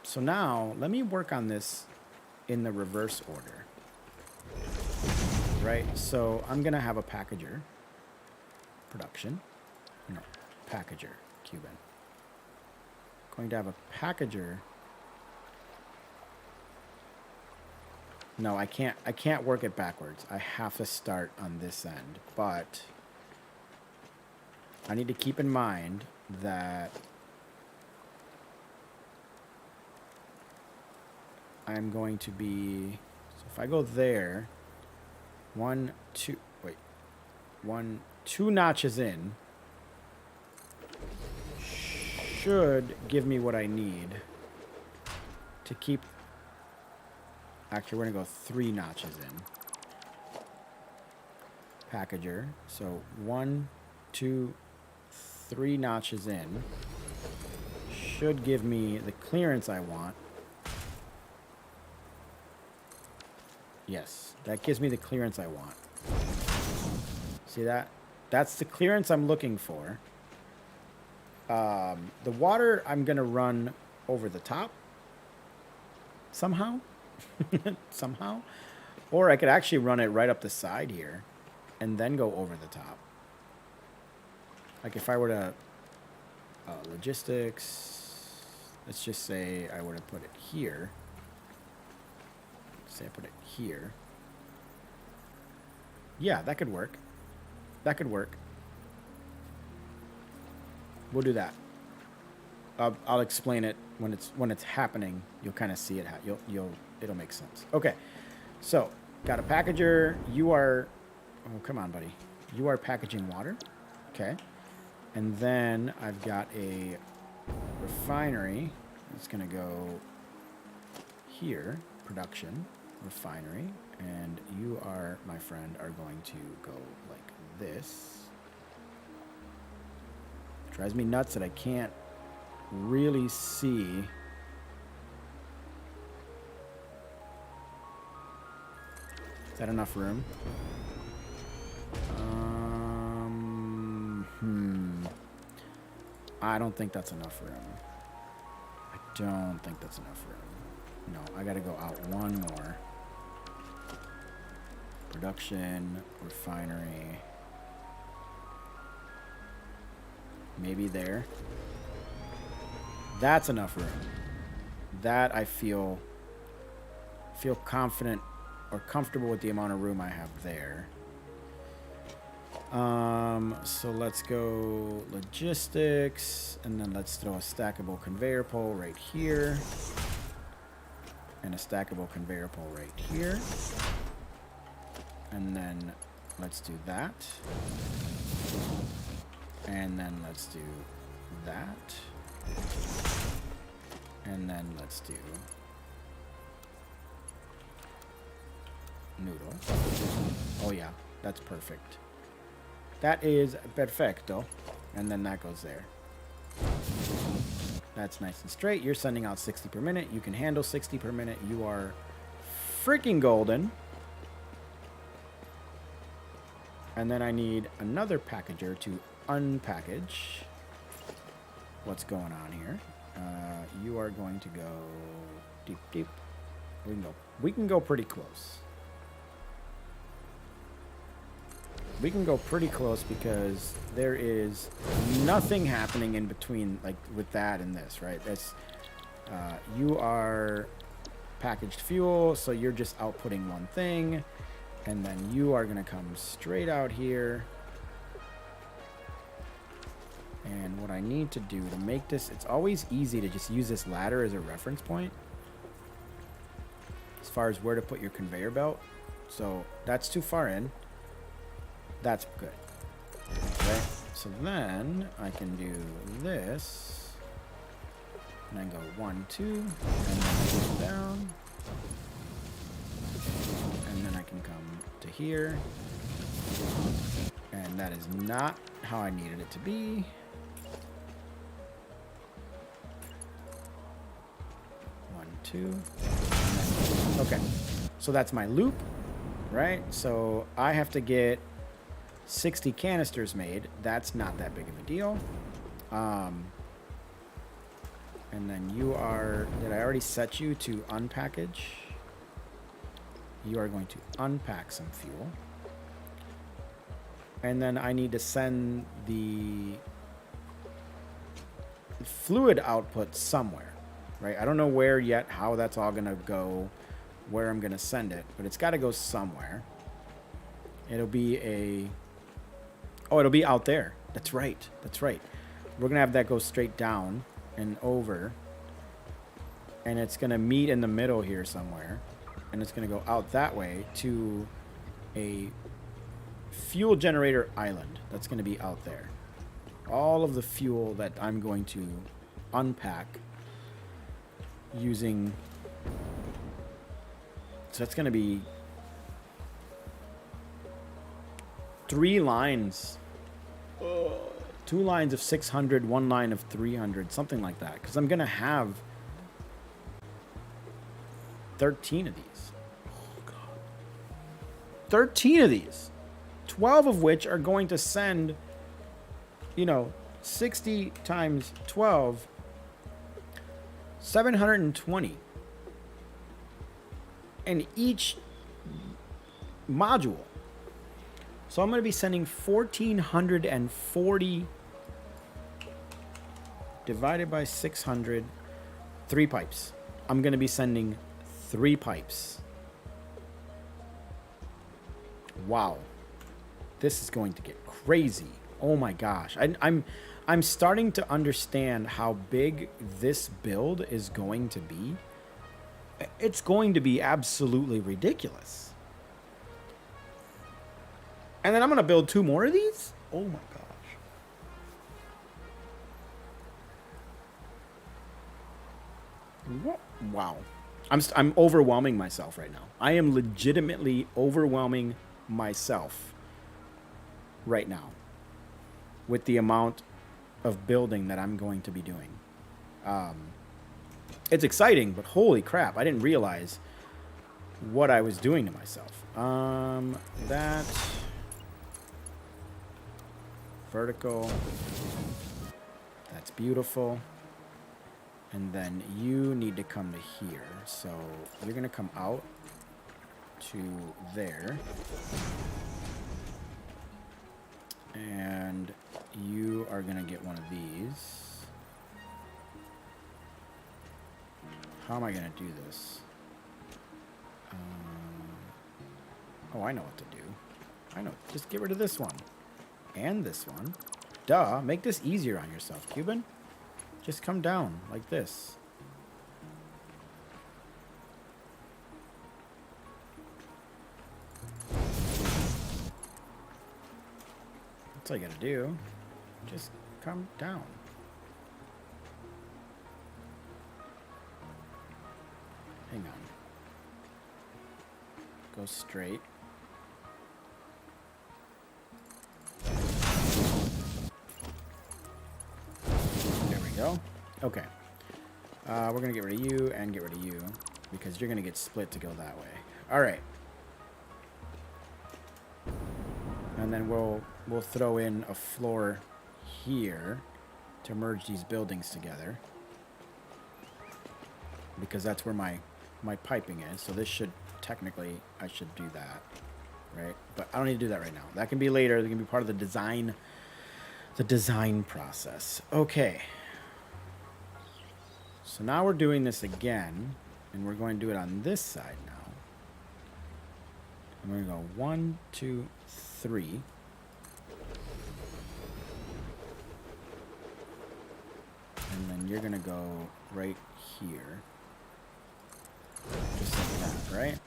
So now let me work on this in the reverse order. Right? So I'm going to have a packager. Production. No, packager. Cuban. Going to have a packager. No, I can't work it backwards. I have to start on this end. But I need to keep in mind that I'm going to be, so if I go there, 2 notches in should give me what I need to keep. Actually, we're going to go 3 notches in. Packager. So 1, 2, 3 notches in should give me the clearance I want. Yes, that gives me the clearance I want. See that? That's the clearance I'm looking for. The water I'm going to run over the top somehow. Somehow. Or I could actually run it right up the side here and then go over the top. Like if I were to logistics, let's just say I were to put it here. Say I put it here. Yeah, that could work. That could work. We'll do that. I'll explain it when it's happening. You'll kind of see it. It'll make sense. Okay. So got a packager. You are. Oh, come on, buddy. You are packaging water. Okay. And then I've got a refinery. It's gonna go here. Production. Refinery, and you are, my friend, are going to go like this. Drives me nuts that I can't really see. Is that enough room? I don't think that's enough room. I don't think that's enough room. No, I gotta go out 1 more. Production, refinery. Maybe there. That's enough room. that I feel confident or comfortable with the amount of room I have there. So let's go logistics, and then let's throw a stackable conveyor pole right here, and a stackable conveyor pole right here, and then let's do that, and then let's do that, and then let's do noodle. Oh yeah, that's perfect. That is perfecto. And then that goes there. That's nice and straight. You're sending out 60 per minute. You can handle 60 per minute. You are freaking golden. And then I need another packager to unpackage what's going on here. You are going to go deep, deep. We can go pretty close. We can go pretty close because there is nothing happening in between, like with that and this, right? That's you are packaged fuel, so you're just outputting one thing, and then you are gonna come straight out here. And what I need to do to make this, it's always easy to just use this ladder as a reference point as far as where to put your conveyor belt. So that's too far in. That's good. Okay, so then I can do this, and then go 1, 2, and then go down, and then I can come to here, and that is not how I needed it to be. One, two, and then, okay, so that's my loop, right? So I have to get 60 canisters made. That's not that big of a deal. And then you are, did I already set you to unpackage? You are going to unpack some fuel. And then I need to send the fluid output somewhere, right? I don't know where yet, how that's all gonna go, where I'm gonna send it, but it's gotta go somewhere. It'll be a, oh, it'll be out there. That's right. That's right. We're going to have that go straight down and over. And it's going to meet in the middle here somewhere. And it's going to go out that way to a fuel generator island. That's going to be out there. All of the fuel that I'm going to unpack using. So that's going to be 3 lines, 2 lines of 600, 1 line of 300, something like that. Because I'm going to have 13 of these. Oh, God. 13 of these. 12 of which are going to send, 60 times 12, 720. And each module. So I'm going to be sending 1,440 divided by 600, 3 pipes. I'm going to be sending 3 pipes. Wow. This is going to get crazy. Oh my gosh. I'm starting to understand how big this build is going to be. It's going to be absolutely ridiculous. And then I'm going to build 2 more of these? Oh my gosh. What? Wow. I'm overwhelming myself right now. I am legitimately overwhelming myself right now with the amount of building that I'm going to be doing. It's exciting, but holy crap, I didn't realize what I was doing to myself. That... vertical. That's beautiful. And then you need to come to here. So you're going to come out to there. And you are going to get one of these. How am I going to do this? Oh, I know what to do. I know. Just get rid of this one. And this one. Duh. Make this easier on yourself, Cuban. Just come down like this. That's all you gotta do. Just come down. Hang on. Go straight. There we go. Okay. We're gonna get rid of you and get rid of you because you're gonna get split to go that way. All right. And then we'll throw in a floor here to merge these buildings together because that's where my piping is. So this should technically I should do that, right? But I don't need to do that right now. That can be later. That can be part of the design process. Okay. So now we're doing this again, and we're going to do it on this side now. And we're going to go 1, 2, 3. And then you're going to go right here. Just like that, right?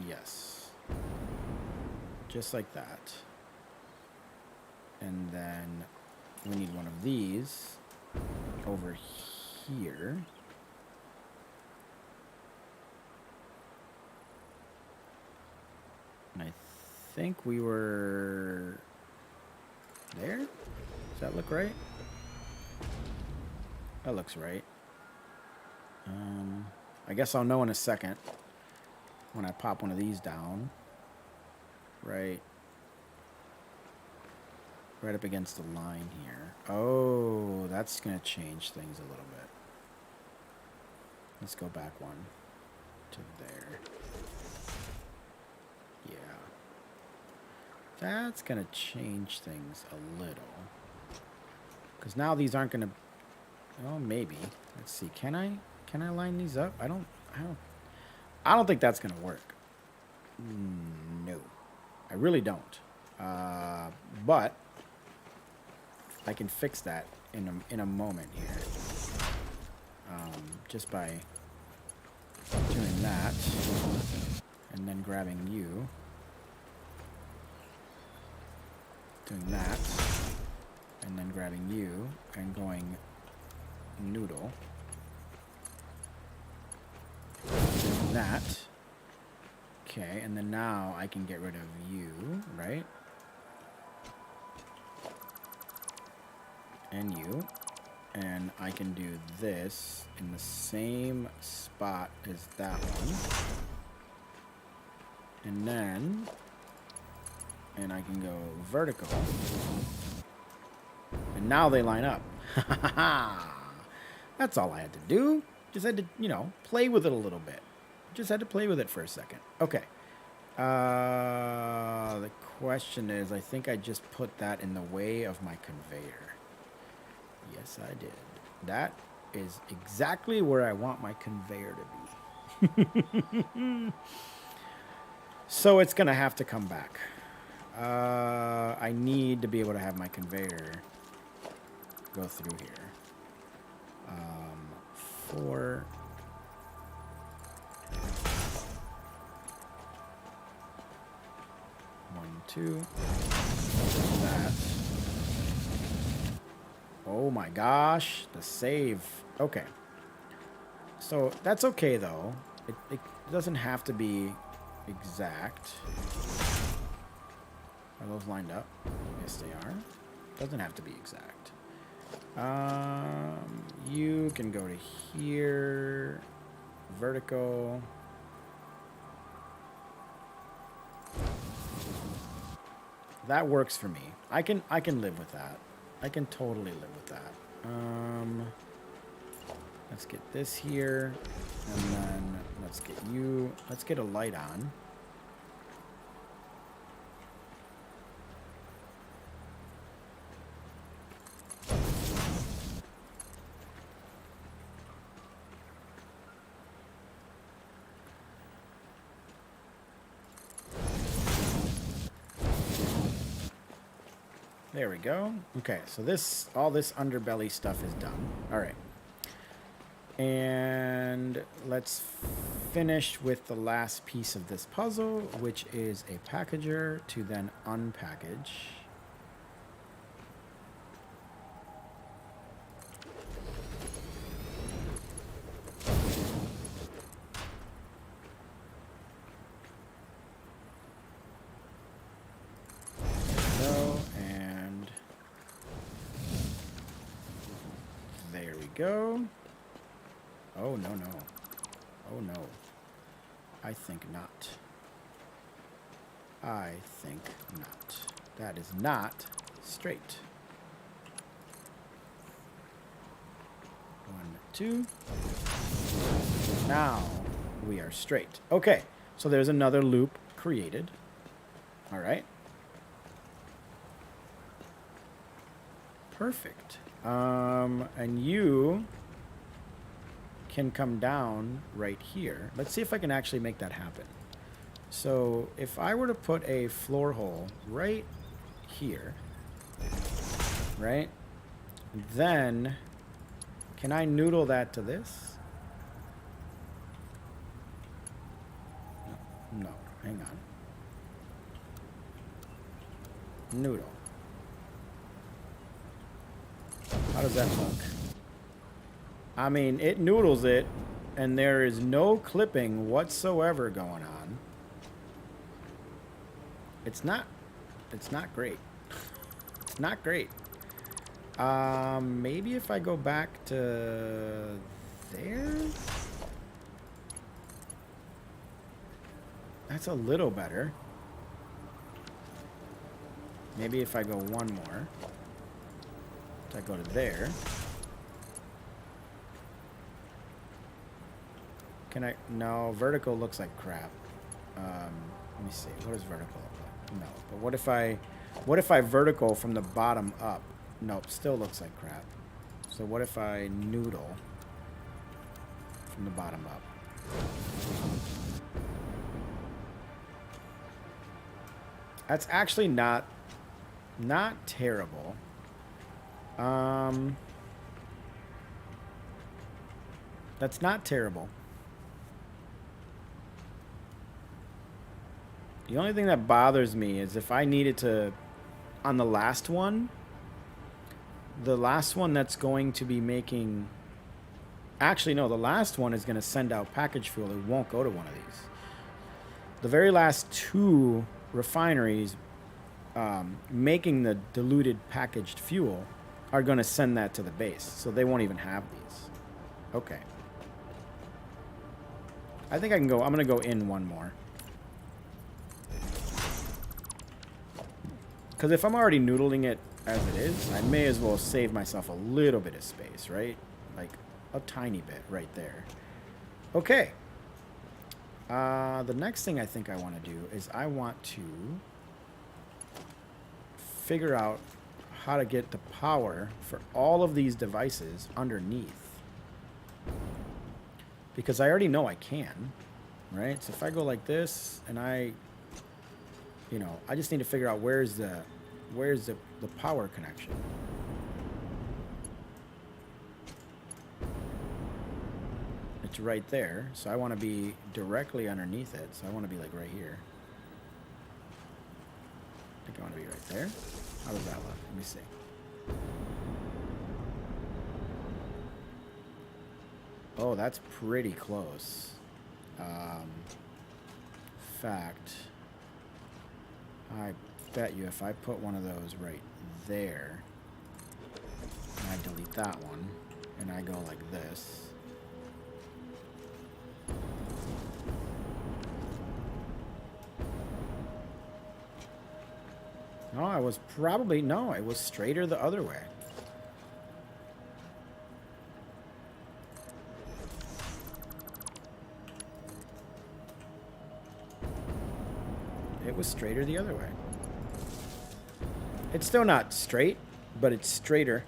Yes. Just like that. And then we need one of these over here. And I think we were there. Does that look right? That looks right. I guess I'll know in a second when I pop one of these down. Right up against the line here. Oh, that's going to change things a little bit. Let's go back one to there. Yeah. That's going to change things a little. Because now these aren't going to... Oh, maybe. Let's see. Can I line these up? I don't think that's going to work. No. I really don't. But I can fix that in a moment here. Just by doing that and then grabbing you. Doing that and then grabbing you and going noodle. Doing that. Okay, and then now I can get rid of you, right? And you. And I can do this in the same spot as that one. And then... And I can go vertical. And now they line up. That's all I had to do. Just had to, play with it a little bit. Just had to play with it for a second. Okay. The question is, I think I just put that in the way of my conveyor. Yes, I did. That is exactly where I want my conveyor to be. So it's going to have to come back. I need to be able to have my conveyor go through here. 4... 1, 2. That. Oh my gosh, the save. Okay. So that's okay though. It doesn't have to be exact. Are those lined up? Yes, they are. Doesn't have to be exact. You can go to here. Vertical. That works for me. I can live with that. I can totally live with that. Let's get this here, and then let's get you. Let's get a light on. There we go. Okay, so all this underbelly stuff is done. All right. And let's finish with the last piece of this puzzle, which is a packager to then unpackage. Go. Oh, no, no. Oh, no. I think not. I think not. That is not straight. 1, 2. Now we are straight. Okay, so there's another loop created. All right. Perfect. And you can come down right here. Let's see if I can actually make that happen. So if I were to put a floor hole right here, right? Then can I noodle that to this? No, hang on. Noodle. How does that look? I mean, it noodles it, and there is no clipping whatsoever going on. It's not great. It's not great. Maybe if I go back to there? That's a little better. Maybe if I go one more. I go to there. Can I? No, vertical looks like crap. Let me see. What does vertical look like? No. But what if I vertical from the bottom up? Nope, still looks like crap. So what if I noodle from the bottom up? That's actually not terrible. That's not terrible. The only thing that bothers me is if I needed to, on the last one that's going to be making, actually no, the last one is going to send out package fuel. It won't go to one of these. The very last 2 refineries making the diluted packaged fuel are going to send that to the base, so they won't even have these. Okay. I think I can go. I'm going to go in one more. Because if I'm already noodling it as it is, I may as well save myself a little bit of space, right? Like a tiny bit right there. Okay. The next thing I think I want to do is I want to figure out how to get the power for all of these devices underneath. Because I already know I can, right? So if I go like this and I just need to figure out where's the power connection. It's right there. So I want to be directly underneath it. So I want to be like right here. I think I want to be right there. How does that look? Let me see. Oh, that's pretty close. Fact, I bet you if I put one of those right there, and I delete that one, and I go like this. No, I was probably, no, it was straighter the other way. It was straighter the other way. It's still not straight, but it's straighter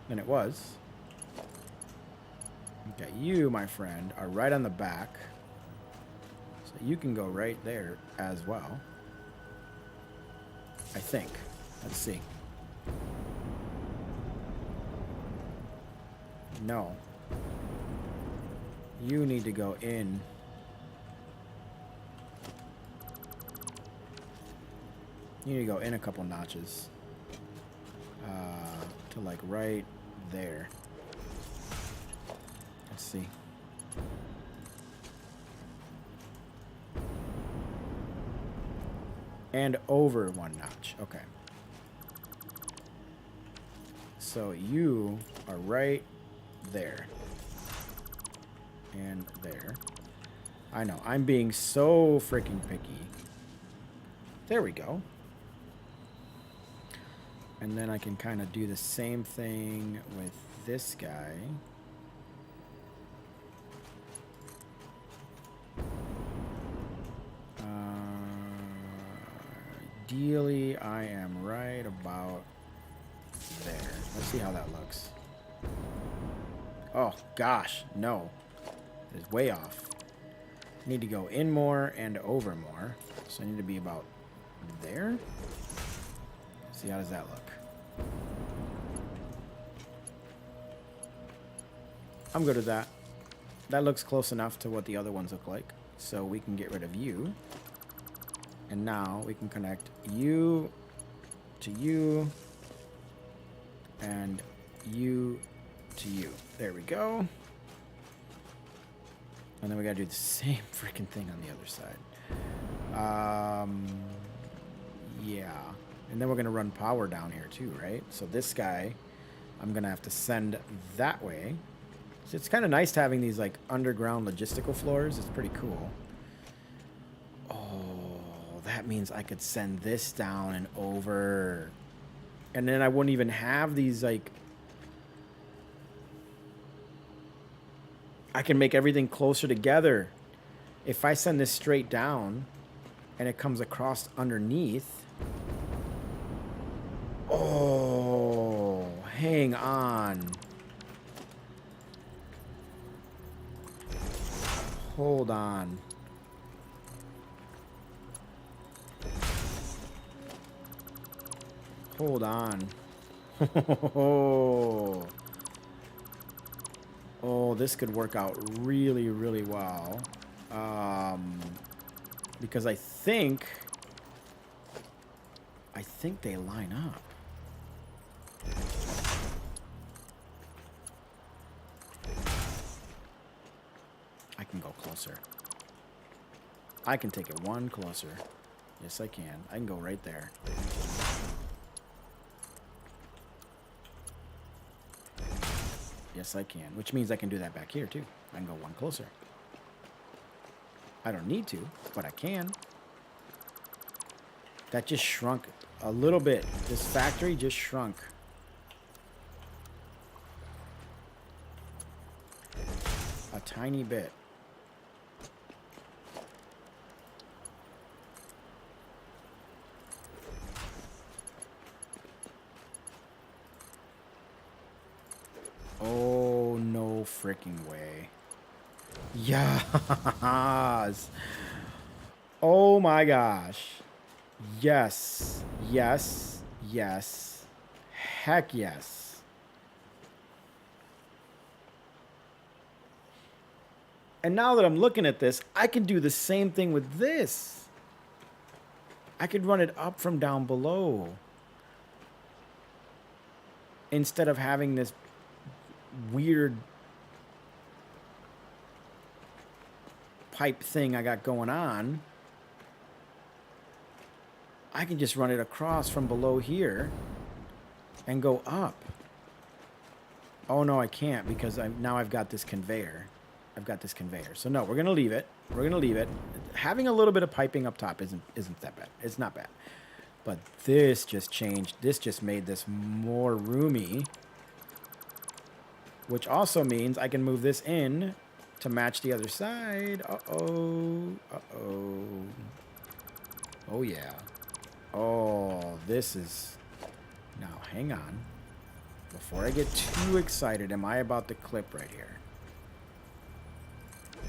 than it was. Okay, you, my friend, are right on the back. So you can go right there as well. I think. Let's see. No. You need to go in. You need to go in a couple notches. To like right there. Let's see. And over one notch. Okay. So you are right there. And there. I know. I'm being so freaking picky. There we go. And then I can kind of do the same thing with this guy. Ideally, I am right about there. Let's see how that looks. Oh, gosh. No. It is way off. I need to go in more and over more. So I need to be about there. See, how does that look? I'm good with that. That looks close enough to what the other ones look like. So we can get rid of you. And now we can connect you to you and you to you. There we go. And then we gotta do the same freaking thing on the other side. Yeah. And then we're gonna run power down here too, right? So this guy, I'm gonna have to send that way. So it's kind of nice having these like underground logistical floors. It's pretty cool. Oh, that means I could send this down and over. And then I wouldn't even have these like... I can make everything closer together. If I send this straight down and it comes across underneath... Oh, hang on. Hold on. Hold on. Oh, this could work out really, really well. Because I think they line up. I can go closer. I can take it one closer. Yes, I can. I can go right there. Yes, I can. Which means I can do that back here, too. I can go one closer. I don't need to, but I can. That just shrunk a little bit. This factory just shrunk. A tiny bit. Oh, no freaking way. Yes. Oh my gosh. Yes. Yes. Yes. Heck yes. And now that I'm looking at this, I can do the same thing with this. I could run it up from down below. Instead of having this weird pipe thing I got going on, I can just run it across from below here and go up. Oh no, I can't, because now I've got this conveyor. I've got this conveyor. So no, we're gonna leave it. We're gonna leave it. Having a little bit of piping up top isn't that bad. It's not bad. But this just changed. This just made this more roomy. Which also means I can move this in to match the other side. Uh-oh. Uh-oh. Oh, yeah. Oh, this is... Now, hang on. Before I get too excited, am I about to clip right here?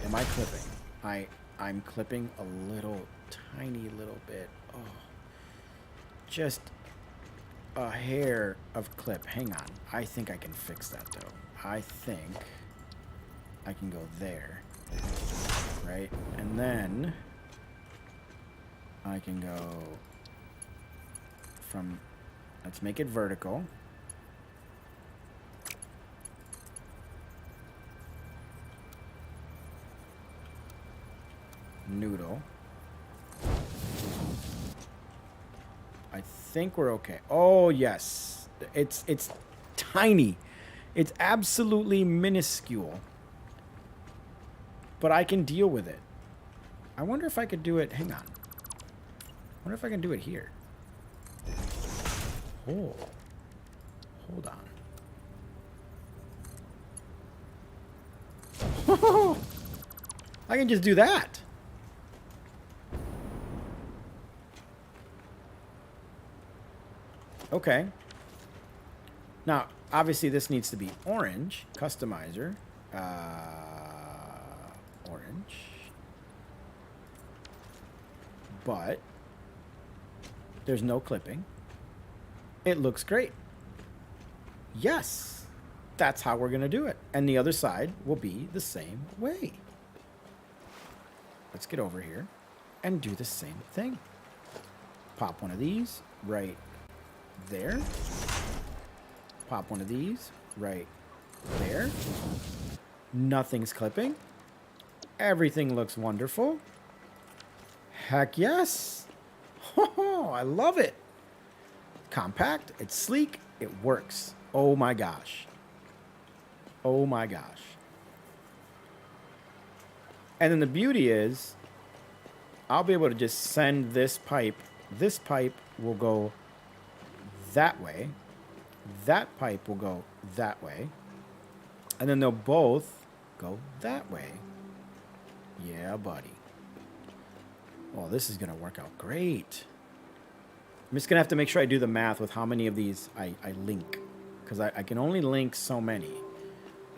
Am I clipping? I'm clipping a little, tiny little bit. Oh. Just a hair of clip. Hang on. I think I can fix that, though. I think I can go there. Right? And then I can go from... Let's make it vertical. Noodle. I think we're okay. Oh, yes. It's tiny. It's absolutely minuscule. But I can deal with it. I wonder if I could do it... Hang on. I wonder if I can do it here. Oh. Hold on. I can just do that. Okay. Now, obviously, this needs to be orange. Customizer. Orange. But there's no clipping. It looks great. Yes. That's how we're going to do it. And the other side will be the same way. Let's get over here and do the same thing. Pop one of these right there. Pop one of these right there. Nothing's clipping. Everything looks wonderful. Heck yes. Oh, I love it. Compact. It's sleek. It works. Oh my gosh. Oh my gosh. And then the beauty is, I'll be able to just send this pipe. This pipe will go that way. That pipe will go that way. And then they'll both go that way. Yeah, buddy. Well, this is going to work out great. I'm just going to have to make sure I do the math with how many of these I link. Because I can only link so many.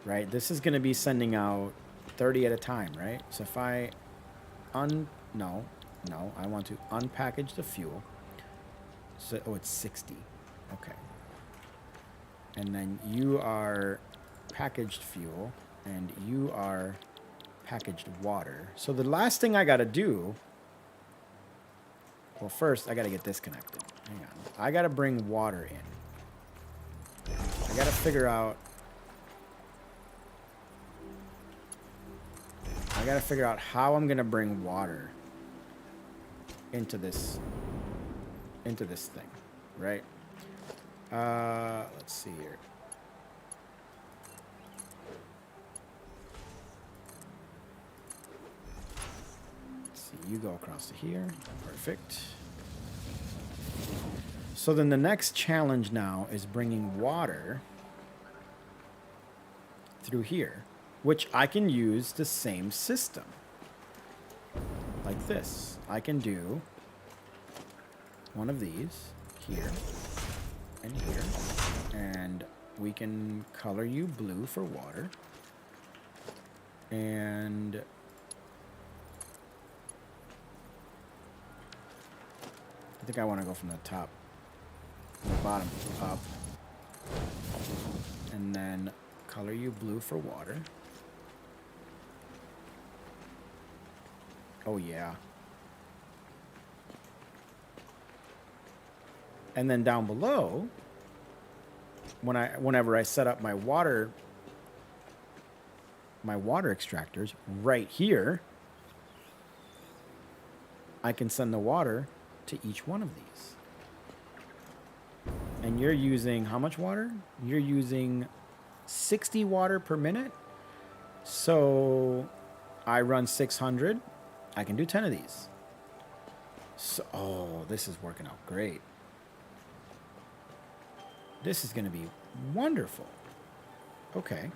Right? This is going to be sending out 30 at a time, right? So if I no, I want to unpackage the fuel. So, oh, it's 60. Okay. And then you are packaged fuel, and you are packaged water. So the last thing I got to do, well, first I got to get this connected. Hang on. I got to bring water in. I got to figure out how I'm going to bring water into this thing, right? Let's see here. Let's see, you go across to here. Perfect. So then the next challenge now is bringing water through here, which I can use the same system. Like this. I can do one of these here and here. And we can color you blue for water. And I think I want to go from the top, the bottom up. And then color you blue for water. Oh yeah. And then down below, whenever I set up my water extractors right here, I can send the water to each one of these. And you're using how much water? You're using 60 water per minute. So I run 600. I can do 10 of these. So, oh, this is working out great. This is going to be wonderful. Okay.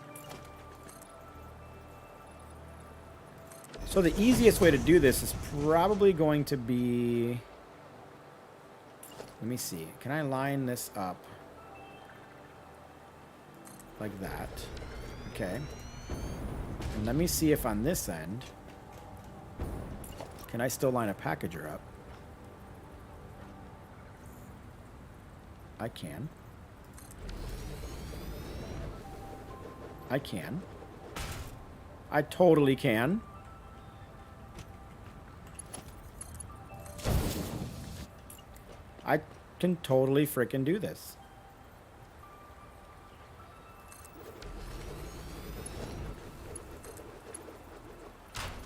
So the easiest way to do this is probably going to be... Let me see. Can I line this up like that? Okay. And let me see if on this end, can I still line a packager up? I can. I can. I totally can. I can totally frickin' do this.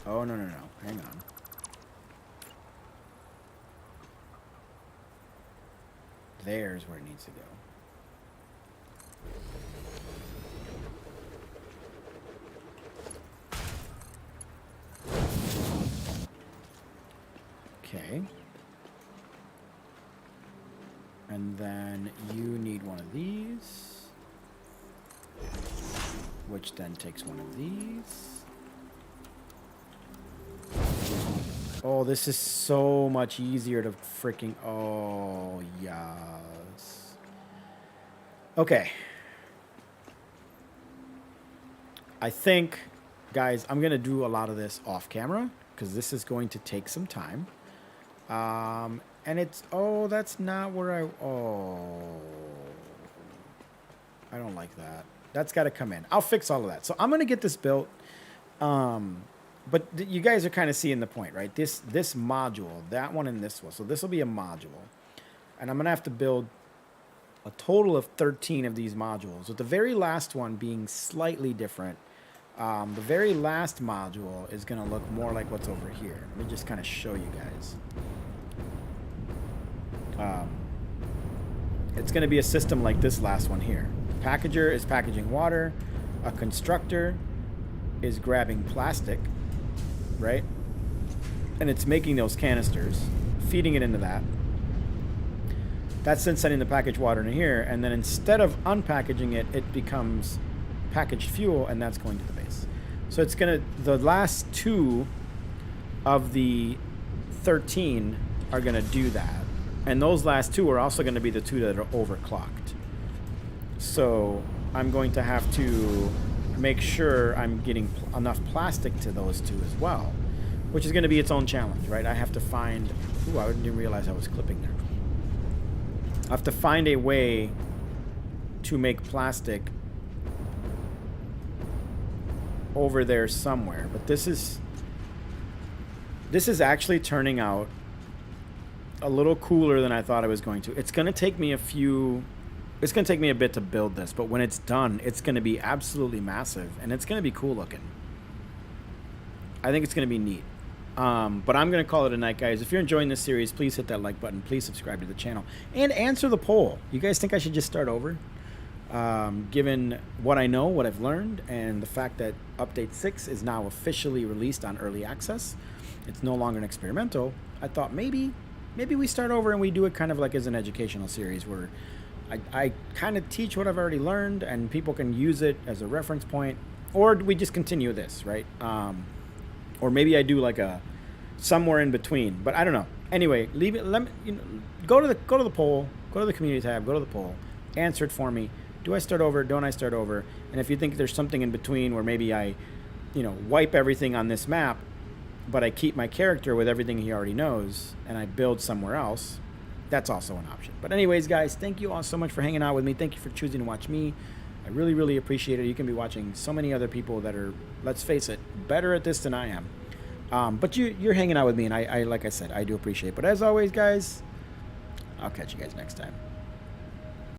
Oh, no, no, no. Hang on. There's where it needs to go. Okay. And then you need one of these, which then takes one of these. Oh, this is so much easier to freaking... Oh, yes. Okay. I think, guys, I'm going to do a lot of this off camera because this is going to take some time. And it's... Oh, that's not where I... Oh. I don't like that. That's got to come in. I'll fix all of that. So I'm going to get this built. But you guys are kind of seeing the point, right? This module, that one and this one. So this will be a module. And I'm going to have to build a total of 13 of these modules, with the very last one being slightly different. The very last module is going to look more like what's over here. Let me just kind of show you guys. It's going to be a system like this last one here. Packager is packaging water. A constructor is grabbing plastic, right? And it's making those canisters, feeding it into that. That's then sending the packaged water in here, and then instead of unpackaging it, it becomes packaged fuel, and that's going to the base. So it's gonna, the last two of the 13 are gonna do that. And those last two are also gonna be the two that are overclocked. So I'm going to have to make sure I'm getting enough plastic to those two as well, which is going to be its own challenge, right? I have to find... Ooh, I didn't realize I was clipping there. I have to find a way to make plastic over there somewhere. But this is actually turning out a little cooler than I thought it was going to. It's going to take me a bit to build this, but when it's done, it's going to be absolutely massive, and it's going to be cool looking. I think it's going to be neat. But I'm going to call it a night, guys. If you're enjoying this series, please hit that like button. Please subscribe to the channel. And answer the poll. You guys think I should just start over? Given what I know, what I've learned, and the fact that Update 6 is now officially released on Early Access. It's no longer an experimental. I thought maybe we start over and we do it kind of like as an educational series where I kind of teach what I've already learned and people can use it as a reference point, or we just continue this, right? Or maybe I do like a somewhere in between, but I don't know. Anyway, leave it. Let me go to the poll, go to the community tab, go to the poll, answer it for me. Do I start over? Don't I start over? And if you think there's something in between where maybe I, wipe everything on this map, but I keep my character with everything he already knows, and I build somewhere else, that's also an option. But anyways, guys, thank you all so much for hanging out with me. Thank you for choosing to watch me. I really, really appreciate it. You can be watching so many other people that are, let's face it, better at this than I am. But you're hanging out with me, and I like I said, I do appreciate it. But as always, guys, I'll catch you guys next time.